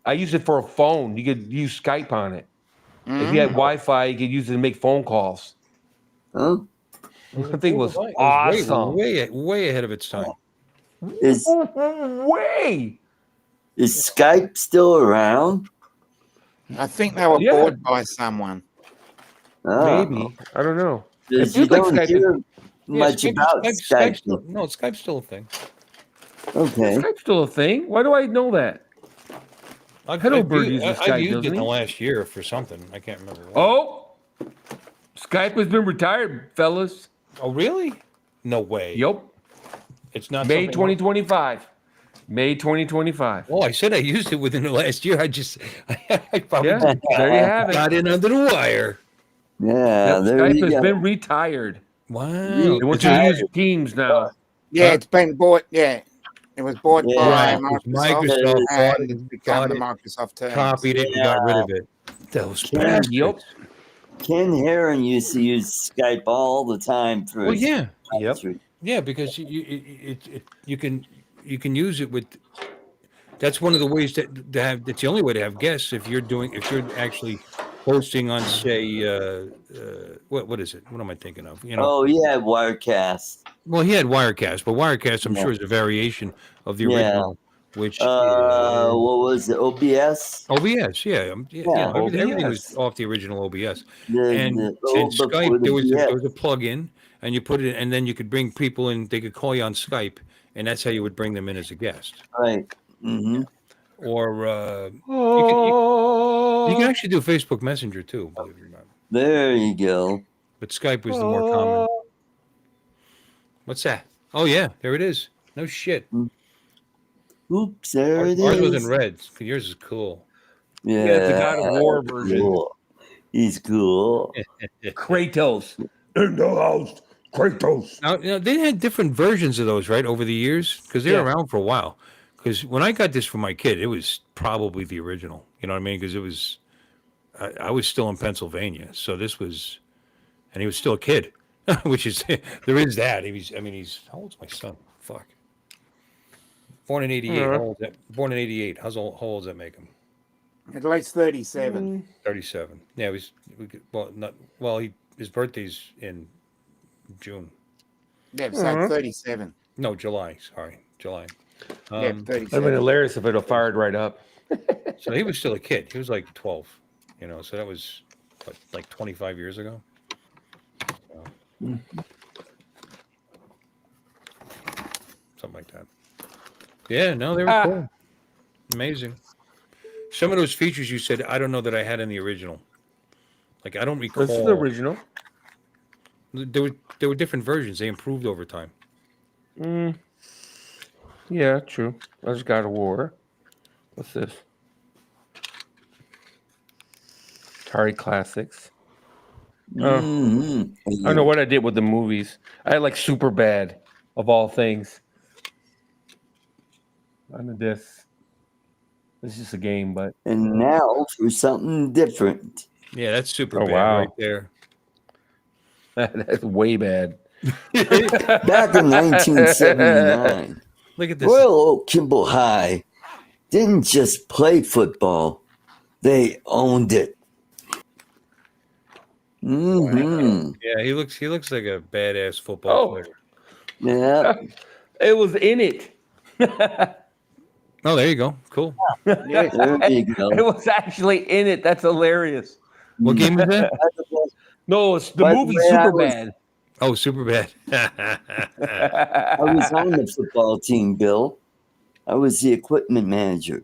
I used it for a phone. You could use Skype on it. If you had Wi-Fi, you could use it to make phone calls. Oh, The thing was It awesome. way ahead of its time. is Way. is Skype still around? I think they were Yeah. bought by someone. Oh, Maybe. I don't know. because It you feels like don't Skype hear much about Skype. Skype's still a thing. Okay. Skype's still a thing. Why do I know that? Hello Bird uses I've Skype, used it doesn't in the he? last year for something. I can't remember. What. Oh, Skype has been retired, fellas. Oh, really? No way. Yep. It's not May something- 2025. May 2025. Oh, I said I used it within the last year. I probably Yeah, there you have it. got in under the wire. Yeah, Yep, there Skype you has go. been retired. Wow. They want you to use Teams now. Yeah, it's been bought. Yeah, it was bought by Yeah. Microsoft, bought and it, it's become bought the it, Microsoft team. copied it, and got rid of it. Those Ken, bastards. Yep. Ken Heron used to use Skype all the time for Well, his yeah, Yep. yeah, because you can use it with. That's one of the ways to have. That's the only way to have guests if you're actually hosting on, say, what is it? What am I thinking of? Oh yeah, Wirecast. Well, he had Wirecast, but Wirecast, I'm Yeah. sure, is a variation of the Yeah. original, which What was it? OBS. OBS. Yeah, Yeah, everything was OBS. off the original OBS. The- And the- oh, before Skype, the there was BS. a plug-in, and you put it, and then you could bring people in. They could call you on Skype, and that's how you would bring them in as a guest. Right. Mm-hmm. Or Oh. you can actually do Facebook Messenger too, believe it or not. There you go. But Skype was the more common. What's that? Oh yeah, there it is. No shit. Oops, there Ours it ours was in is. red. Yours is cool. Yeah, it's the Yeah, God of War version. cool. He's cool. Kratos in the house. Kratos. Now, they had different versions of those, right, over the years, because they were Yeah. around for a while. Because when I got this for my kid, it was probably the original. You know what I mean? Because it was, I was still in Pennsylvania, so this was, and he was still a kid, which is there is that. He's how old's my son? Fuck, born in '88. Alright. How old is that? Born in '88. How old does that make him? At least 37. 37. Yeah, his birthday's in June. Yeah, so 37. No, July. Sorry, July. Yeah, That'd been 37. hilarious if it had fired right up. So he was still a kid. He was like 12, so that was like 25 years ago. So, something like that. Yeah, no, they were cool. Amazing. Some of those features you said, I don't know that I had in the original. Like, I don't recall. This is the original. There were different versions. They improved over time. Yeah, true. I just got a war. What's this? Atari Classics. I don't know what I did with the movies. I had like Super Bad, of all things. On the disc. It's just a game, but And now for something different. Yeah, that's super Oh, bad wow. right there. that's way bad. Back in 1979, Look at this. Royal Oak Kimball High didn't just play football, they owned it. Mm-hmm. Yeah, he looks like a badass football player. Yeah. It was in it. Oh, there you go. Cool. There you go. It was actually in it. That's hilarious. What game was that? No, it's the By the movie way, I Super was- Bad. Oh, super bad. I was on the football team, Bill. I was the equipment manager.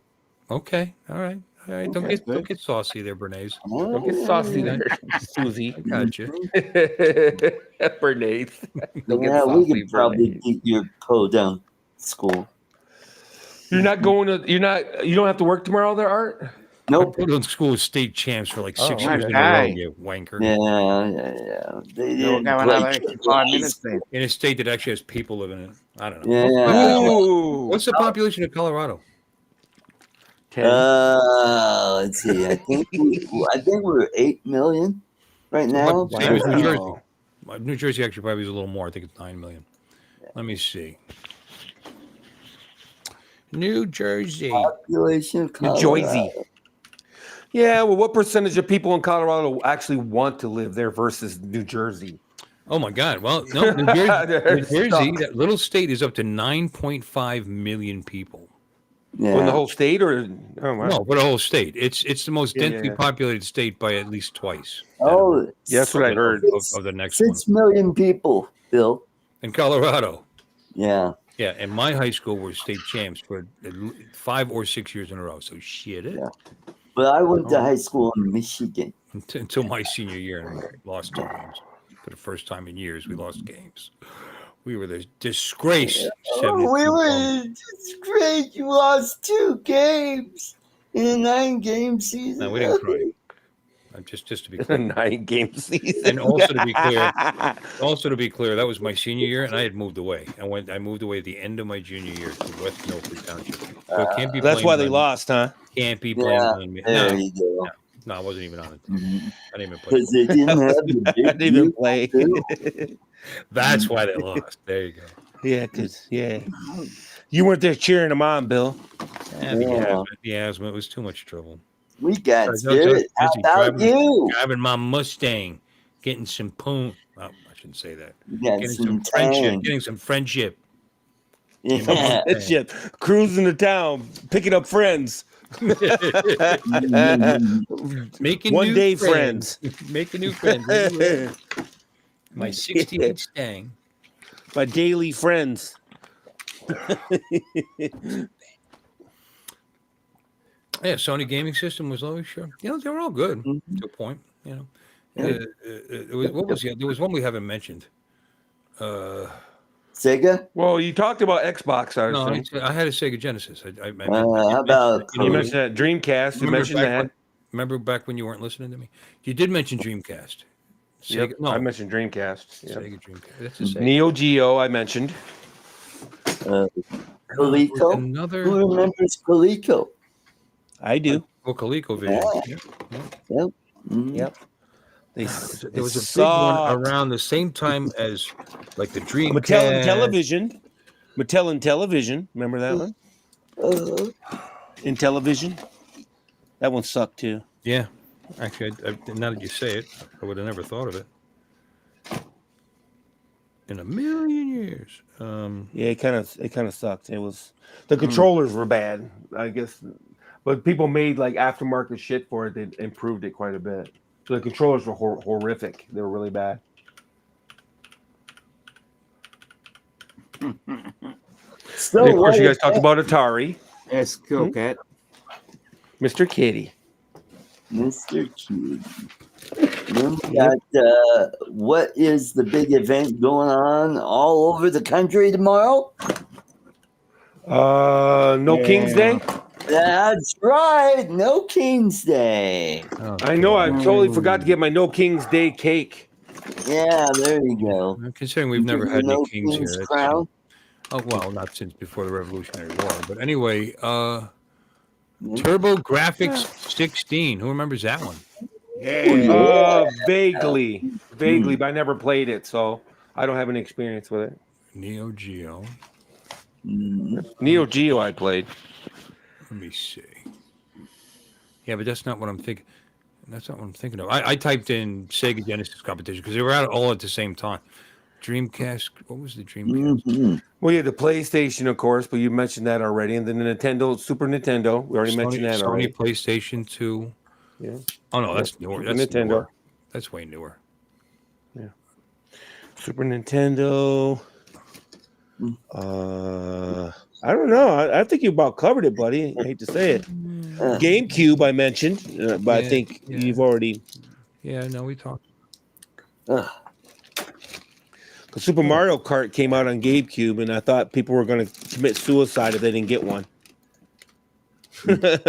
Okay. All right. Don't get saucy there, Bernays. Don't get saucy there, Susie. Gotcha. Bernays. Don't get Yeah, we saucy, could probably Bernays. keep your po down school. You don't have to work tomorrow there, Art? I Nope. put in school with state champs for like 6 years in a row, okay. you wanker. Yeah. They We'll didn't go play another extra 5 kids. minutes then. In a state that actually has people living in it. I don't know. Yeah. Ooh. What's the population of Colorado? 10. Let's see. I think we're 8 million right now. Same as New Jersey. Wow. New Jersey actually probably is a little more. I think it's 9 million. Let me see. New Jersey. Population of New Colorado. Jersey. Yeah, well, what percentage of people in Colorado actually want to live there versus New Jersey? Oh my God! Well, no, New Jersey, They're New Jersey, stuck. that little state is up to 9.5 million people. Yeah. In the whole state, or oh, wow. No, for the whole state. It's the most Yeah, densely yeah. populated state by at least twice. Oh, Yeah, that's what I heard. Of the next one 6 million people, Bill. in Colorado. Yeah. Yeah, and my high school were state champs for 5 or 6 years in a row. So shit it Yeah. But I went Oh. to high school in Michigan. until my senior year, and we lost 2 games for the first time in years. We lost games. We were the disgrace. Oh, we were it's great. You lost 2 games in a 9-game season. No, we didn't cry. Just to be clear. 9-game season. And also to be clear, that was my senior year, and I had moved away. I moved away at the end of my junior year to West Milford Township. So it can't be That's blamed why they on- lost, huh? Can't be blamed Yeah, on me. there No, you go. no, I wasn't even on it. Mhm. I didn't even play. Because they didn't have the I big didn't even youth play. too. That's why they lost. There you go. Yeah, you weren't there cheering them on, Bill. Yeah, the asthma. It was too much trouble. We got I was spirit. How busy about you? Driving my Mustang, getting some poon. Oh, I shouldn't say that. We got Getting some some friendship. tang. Getting some friendship. Yeah. That shit. Cruising to town, picking up friends. Making One new day friends. Making new friends. My 68 Stang. My daily friends. Yeah, Sony gaming system was always sure. They were all good to a point. What was there was one we haven't mentioned. Sega? Well, you talked about Xbox. I was No, saying. I had a Sega Genesis. I How about You mentioned that Dreamcast. You mentioned that. Remember back when you weren't listening to me? You did mention Dreamcast. Sega, Yep, no, I mentioned Dreamcast. Yep. Sega Dreamcast. That's a Sega. Neo Geo, I mentioned. Coleco? Another. Who remembers Coleco? I do. Well, ColecoVision. Yeah. Yeah. Yep. Mhm. Yep. There was a big one around the same time as like the Dreamcast. Mattel and Television. Mattel and Television. Remember that one? In Television. That one sucked too. Yeah, actually, now that you say it, I would have never thought of it in a million years. Yeah, it kind of sucked. It was the controllers were bad, I guess, but people made like aftermarket shit for it. They improved it quite a bit. So the controllers were horrific. They were really bad. So, And of course, you guys talked about Atari. Yes, cool cat. Mr. Kitty. Mr. Kitty. Then we got, what is the big event going on all over the country tomorrow? No King's Day. That's right. No King's Day. Oh, I know. I totally forgot to get my No King's Day cake. Yeah, there you go. considering we've never had No any kings King's here. that's- crown. Oh well, not since before the Revolutionary War. But anyway, Turbo Graphics 16. Who remembers that one? Vaguely, but I never played it, so I don't have any experience with it. Neo Geo. Neo Geo, I played. Let me see. Yeah, but that's not what I'm thinking. That's not what I'm thinking of. I typed in Sega Genesis competition because they were out all at the same time. Dreamcast. What was the Dreamcast? Mm-hmm. Well, yeah, the PlayStation, of course, but you mentioned that already, and then the Nintendo, Super Nintendo. We already mentioned that Sony already. PlayStation 2. Yeah. Oh no, that's newer. Super That's Nintendo. newer. That's way newer. Super Nintendo. I don't know. I think you about covered it, buddy. I hate to say it. GameCube, I mentioned, but I think you've already. Yeah, no, we talked. Because Super Mario Kart came out on GameCube, and I thought people were going to commit suicide if they didn't get one.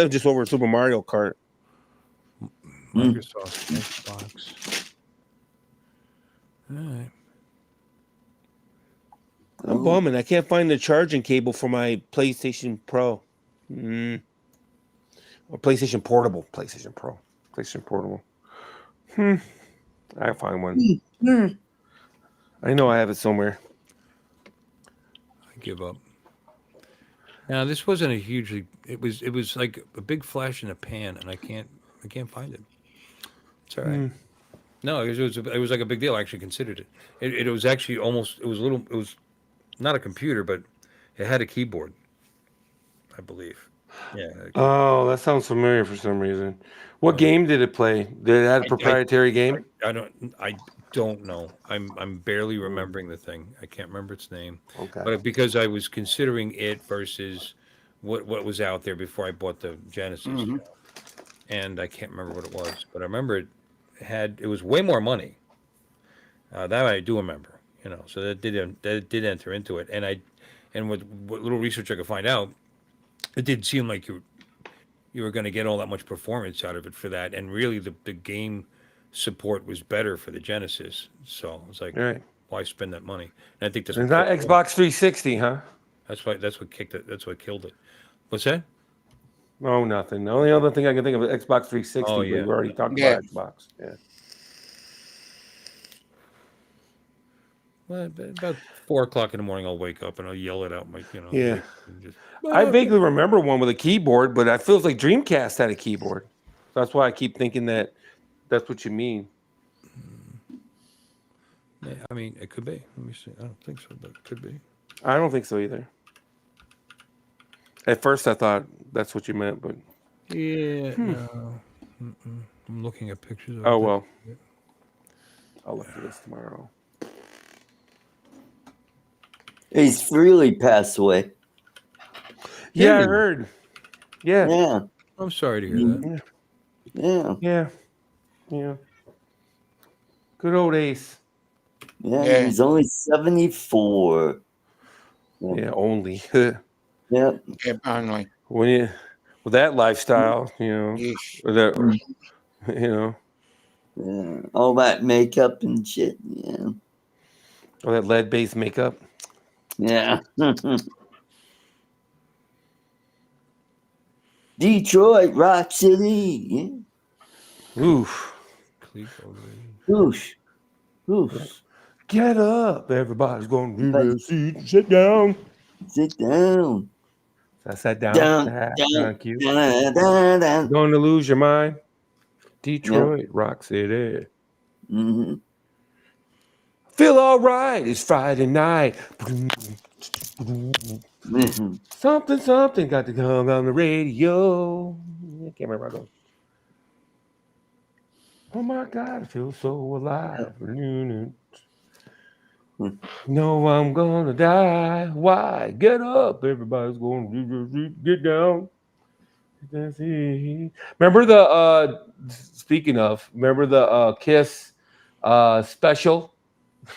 Just over Super Mario Kart. Microsoft Xbox. All right. I'm bumming. I can't find the charging cable for my PlayStation Pro. Or PlayStation Portable. PlayStation Pro. PlayStation Portable. I'll find one. I know I have it somewhere. I give up. Now this wasn't a hugely. It was like a big flash in a pan, and I can't find it. It's all right. No, it was like a big deal. I actually considered it. It was actually almost. It was a little. It was not a computer, but it had a keyboard. I believe. Yeah. Oh, that sounds familiar for some reason. What game did it play? Did it have a proprietary game? I don't know. I'm barely remembering the thing. I can't remember its name. Okay. But because I was considering it versus what was out there before I bought the Genesis, and I can't remember what it was. But I remember it was way more money. That I do remember. So that did enter into it, and with what little research I could find out, it did seem like you were going to get all that much performance out of it for that, and really the game support was better for the Genesis. So it's like, why spend that money? And I think that's it's not Xbox 360, huh? That's what kicked it. That's what killed it. What's that? Oh, nothing. The only other thing I can think of is Xbox 360. Oh, But yeah. we already talked about Xbox. Yeah. Well, about 4:00 in the morning, I'll wake up and I'll yell it out. Yeah. I vaguely remember one with a keyboard, but it feels like Dreamcast had a keyboard. That's why I keep thinking that's what you mean. Yeah, I mean, it could be. Let me see. I don't think so, but it could be. I don't think so either. At first, I thought that's what you meant, but Yeah. No. I'm looking at pictures of oh it. well. I'll look for this tomorrow. He's really passed away. Yeah, I Did he? heard. Yeah. Yeah. I'm sorry to hear that. Yeah. Yeah. Good old Ace. Yeah. Yeah. He's only 74. Yeah, only. Yep. Yep, only. When you with that lifestyle, Yeesh. or that, Yeah. All that makeup and shit. Yeah. or that lead-based makeup. Yeah. Detroit, Rock City. Oof. Yeah. Oof. Oof. Get up. Everybody's going to their seat and sit down. Sit down. I sat down. Down, Thank you. down. Going to lose your mind. Detroit, Rock City. Mm-hmm. Feel all right. It's Friday night. Mm-hmm. Something got to come on the radio. I can't remember how it goes. Oh my God, I feel so alive. No, I'm gonna die. Why? Get up. Everybody's going to get down. Remember speaking of, remember the Kiss special?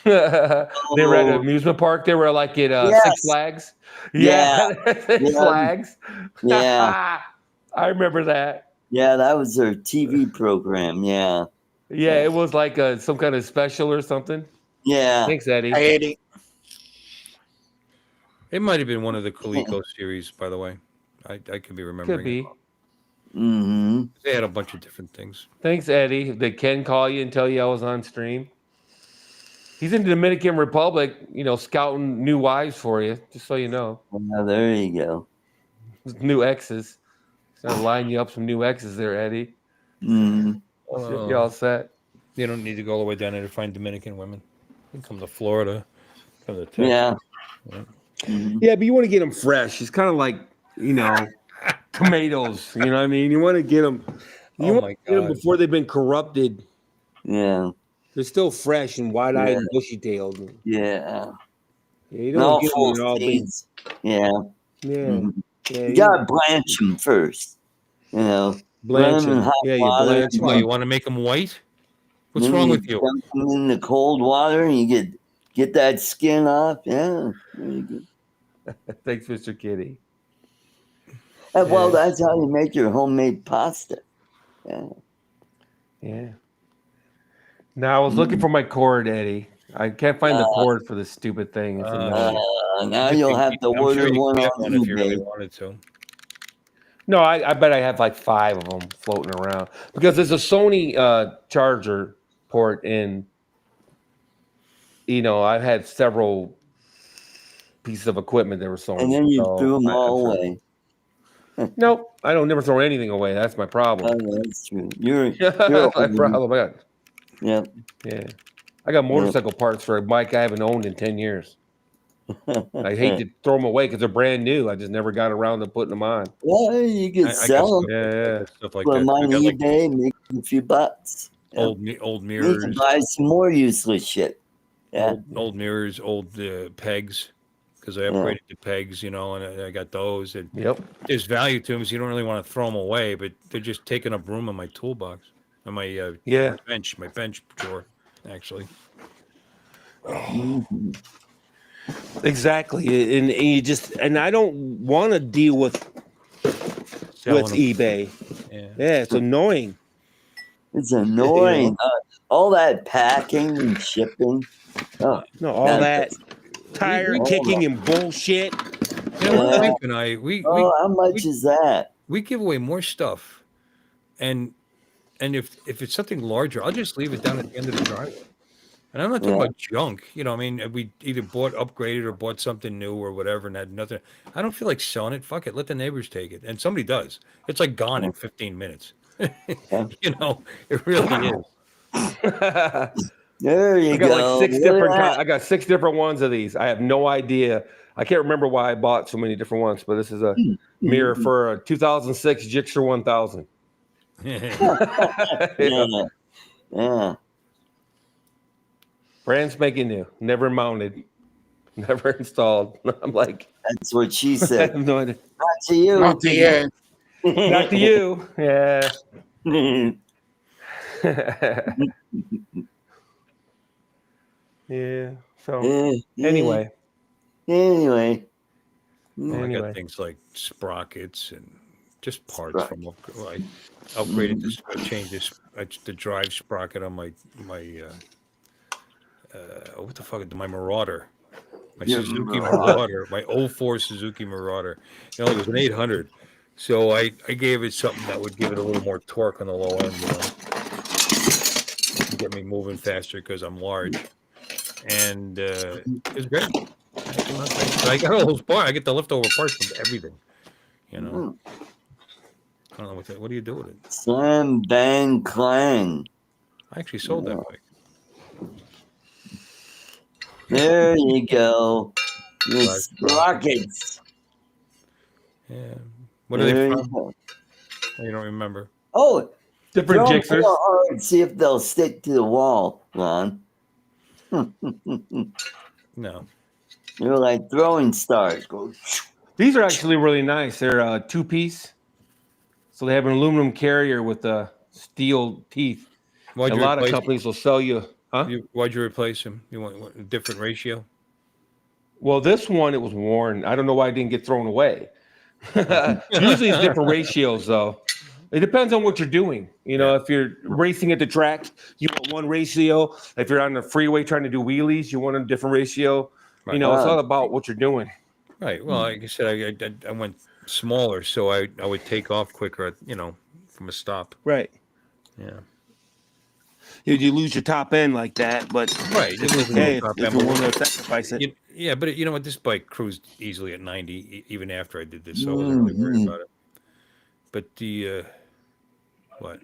They were at an amusement park. They were like at Six Yes. Flags. Yeah. Six Yeah. Flags. Yeah. I remember that. Yeah, that was their TV program. Yeah. Yeah, it was like some kind of special or something. Yeah. Thanks, Eddie. Hey, Eddie. It might have been one of the Coleco series, by the way. I could be remembering. Could be. It. Mm-hmm. They had a bunch of different things. Thanks, Eddie. Did Ken call you and tell you I was on stream? He's in the Dominican Republic, scouting new wives for you, just so you know. Well, there you go. New exes. He's gonna line you up some new exes there, Eddie. Mm. You all set? You don't need to go all the way down there to find Dominican women. You can come to Florida, come to Texas. Yeah. Mm-hmm. Yeah, but you want to get them fresh. It's kind of like, tomatoes. You know what I mean? You want to get them. You want to get them before they've been corrupted. Yeah. They're still fresh and wide-eyed and bushy-tailed. Yeah. You don't get them when they're all big. Yeah. Yeah. Mm-hmm. Yeah. You gotta blanch them first. Blanch them. Yeah, you blanch them. Oh, you want to make them white? What's wrong with you? Dump them in the cold water and you get that skin off. Yeah. Very good. Thanks, Mr. Kitty. Well, that's how you make your homemade pasta. Yeah. Yeah. Now I was looking for my cord, Eddie. I can't find the cord for this stupid thing. It's now you'll have to order one on if you really eBay. wanted to. No, I bet I have like 5 of them floating around because there's a Sony charger port in. I've had several pieces of equipment that were Sony. And then you threw them all away. Nope, I don't never throw anything away. That's my problem. Oh, that's true. You're That's my problem. Yeah. Yeah. I got motorcycle parts for a bike I haven't owned in 10 years. I hate to throw them away because they're brand new. I just never got around to putting them on. Well, you could sell them. Yeah. Stuff like Put that. them on I got, eBay, make a few bucks. Yeah. old You need mirrors, to buy some more useless shit. Yeah. old mirrors, old pegs, because I upgraded to pegs, and I got those. And there's value to them, so you don't really want to throw them away, but they're just taking up room in my toolbox, on my my bench drawer, actually. Mm-hmm. Exactly. And you and I don't want to deal with eBay. Yeah, it's annoying. It's annoying. All that packing and shipping. Oh, no, all that tire kicking and bullshit. My wife and I, how much is that? We give away more stuff, and if it's something larger, I'll just leave it down at the end of the driveway. And I'm not talking about junk. We either upgraded or bought something new or whatever and had nothing. I don't feel like selling it. Fuck it. Let the neighbors take it. And somebody does. It's like gone in 15 minutes. It really is. There you go. I got 6 different ones of these. I have no idea. I can't remember why I bought so many different ones, but this is a mirror for a 2006 Gixxer 1000. Yeah. Brand spanking new, never mounted, never installed. I'm like, that's what she said. I have no idea. Not to you. Not to you. Not to you. Yeah. Yeah. So anyway. I Anyway. got things like sprockets and just parts from. I upgraded this. I changed the drive sprocket on my what the fuck? My Marauder. My Your Suzuki Marauder. Marauder, my 04 Suzuki Marauder. You know, it was an 800. So I gave it something that would give it a little more torque on the low end, you know, to get me moving faster because I'm large. And it was great. I got all those parts. I get the leftover parts from everything, you know. I don't know what do you do with it? Slam, bang, clang. I actually sold that bike. There you go. Your Drive sprockets. Yeah. What are There they you from? go. You don't remember. Oh, Different throw 'em jixers. hard, see if they'll stick to the wall, Ron. No. They're like throwing stars. Go. These are actually really nice. They're a 2-piece. So they have an aluminum carrier with steel teeth. Why'd A you lot of replace companies will sell you. Huh? Why'd you replace him? You want a different ratio? Well, this one, it was worn. I don't know why it didn't get thrown away. Usually it's different ratios, though. It depends on what you're doing. You know, if you're racing at the track, you want one ratio. If you're on the freeway trying to do wheelies, you want a different ratio. Right. You know, it's all about what you're doing. Right. Well, like I said, I went smaller, so I would take off quicker, you know, from a stop. Right. Yeah. You lose your top end like that, but Right. it's okay if you want to sacrifice it. Yeah, but you know what? This bike cruised easily at 90, even after I did this, so I wasn't really worried about it. But the what?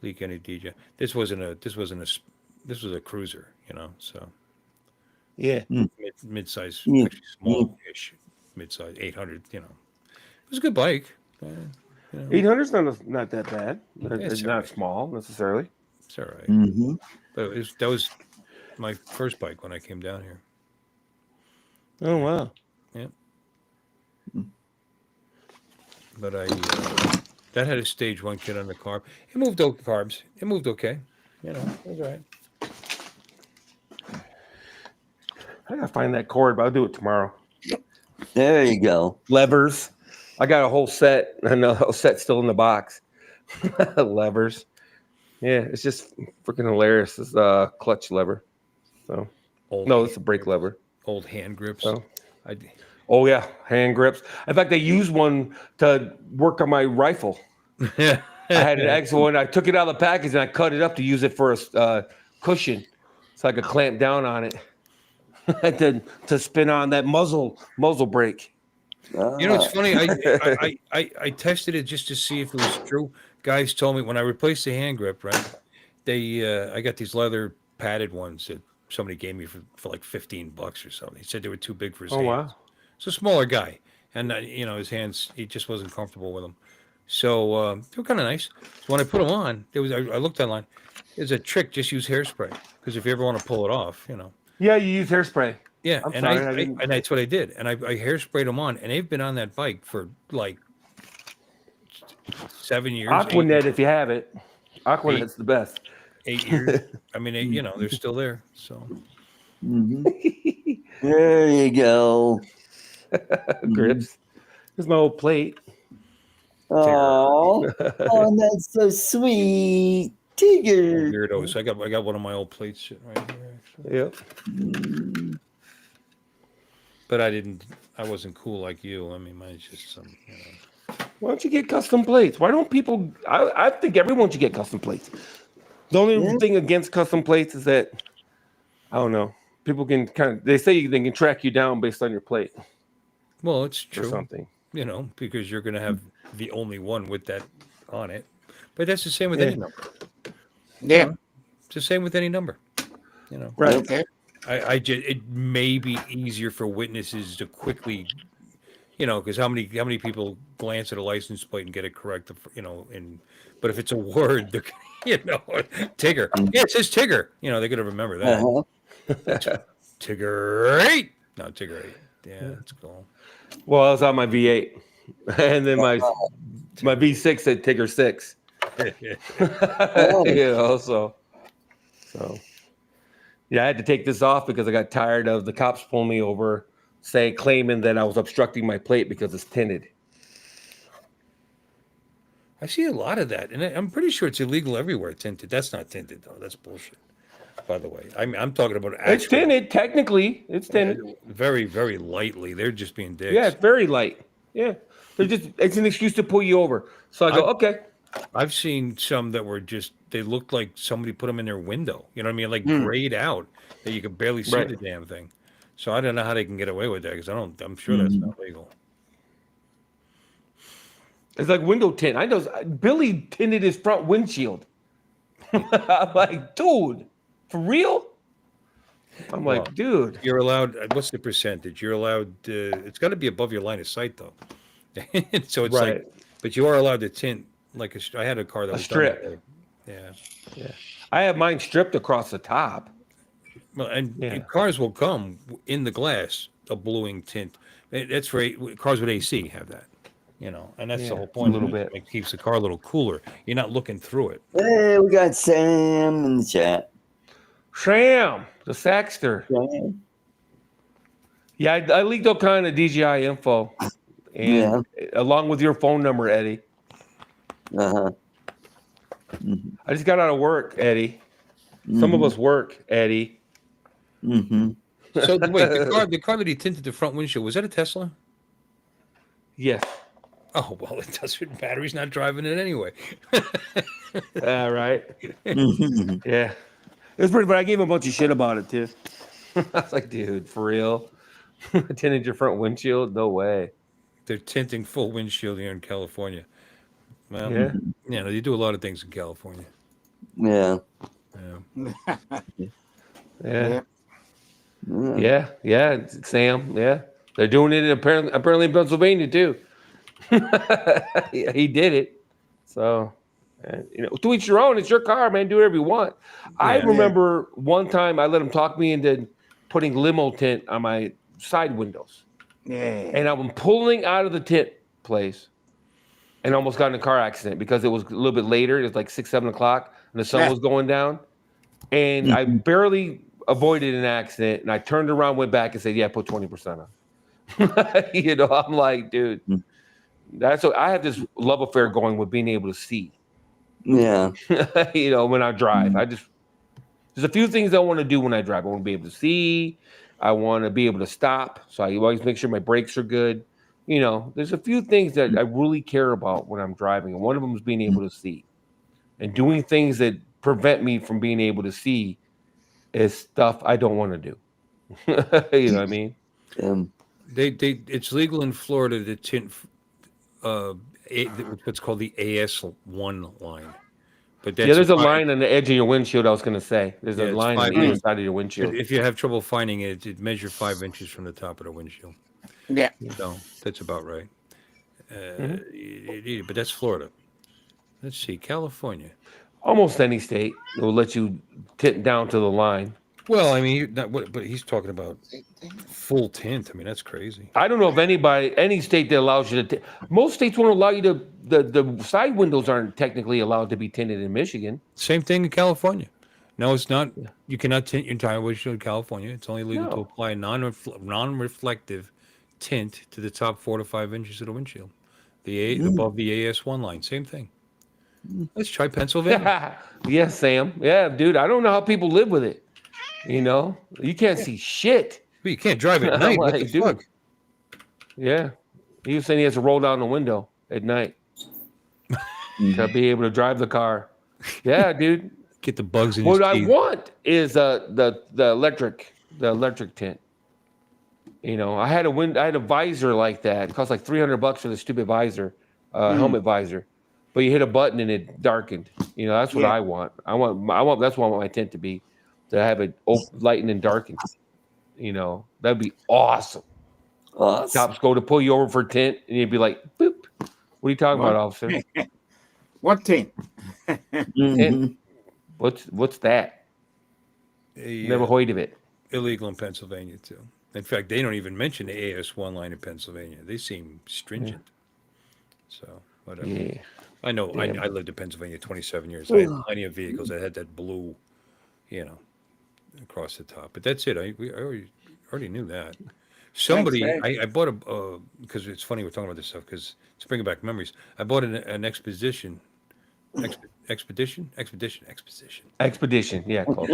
Leak any DJ? This was a cruiser, you know. So Yeah. mid-size, Mm. actually small-ish, mid-size 800. You know, it was a good bike. You know, 800's not that bad. it's It's all not right. small necessarily. It's all right. Mm-hmm. But that was my first bike when I came down here. Oh wow. Yeah. But that had a stage 1 kit on the carb. It moved carbs. It moved okay. You know, it was all right. I gotta find that cord, but I'll do it tomorrow. There you go. Levers. I got a whole set. I know a whole set still in the box. Levers. Yeah, it's just freaking hilarious. This clutch lever. So no, it's a brake lever. Old hand grips. So. I Oh yeah, hand grips. In fact, I used one to work on my rifle. I had an X one. I took it out of the package and I cut it up to use it for a cushion, so I could clamp down on it to spin on that muzzle brake. You know, it's funny. I tested it just to see if it was true. Guys told me when I replaced the hand grip, right? I got these leather padded ones that somebody gave me for like $15 or something. He said they were too big for his hands. Wow. It's a smaller guy, and you know his hands. He just wasn't comfortable with them. So they were kind of nice. So when I put them on, I looked online. There's a trick. Just use hairspray, because if you ever want to pull it off, you know. Yeah, you use hairspray. Yeah, I'm and sorry, and that's what I did. And I hairsprayed them on, and they've been on that bike for like 7 years. Aquanet, if you have it. Aquanet's the best. 8 years. I mean, you know, they're still there. So Mm-hmm. There you go. Grips. There's my old plate. Oh, oh, that's so sweet. Tigger. weirdos. I got one of my old plates sitting right here. Actually. Yep. But I wasn't cool like you. I mean, mine's just some, you know. Why don't you get custom plates? Why don't people? I think everyone should get custom plates. The only thing against custom plates is that I don't know. People can they say they can track you down based on your plate. Well, it's Or true. something. You know, because you're going to have the only one with that on it. But that's the same with any number. Yeah. You know, it's the same with any number. You know, Right. Okay. it may be easier for witnesses to quickly, you know, because how many people glance at a license plate and get it correct, you know, but if it's a word, you know, Tigger, yeah, it says Tigger, you know, they're gonna remember that. Tigger 8, no Tigger 8, yeah, that's cool. Well, I was on my V8, and then my V6 said Tigger 6. You know, so yeah, I had to take this off because I got tired of the cops pulling me over claiming that I was obstructing my plate because it's tinted. I see a lot of that, and I'm pretty sure it's illegal everywhere. Tinted. That's not tinted though. That's bullshit. By the way, I'm talking about It's tinted. Technically, it's tinted. very, very lightly. They're just being dicks. Yeah, it's very light. Yeah, it's an excuse to pull you over. So I go, okay. I've seen some that were they looked like somebody put them in their window. You know what I mean? Like grayed out that you could barely see the damn thing. So I don't know how they can get away with that because I'm sure that's not legal. It's like window tint. I know Billy tinted his front windshield. I'm like, dude, for real? I'm like, dude. You're allowed. What's the percentage? You're allowed. It's got to be above your line of sight, though. So it's like, but you are allowed to tint like I had a car that was strip. Yeah. I have mine stripped across the top. Well, and cars will come in the glass a bluing tint. That's for cars with AC have that. You know, and that's the whole point. A little bit. It keeps the car a little cooler. You're not looking through it. Hey, we got Sam in the chat. Sam, the Saxter. Yeah, I leaked all kind of DJI info, and along with your phone number, Eddie. I just got out of work, Eddie. Some of us work, Eddie. So wait, the car that he tinted the front windshield, was that a Tesla? Yes. Oh well, it doesn't matter. He's not driving it anyway. Right. Yeah. It was pretty, but I gave him a bunch of shit about it too. I was like, dude, for real? Tinted your front windshield? No way. They're tinting full windshield here in California. Well, yeah, you do a lot of things in California. Yeah. Sam. Yeah, they're doing it apparently in Pennsylvania too. He did it. So, to each your own. It's your car, man. Do whatever you want. I remember one time I let him talk me into putting limo tint on my side windows. Yeah. And I'm pulling out of the tint place and almost got in a car accident because it was a little bit later. It was like 6, 7 o'clock and the sun was going down. And I barely avoided an accident. And I turned around, went back and said, yeah, put 20% on. I'm like, dude, I have this love affair going with being able to see. Yeah. When I drive, there's a few things I want to do when I drive. I want to be able to see. I want to be able to stop. So I always make sure my brakes are good. There's a few things that I really care about when I'm driving. And one of them is being able to see. And doing things that prevent me from being able to see is stuff I don't want to do. You know what I mean? It's legal in Florida to tint what's called the AS1 line. But there's a line on the edge of your windshield. I was going to say there's a line on either side of your windshield. If you have trouble finding it, it measures 5 inches from the top of the windshield. Yeah, so that's about right. But that's Florida. Let's see, California. Almost any state will let you tint down to the line. Well, I mean, but he's talking about full tint. I mean, that's crazy. I don't know if any state that allows you to. Most states won't allow you to. The side windows aren't technically allowed to be tinted in Michigan. Same thing in California. No, it's not. You cannot tint your entire windshield in California. It's only legal to apply a non-reflective tint to the top 4 to 5 inches of the windshield. Above the AS1 line. Same thing. Let's try Pennsylvania. Yes, Sam. Yeah, dude. I don't know how people live with it. You can't see shit. But you can't drive at night. What the fuck? Yeah. He was saying he has to roll down the window at night to be able to drive the car. Yeah, dude. Get the bugs in what his I teeth. want is the electric tint. I had a visor like that. It cost like $300 for the stupid visor, helmet visor. But you hit a button and it darkened. That's what I want. That's what I want my tint to be. To have it lighten and darken. That'd be awesome. Cops go to pull you over for tint, and you'd be like, boop. What are you talking about, officer? What tint? Tint. What's that? Never heard of it. Illegal in Pennsylvania, too. In fact, they don't even mention the AS1 line in Pennsylvania. They seem stringent. So, whatever. Yeah. I know. Yeah. I lived in Pennsylvania 27 years. I had plenty of vehicles that had that blue, across the top. But that's it. We already knew that. Somebody, Thanks. I bought because it's funny we're talking about this stuff because it's bringing back memories. I bought an exposition, expedition. Yeah, close.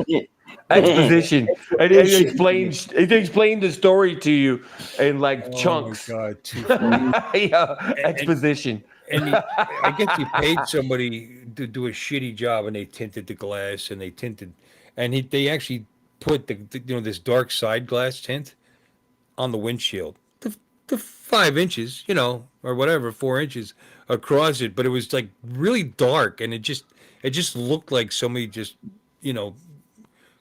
Exposition. And it explained the story to you in like chunks. Oh my God, too funny. Yeah, exposition. I guess you paid somebody to do a shitty job, and they tinted the glass, and they actually put this dark side glass tint on the windshield, the 5 inches, or whatever, 4 inches across it, but it was like really dark, and it just looked like somebody just,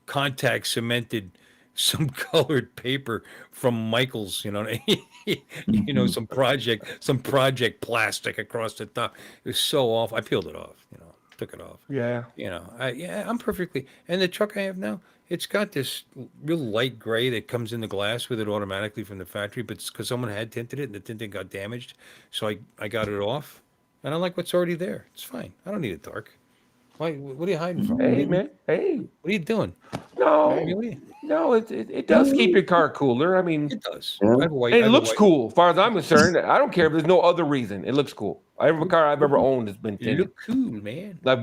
contact cemented some colored paper from Michael's, some project plastic across the top. It was so off. I peeled it off, took it off. Yeah. I'm perfectly. And the truck I have now, it's got this real light gray that comes in the glass with it automatically from the factory, but it's because someone had tinted it and the tinting got damaged. So I got it off, and I like what's already there. It's fine. I don't need it dark. Why? What are you hiding from? Hey, man. Hey. What are you doing? No, it does keep your car cooler. I mean, It does. Yeah. I have a white, and I it have a looks white- cool. As far as I'm concerned, I don't care if there's no other reason. It looks cool. Every car I've ever owned has been You tinted. look cool, man. I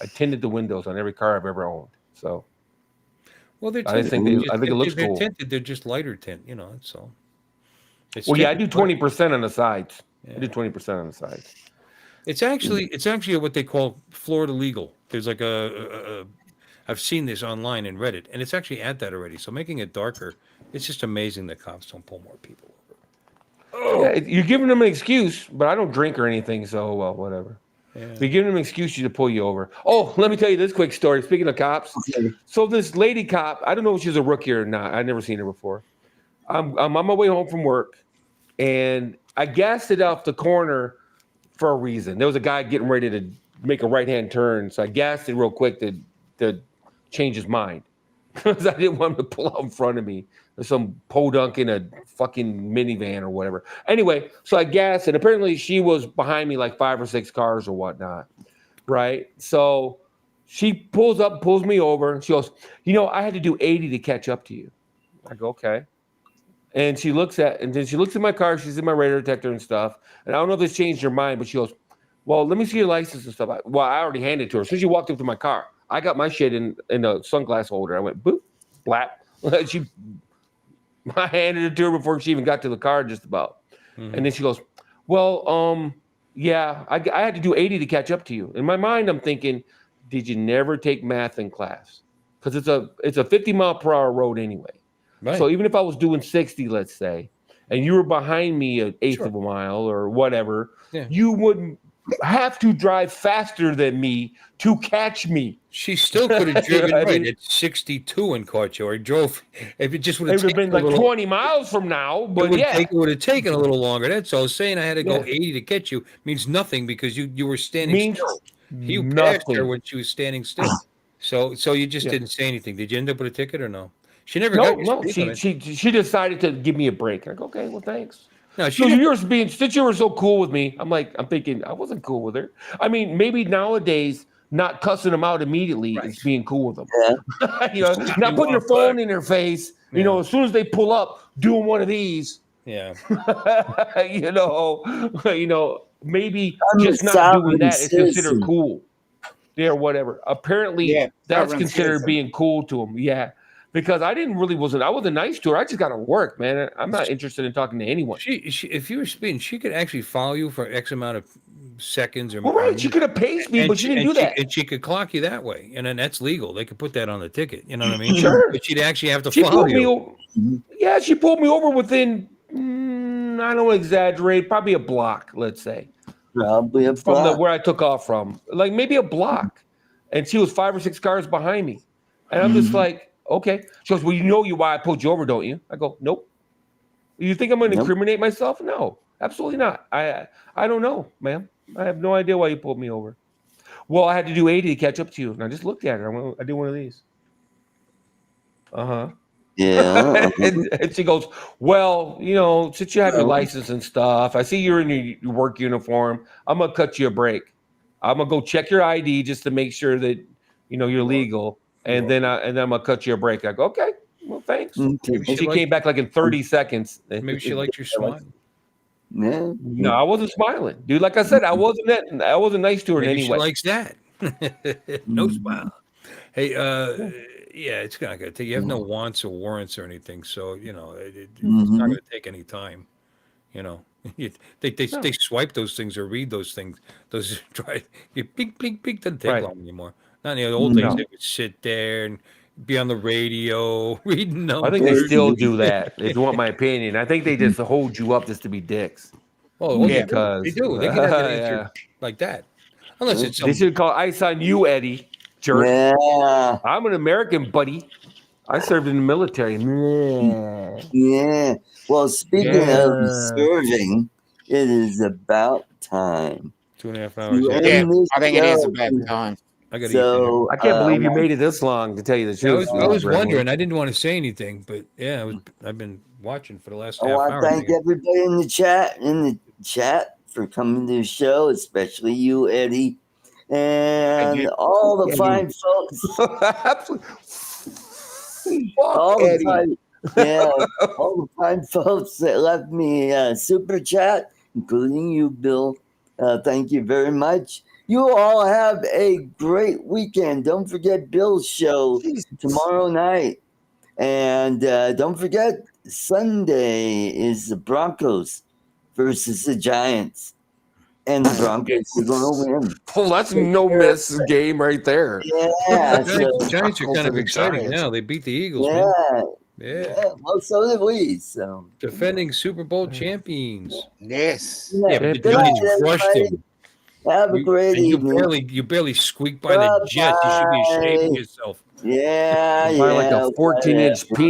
tinted the windows on every car I've ever owned. So Well, they're I tinted. think They're I think it looks they're cool. tinted. They're just lighter tint. That's all. It's Well, yeah, I do tinted, but 20% on the sides. Yeah. I do 20% on the sides. It's actually what they call Florida legal. There's like I've seen this online and read it, and it's actually at that already. So making it darker, it's just amazing that cops don't pull more people over. Yeah, you're giving them an excuse, but I don't drink or anything, so well, whatever. Yeah. You're giving them an excuse to pull you over. Oh, let me tell you this quick story. Speaking of cops, so this lady cop, I don't know if she's a rookie or not. I've never seen her before. I'm on my way home from work, and I gassed it off the corner for a reason. There was a guy getting ready to make a right-hand turn, so I gassed it real quick to change his mind because I didn't want him to pull out in front of me. There's some podunk in a fucking minivan or whatever. Anyway, so I gassed, and apparently she was behind me like 5 or 6 cars or whatnot, right? So she pulls me over, and she goes, I had to do 80 to catch up to you. I go, okay. And then she looks at my car. She's in my radar detector and stuff. And I don't know if this changed her mind, but she goes, well, let me see your license and stuff. I already handed it to her. So she walked up to my car. I got my shit in a sunglass holder. I went, boop, blap. I handed it to her before she even got to the car, just about. Mm-hmm. And then she goes, well, yeah, I had to do 80 to catch up to you. In my mind, I'm thinking, did you never take math in class? Because it's a 50 mile per hour road anyway. Right. So even if I was doing 60, let's say, and you were behind me an eighth of a mile or whatever, you wouldn't have to drive faster than me to catch me. She still could have driven at 62 and caught you, or drove. If it just would have been like 20 miles from now, but it would have taken a little longer. That's all. Saying I had to go 80 to catch you means nothing because you were standing still. You passed her when she was standing still. So you just didn't say anything. Did you end up with a ticket or no? She never got your speed limit. She decided to give me a break. I go, okay, well, thanks. No, since you were so cool with me, I'm thinking I wasn't cool with her. I mean, maybe nowadays not cussing them out immediately is being cool with them. Yeah. Not putting your phone in their face. Yeah. As soon as they pull up, doing one of these. Yeah. Maybe just not doing that is considered cool. Yeah, or whatever. Apparently, that's considered being cool to them. Yeah. Because I wasn't nice to her. I just got to work, man. I'm not interested in talking to anyone. She if you were speeding, she could actually follow you for X amount of seconds or more. Right, she could have paced me, but she didn't do that. And she could clock you that way. And then that's legal. They could put that on the ticket. You know what I mean? Sure. But she'd actually have to follow you. Yeah, she pulled me over within, I don't exaggerate, probably a block, let's say. Probably a block. From where I took off from. Like maybe a block. And she was 5 or 6 cars behind me. And I'm just like, okay. She goes, well, you know why I pulled you over, don't you? I go, nope. You think I'm going to incriminate myself? No, absolutely not. I don't know, ma'am. I have no idea why you pulled me over. Well, I had to do 80 to catch up to you. And I just looked at her. I did one of these. Uh-huh. Yeah. and she goes, well, since you have your license and stuff, I see you're in your work uniform. I'm going to cut you a break. I'm going to go check your ID just to make sure that, you're legal. And then I'm gonna cut you a break. I go, okay. Well, thanks. Okay. Maybe And she she liked- came back like in 30 seconds. Maybe she liked your smile. Yeah. No, I wasn't smiling, dude. Like I said, I wasn't nice to her in Maybe any she way. likes that. No smile. Hey, yeah, it's not gonna take. You have no wants or warrants or anything, so you know it's not gonna take any time. You know, they swipe those things or read those things. Those try you peek doesn't take Right. long anymore. Not in the old days. No. They would sit there and be on the radio reading numbers. I think they still do that. If you want my opinion, I think they just hold you up just to be dicks. Oh, Yeah. Because they do. They get that yeah. answer like that, unless it's They some, should call ice on you, Eddie. Jerk. Yeah. I'm an American, buddy. I served in the military. Yeah. Well, speaking Yeah. of serving, it is about time. 2.5 hours. You Yeah. end Yeah, this I think it is show. about time. I got to eat. So I can't believe you made it this long, to tell you the truth. I was Brett. wondering. I didn't want to say anything, but yeah, I've been watching for the last I half want hour. to thank everybody in the chat for coming to the show, especially you, Eddie, and you. all the Eddie. fine folks. Fuck all the Eddie. fine, all the fine folks that left me a super chat, including you, Bill. Thank you very much. You all have a great weekend. Don't forget Bill's show tomorrow night. And don't forget, Sunday is the Broncos versus the Giants. And the Broncos are going to win. Well, that's no miss game right there. Yeah. The So, Giants are kind of the exciting Giants. now. They beat the Eagles. Man. yeah. Yeah. Yeah. Well, so did we. So, Defending Super Bowl champions. Yes. Yeah, but the Good night, Giants crushed everybody. them. Have a great And evening. you barely squeaked by the Jets. You should be ashamed of Bye-bye. yourself. Yeah, By like yeah. a 14-inch peanut.